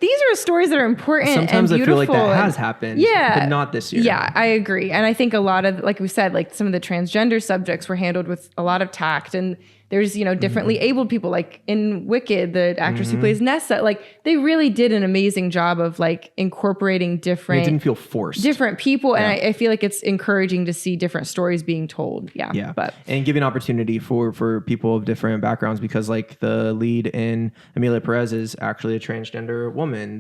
Speaker 1: these are stories that are important.
Speaker 2: Sometimes
Speaker 1: and beautiful.
Speaker 2: I feel like that has happened, but not this year.
Speaker 1: Yeah, I agree. And I think a lot of, like we said, like some of the transgender subjects were handled with a lot of tact, and there's, differently abled people, like in Wicked, the actress who plays Nessa, like they really did an amazing job of like incorporating different.
Speaker 2: It didn't feel forced.
Speaker 1: Different people. And I feel like it's encouraging to see different stories being told. Yeah.
Speaker 2: And giving opportunity for people of different backgrounds, because like the lead in Emilia Perez is actually a transgender woman.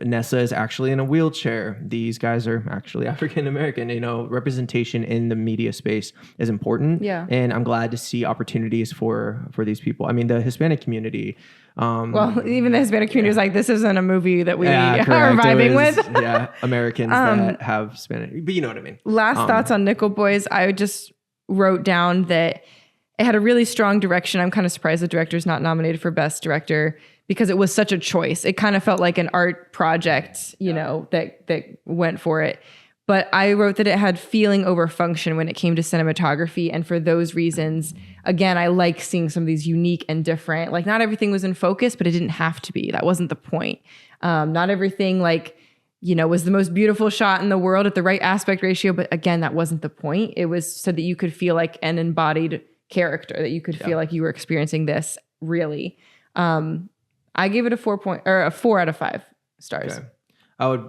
Speaker 2: Nessa is actually in a wheelchair. These guys are actually African American. Representation in the media space is important.
Speaker 1: Yeah.
Speaker 2: And I'm glad to see opportunities for these people. I mean, the Hispanic community.
Speaker 1: Well, even the Hispanic community is like, this isn't a movie that we are vibing with.
Speaker 2: Americans that have Hispanic, but you know what I mean.
Speaker 1: Last thoughts on Nickle Boys. I just wrote down that it had a really strong direction. I'm kind of surprised the director's not nominated for Best Director because it was such a choice. It kind of felt like an art project, that went for it. But I wrote that it had feeling over function when it came to cinematography. And for those reasons, again, I like seeing some of these unique and different, like not everything was in focus, but it didn't have to be. That wasn't the point. Not everything was the most beautiful shot in the world at the right aspect ratio. But again, that wasn't the point. It was so that you could feel like an embodied character, that you could feel like you were experiencing this really. I gave it a 4 out of 5 stars.
Speaker 2: Okay.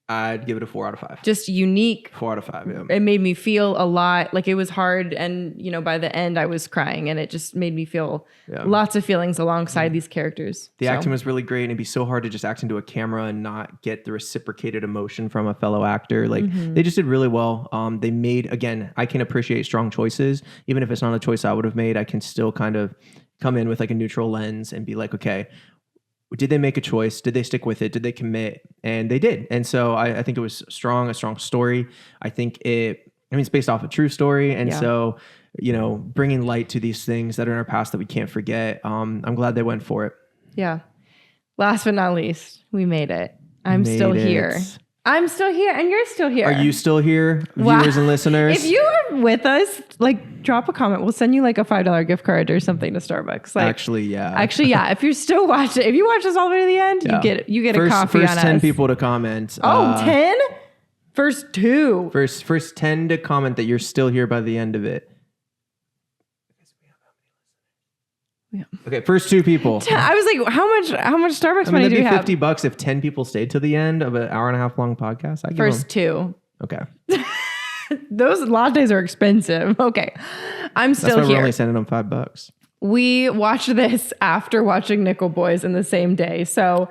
Speaker 2: I'd give it a 4 out of 5.
Speaker 1: Just unique.
Speaker 2: 4 out of 5, yeah.
Speaker 1: It made me feel a lot, like it was hard, and by the end I was crying, and it just made me feel lots of feelings alongside these characters.
Speaker 2: The acting was really great, and it'd be so hard to just act into a camera and not get the reciprocated emotion from a fellow actor. Like they just did really well. They made, again, I can appreciate strong choices. Even if it's not a choice I would have made, I can still kind of come in with like a neutral lens and be like, okay, did they make a choice? Did they stick with it? Did they commit? And they did. And so I think it was a strong story. I think it's based off a true story. And so, bringing light to these things that are in our past that we can't forget. I'm glad they went for it. Yeah.
Speaker 1: Last but not least, we made it. I'm still here. I'm still here, and you're still here.
Speaker 2: Are you still here, viewers and listeners?
Speaker 1: If you are with us, drop a comment. We'll send you a $5 gift card or something to Starbucks.
Speaker 2: Actually, yeah.
Speaker 1: If you're still watching, if you watch us all the way to the end, you get a coffee on us.
Speaker 2: First 10 people to comment.
Speaker 1: 10? First 2.
Speaker 2: First 10 to comment that you're still here by the end of it. Yeah. Okay, first 2 people.
Speaker 1: I was like, how much Starbucks money do we have?
Speaker 2: $50 if 10 people stayed to the end of an hour and a half long podcast.
Speaker 1: First 2.
Speaker 2: Okay.
Speaker 1: Those lattes are expensive. Okay. I'm still here.
Speaker 2: That's why we're only sending them $5.
Speaker 1: We watched this after watching Nickle Boys in the same day. So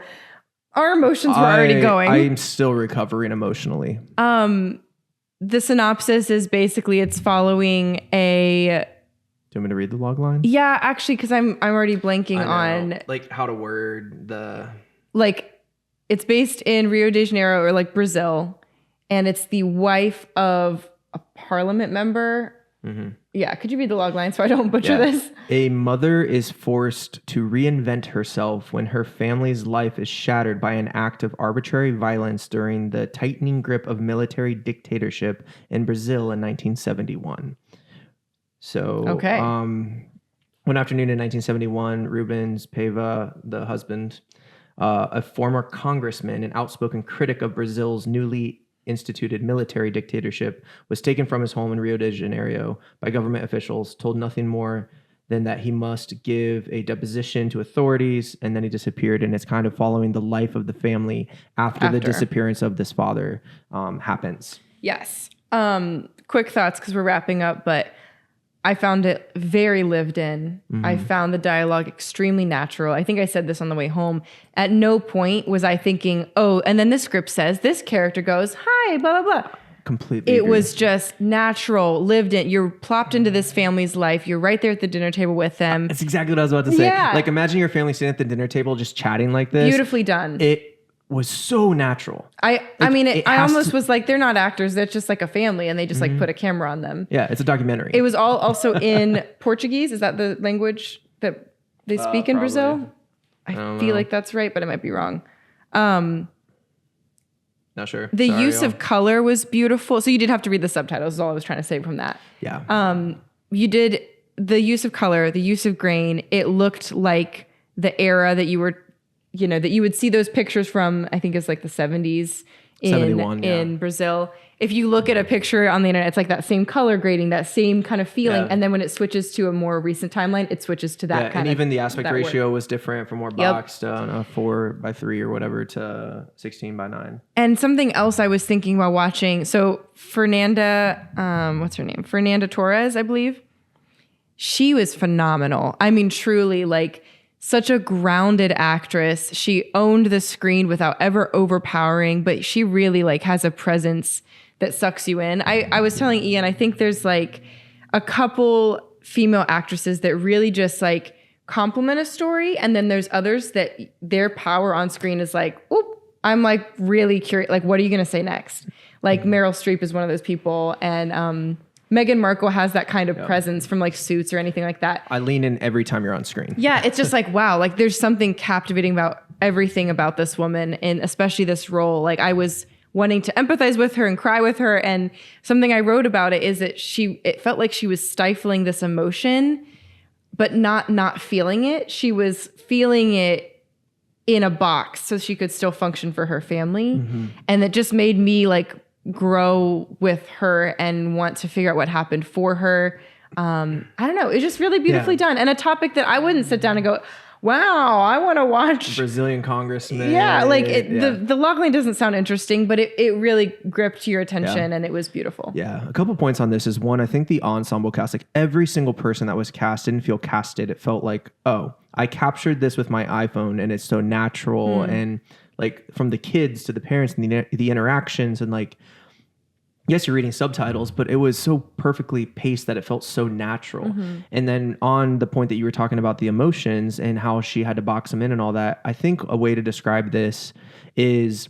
Speaker 1: our emotions were already going.
Speaker 2: I'm still recovering emotionally.
Speaker 1: The synopsis is basically it's following a...
Speaker 2: Do you want me to read the log line?
Speaker 1: Yeah, actually, because I'm already blanking on
Speaker 2: how to word the
Speaker 1: it's based in Rio de Janeiro or Brazil, and it's the wife of a parliament member. Mm-hmm. Yeah, could you read the log line so I don't butcher this?
Speaker 2: A mother is forced to reinvent herself when her family's life is shattered by an act of arbitrary violence during the tightening grip of military dictatorship in Brazil in 1971. So, one afternoon in 1971, Rubens Paiva, the husband, a former congressman and outspoken critic of Brazil's newly instituted military dictatorship, was taken from his home in Rio de Janeiro by government officials, told nothing more than that he must give a deposition to authorities, and then he disappeared. And it's kind of following the life of the family after the disappearance of this father happens.
Speaker 1: Yes. Quick thoughts because we're wrapping up, but I found it very lived in. I found the dialogue extremely natural. I think I said this on the way home. At no point was I thinking, oh, and then the script says this character goes, hi, blah, blah, blah.
Speaker 2: Completely
Speaker 1: It
Speaker 2: agree.
Speaker 1: was just natural, lived in. You're plopped into this family's life. You're right there at the dinner table with them.
Speaker 2: That's exactly what I was about to say.
Speaker 1: Yeah.
Speaker 2: Like, imagine your family sitting at the dinner table just chatting like this.
Speaker 1: Beautifully done.
Speaker 2: It was so natural.
Speaker 1: I
Speaker 2: has
Speaker 1: almost
Speaker 2: to-
Speaker 1: was like, they're not actors. They're just like a family, and they just like put a camera on them.
Speaker 2: Yeah, it's a documentary.
Speaker 1: It was all also in Portuguese. Is that the language that they speak in
Speaker 2: probably.
Speaker 1: Brazil? I
Speaker 2: don't
Speaker 1: feel
Speaker 2: know.
Speaker 1: like that's right, but I might be wrong.
Speaker 2: Not sure.
Speaker 1: The
Speaker 2: Sorry,
Speaker 1: use
Speaker 2: y'all.
Speaker 1: of color was beautiful. So you did have to read the subtitles, is all I was trying to say from that.
Speaker 2: Yeah.
Speaker 1: You did the use of color, the use of grain. It looked like the era that you were, that you would see those pictures from, I think it's like the 70s
Speaker 2: 71, yeah.
Speaker 1: in Brazil. If you look at a picture on the internet, it's like that same color grading, that same kind of feeling.
Speaker 2: Yeah.
Speaker 1: And then when it switches to a more recent timeline, it switches to that
Speaker 2: Yeah,
Speaker 1: kind
Speaker 2: and
Speaker 1: of.
Speaker 2: even the aspect
Speaker 1: that
Speaker 2: ratio
Speaker 1: work.
Speaker 2: was different from more boxed, 4:3 or whatever to 16:9.
Speaker 1: And something else I was thinking while watching. So Fernanda, what's her name? Fernanda Torres, I believe. She was phenomenal. I mean, truly, like such a grounded actress. She owned the screen without ever overpowering, but she really like has a presence that sucks you in. I was telling Ian, I think there's like a couple female actresses that really just like complement a story, and then there's others that their power on screen is like, oop, I'm like really curious. Like, what are you gonna say next? Like Meryl Streep is one of those people, and Meghan Markle has that kind of presence from like Suits or anything like that.
Speaker 2: I lean in every time you're on screen.
Speaker 1: Yeah, it's just like, wow, like there's something captivating about everything about this woman, and especially this role. Like I was wanting to empathize with her and cry with her, and something I wrote about it is that it felt like she was stifling this emotion, but not feeling it. She was feeling it in a box so she could still function for her family. And it just made me like grow with her and want to figure out what happened for her. I don't know. It's just really beautifully done. And a topic that I wouldn't sit down and go, wow, I want to watch.
Speaker 2: Brazilian congressman.
Speaker 1: Yeah, like the logline doesn't sound interesting, but it really gripped your attention and it was beautiful.
Speaker 2: Yeah, a couple points on this is one, I think the ensemble cast, like every single person that was cast didn't feel casted. It felt like, oh, I captured this with my iPhone and it's so natural. And like from the kids to the parents and the interactions and like, yes, you're reading subtitles, but it was so perfectly paced that it felt so natural. And then on the point that you were talking about the emotions and how she had to box them in and all that, I think a way to describe this is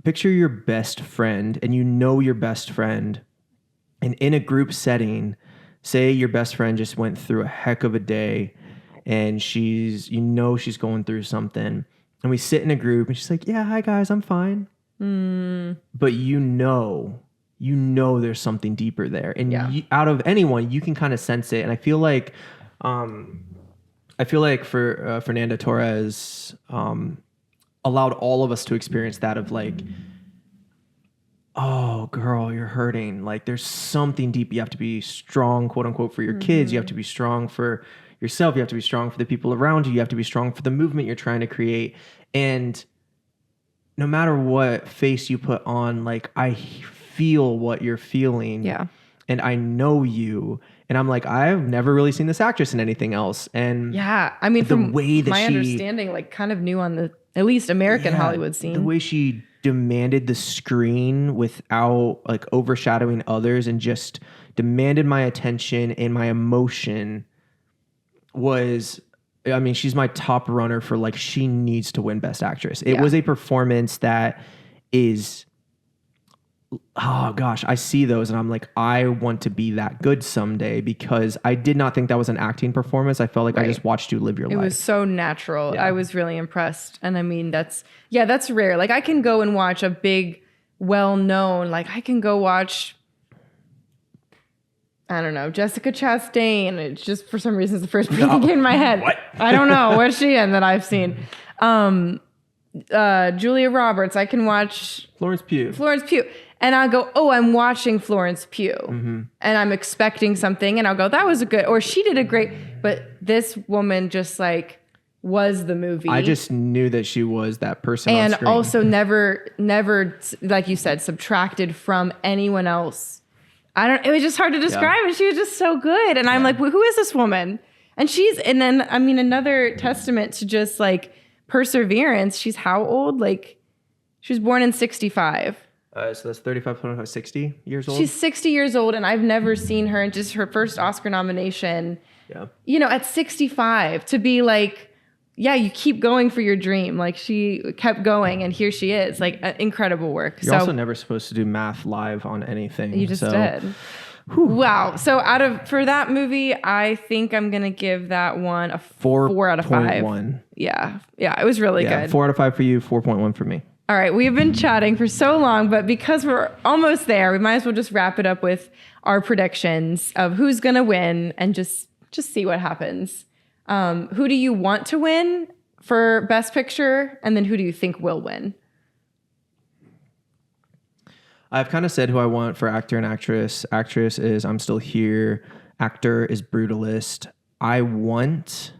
Speaker 2: picture your best friend and your best friend, and in a group setting, say your best friend just went through a heck of a day and she's going through something, and we sit in a group and she's like, yeah, hi guys, I'm fine. But there's something deeper there, and out of anyone you can kind of sense it. And I feel like for Fernanda Torres allowed all of us to experience that of like, oh girl, you're hurting, like there's something deep. You have to be strong, quote unquote, for your kids. You have to be strong for yourself. You have to be strong for the people around you. You have to be strong for the movement you're trying to create. And no matter what face you put on, like I feel what you're feeling.
Speaker 1: Yeah.
Speaker 2: And I know you. And I'm like, I've never really seen this actress in anything else. And
Speaker 1: yeah, I mean,
Speaker 2: the
Speaker 1: from
Speaker 2: way that
Speaker 1: my
Speaker 2: she,
Speaker 1: understanding, like kind of new on the at least American Hollywood scene.
Speaker 2: The way she demanded the screen without like overshadowing others and just demanded my attention and my emotion was, I mean, she's my top runner for like, she needs to win Best Actress. It was a performance that is, oh gosh, I see those and I'm like, I want to be that good someday, because I did not think that was an acting performance. I felt like I just watched you live your life.
Speaker 1: It was so natural. I was really impressed. And I mean, that's rare. Like I can go and watch a big, well-known, like I can go watch, I don't know, Jessica Chastain. It's just for some reason it's the first person that came in my head.
Speaker 2: What?
Speaker 1: I don't know. What's she in that I've seen? Julia Roberts. I can watch
Speaker 2: Florence Pugh.
Speaker 1: And I'll go, oh, I'm watching Florence Pugh. And I'm expecting something. And I'll go, that was a good, or she did a great, but this woman just like was the movie.
Speaker 2: I just knew that she was that person
Speaker 1: and
Speaker 2: on screen.
Speaker 1: also never, like you said, subtracted from anyone else it was just hard to describe. And she was just so good. And I'm like, well, who is this woman? And then, I mean, another testament to just like perseverance. She's how old? Like, she was born in 65.
Speaker 2: So that's 35, 25, 60 years old?
Speaker 1: She's 60 years old, and I've never seen her, and just her first Oscar nomination, at 65, to be like, you keep going for your dream. Like, she kept going, and here she is. Like, incredible work.
Speaker 2: You're also never supposed to do math live on anything.
Speaker 1: You just did. Whew. Wow. So for that movie, I think I'm going to give that one a 4 out of 5.
Speaker 2: 4.1.
Speaker 1: Yeah. Yeah, it was really good.
Speaker 2: 4 out of 5 for you, 4.1 for me.
Speaker 1: All right, we've been chatting for so long, but because we're almost there, we might as well just wrap it up with our predictions of who's going to win and just see what happens. Who do you want to win for Best Picture? And then who do you think will win?
Speaker 2: I've kind of said who I want for actor and actress. Actress is I'm Still Here. Actor is Brutalist. I want,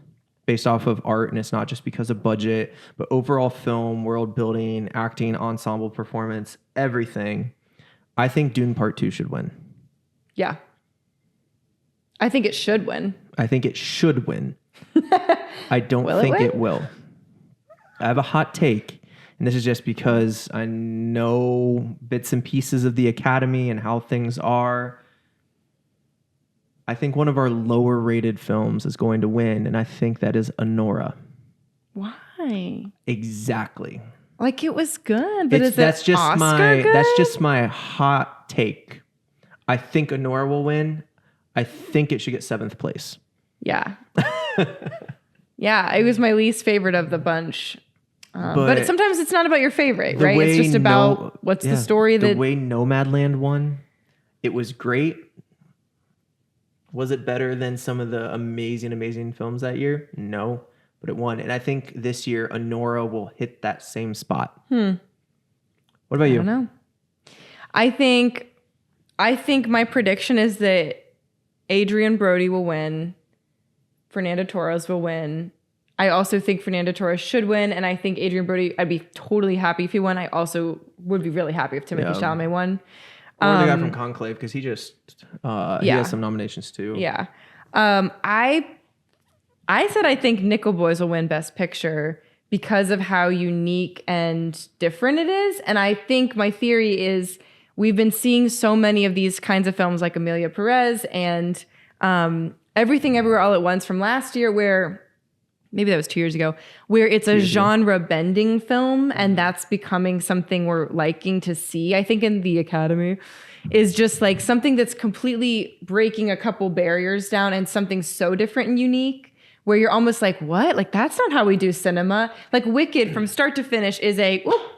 Speaker 2: based off of art, and it's not just because of budget, but overall film, world building, acting, ensemble performance, everything. I think Dune Part 2 should win.
Speaker 1: Yeah. I think it should win.
Speaker 2: I think it should win. I don't think it will. I have a hot take, and this is just because I know bits and pieces of the Academy and how things are. I think one of our lower rated films is going to win, and I think that is Anora.
Speaker 1: Why?
Speaker 2: Exactly.
Speaker 1: Like, it was good, but
Speaker 2: that's just my hot take. I think Anora will win. I think it should get 7th place.
Speaker 1: Yeah. Yeah, it was my least favorite of the bunch. But sometimes it's not about your favorite, right? It's just about what's the story that...
Speaker 2: The way Nomadland won, it was great. Was it better than some of the amazing films that year? No, but it won. And I think this year, Anora will hit that same spot. What about you?
Speaker 1: I don't know. I think my prediction is that Adrian Brody will win. Fernando Torres will win. I also think Fernando Torres should win. And I think Adrian Brody, I'd be totally happy if he won. I also would be really happy if Timothée Chalamet won.
Speaker 2: Or the guy from Conclave, because he has some nominations too.
Speaker 1: Yeah. I said I think Nickle Boys will win Best Picture because of how unique and different it is. And I think my theory is we've been seeing so many of these kinds of films like Emilia Perez and Everything Everywhere All at Once from last year, where maybe that was 2 years ago, where it's a genre bending film, and that's becoming something we're liking to see, I think, in the Academy, is just like something that's completely breaking a couple barriers down and something so different and unique where you're almost like, what? Like, that's not how we do cinema. Like, Wicked from start to finish is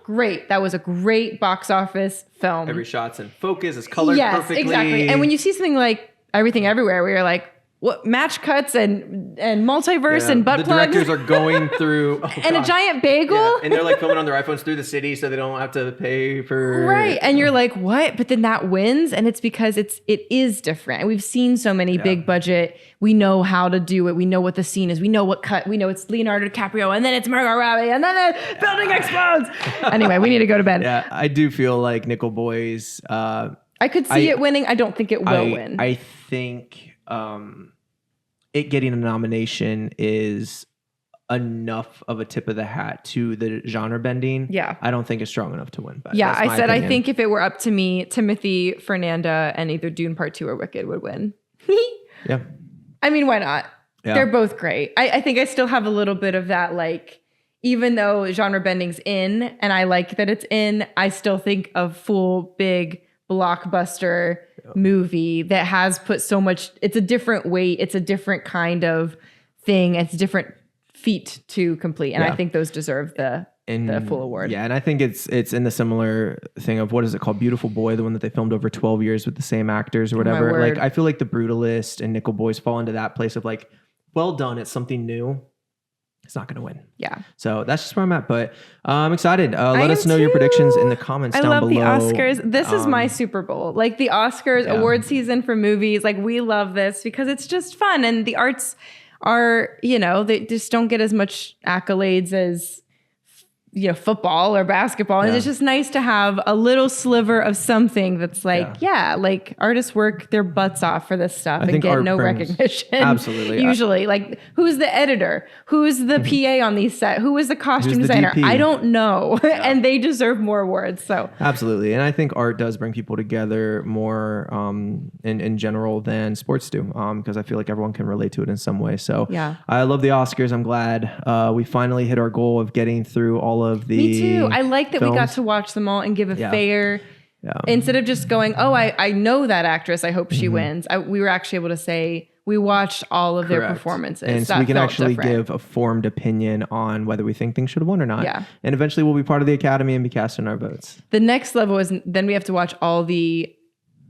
Speaker 1: great. That was a great box office film.
Speaker 2: Every shot's in focus, it's colored perfectly. Yes, exactly.
Speaker 1: And when you see something like Everything Everywhere, where you're like, what, match cuts and multiverse and butt plugs.
Speaker 2: The directors are going through
Speaker 1: and a giant bagel.
Speaker 2: Yeah. And they're like filming on their iPhones through the city so they don't have to pay for...
Speaker 1: Right. And you're like, what? But then that wins. And it's because it is different. And we've seen so many big budget. We know how to do it. We know what the scene is. We know what cut. We know it's Leonardo DiCaprio. And then it's Margot Robbie. And then the building explodes. Anyway, we need to go to bed.
Speaker 2: Yeah, I do feel like Nickle Boys...
Speaker 1: I could see it winning. I don't think it will win.
Speaker 2: I think... it getting a nomination is enough of a tip of the hat to the genre bending.
Speaker 1: Yeah.
Speaker 2: I don't think it's strong enough to win. But
Speaker 1: yeah, I said opinion. I think if it were up to me, Timothy, Fernanda, and either Dune Part 2 or Wicked would win.
Speaker 2: Yeah.
Speaker 1: I mean, why not? Yeah. They're both great. I think I still have a little bit of that, like, even though genre bending's in, and I like that it's in, I still think a full, big, blockbuster movie that has put so much, it's a different weight, it's a different kind of thing, it's a different feat to complete, and I think those deserve the full award.
Speaker 2: Yeah, and I think it's in the similar thing of, what is it called, Beautiful Boy, the one that they filmed over 12 years with the same actors or whatever. Like, I feel like The Brutalist and Nickle Boys fall into that place of like, well done, it's something new. It's not going to win.
Speaker 1: Yeah.
Speaker 2: So that's just where I'm at. But I'm excited. Let us know your predictions in the comments down below.
Speaker 1: I love the Oscars. This is my Super Bowl. Like, the Oscars award season for movies. Like, we love this because it's just fun. And the arts are, they just don't get as much accolades as football or basketball. And it's just nice to have a little sliver of something that's like, like artists work their butts off for this stuff and get no recognition.
Speaker 2: Absolutely.
Speaker 1: Usually, like, who's the editor? Who's the PA on these set? Who is the costume designer?
Speaker 2: DP?
Speaker 1: I don't know. And they deserve more awards. So
Speaker 2: absolutely. And I think art does bring people together more in general than sports do, because I feel like everyone can relate to it in some way. So I love the Oscars. I'm glad we finally hit our goal of getting through all of the
Speaker 1: Me too. I like that
Speaker 2: films.
Speaker 1: we got to watch them all and give a fair, instead of just going, I know that actress, I hope she wins. We were actually able to say we watched all of their performances.
Speaker 2: And so we can actually give a formed opinion on whether we think things should have won or not.
Speaker 1: Yeah.
Speaker 2: And eventually we'll be part of the Academy and be casting our votes.
Speaker 1: The next level is then we have to watch all the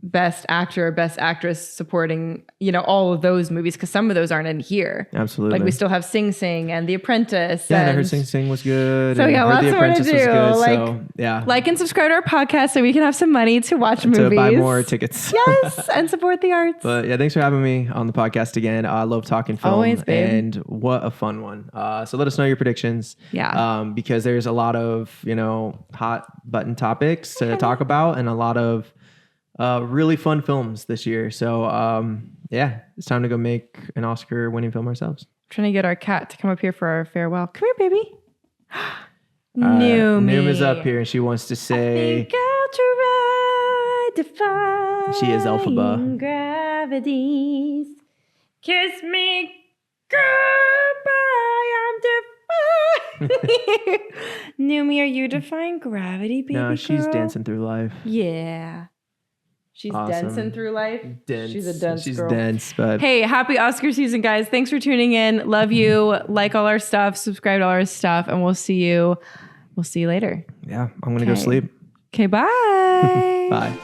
Speaker 1: best actor or best actress supporting, all of those movies, because some of those aren't in here.
Speaker 2: Absolutely.
Speaker 1: Like we still have Sing Sing and The Apprentice.
Speaker 2: Yeah, I heard Sing Sing was good.
Speaker 1: So
Speaker 2: yeah,
Speaker 1: lots
Speaker 2: The
Speaker 1: more to
Speaker 2: Apprentice
Speaker 1: do.
Speaker 2: was good.
Speaker 1: Like,
Speaker 2: so yeah.
Speaker 1: Like and subscribe to our podcast so we can have some money to watch movies.
Speaker 2: To buy more tickets.
Speaker 1: Yes, and support the arts.
Speaker 2: But yeah, thanks for having me on the podcast again. I love talking film.
Speaker 1: Always, babe.
Speaker 2: And what a fun one. So let us know your predictions.
Speaker 1: Yeah.
Speaker 2: Because there's a lot of, hot button topics to talk about and a lot of really fun films this year. So it's time to go make an Oscar winning film ourselves.
Speaker 1: Trying to get our cat to come up here for our farewell. Come here, baby. Noom
Speaker 2: is up here and she wants to say,
Speaker 1: I think I'll try to find
Speaker 2: she is Elphaba.
Speaker 1: Gravities. Kiss me goodbye. I'm defying. Noomi, are you defying gravity, baby
Speaker 2: No, she's
Speaker 1: girl?
Speaker 2: dancing through life.
Speaker 1: Yeah. She's
Speaker 2: Awesome.
Speaker 1: dancing through life.
Speaker 2: Dense.
Speaker 1: She's a dense
Speaker 2: She's
Speaker 1: girl.
Speaker 2: dense, but
Speaker 1: Hey, happy Oscar season, guys. Thanks for tuning in. Love you. Like all our stuff. Subscribe to all our stuff. And we'll see you later.
Speaker 2: yeah, I'm going to go sleep.
Speaker 1: Okay, bye.
Speaker 2: Bye.